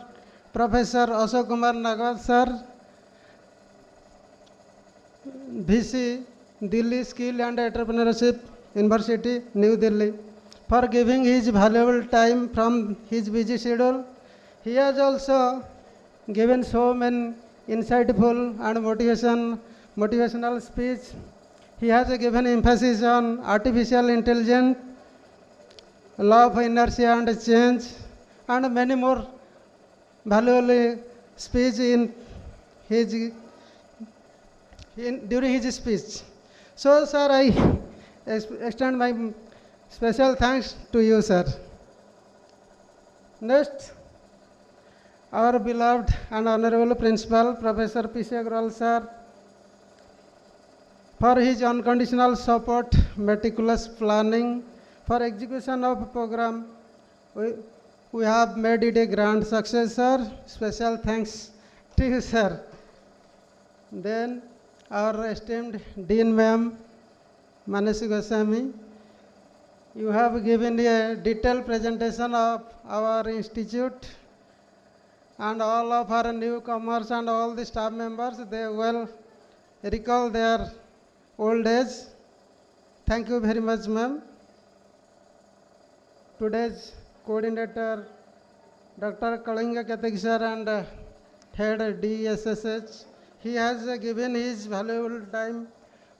Professor Ashok Kumar Nagawat sir, VC, Delhi Skill and Entrepreneurship University, New Delhi, for giving his valuable time from his busy schedule. He has also given so many insightful and motivational speech. He has given emphasis on artificial intelligence, law of inertia and change, and many more valuable speech during his speech. So, sir, I extend my special thanks to you, sir. Next, our beloved and honorable principal, Professor P.C. Agrawal sir, for his unconditional support, meticulous planning for execution of program. We have made it a grand success, sir. Special thanks to you, sir. Then our esteemed Dean Ma'am, Manasi Goswami, you have given a detailed presentation of our institute, and all of our newcomers and all the staff members, they will recall their old age. Thank you very much, ma'am. Today's coordinator, Dr. Kalinga Katik sir, and head DSSH, he has given his valuable time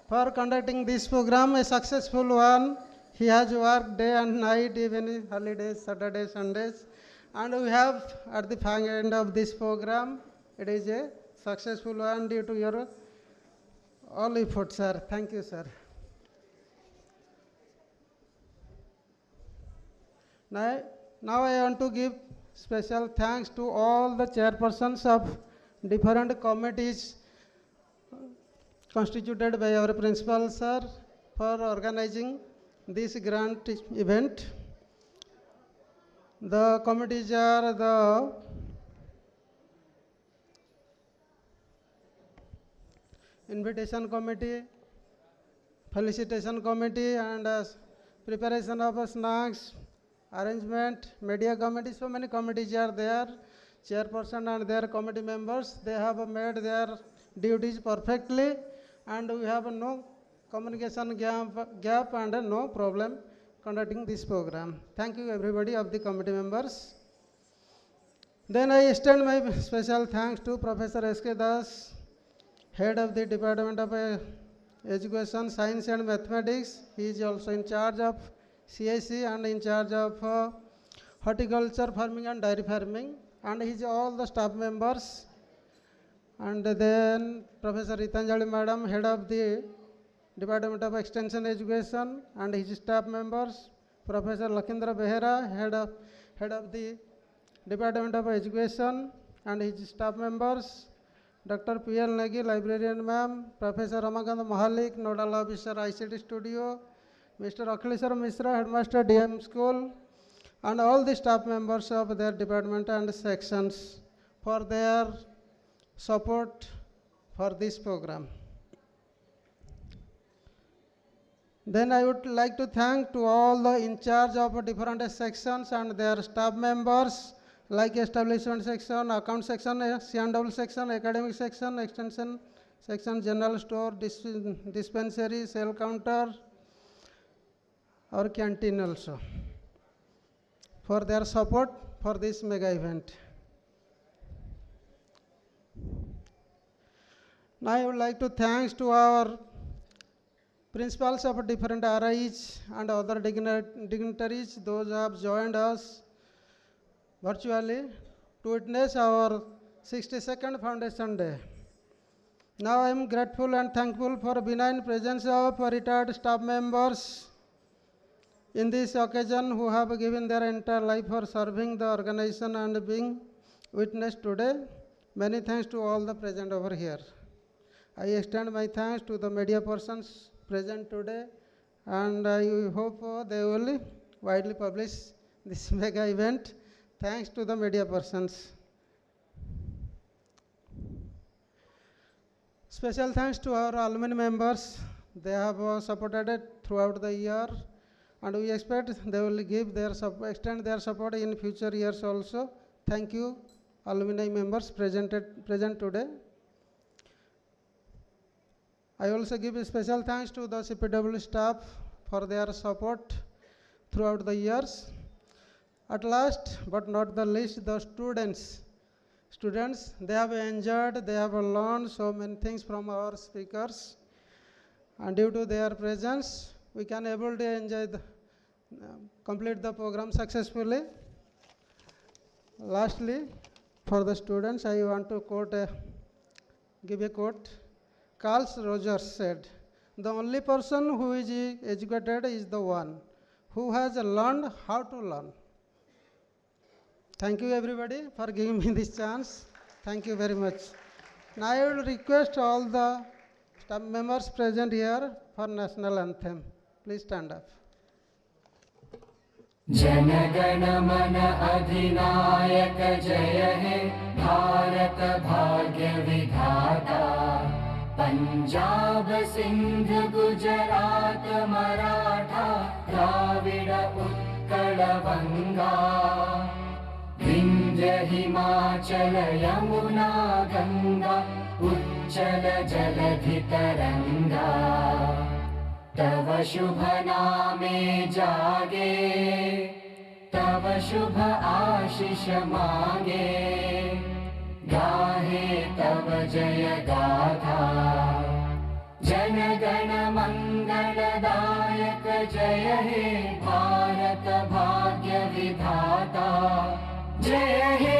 for conducting this program, a successful one. He has worked day and night, even holidays, Saturdays, Sundays. And we have at the end of this program, it is a successful one due to your all efforts, sir. Thank you, sir. Now I want to give special thanks to all the chairpersons of different committees constituted by our principal, sir, for organizing this grand event. The committees are the invitation committee, felicitation committee, and preparation of snacks, arrangement, media committee. So many committees are there. Chairperson and their committee members, they have made their duties perfectly, and we have no communication gap and no problem conducting this program. Thank you everybody of the committee members. Then I extend my special thanks to Professor S.K. Das, head of the Department of Education, Science and Mathematics. He is also in charge of CIC and in charge of horticulture, farming and dairy farming, and he is all the staff members. And then Professor Ritanjali Madam, head of the Department of Extension Education, and his staff members. Professor Lakendra Behera, head of the Department of Education, and his staff members. Dr. P.L. Negi, librarian ma'am. Professor Ramakant Mahalik, nodal officer ICT studio. Mr. Akhileshwar Mishra, headmaster DM school, and all the staff members of their department and sections for their support for this program. Then I would like to thank to all the in charge of different sections and their staff members, like establishment section, account section, C&W section, academic section, extension section, general store, dispensary, sale counter, or canteen also, for their support for this mega event. Now I would like to thanks to our principals of different RIs and other dignitaries, those who have joined us virtually to witness our 62nd Foundation Day. Now I am grateful and thankful for benign presence of retired staff members in this occasion who have given their entire life for serving the organization and being witnessed today. Many thanks to all the present over here. I extend my thanks to the media persons present today, and I hope they will widely publish this mega event. Thanks to the media persons. Special thanks to our alumni members. They have supported it throughout the year, and we expect they will give their extend their support in future years also. Thank you, alumni members present today. I also give a special thanks to the CPW staff for their support throughout the years. At last, but not the least, the students. Students, they have enjoyed, they have learned so many things from our speakers, and due to their presence, we can able to enjoy complete the program successfully. Lastly, for the students, I want to give a quote. Carl Rogers said, "The only person who is educated is the one who has learned how to learn." Thank you everybody for giving me this chance. Thank you very much. Now I will request all the staff members present here for national anthem. Please stand up. जनगण मन अधिनायक जय हे भारत भाग्य विधाता पंजाब सिंध गुजरात मराठा द्राविड उत्कल बंगा विंध्य हिमाचल यमुना गंगा उच्चल जलधि तरंगा तव शुभ नामे जागे तव शुभ आशीष मांगे गाहे तव जय गाथा जन गण मंगलदायक जय हे भारत भाग्य विधाता जय हे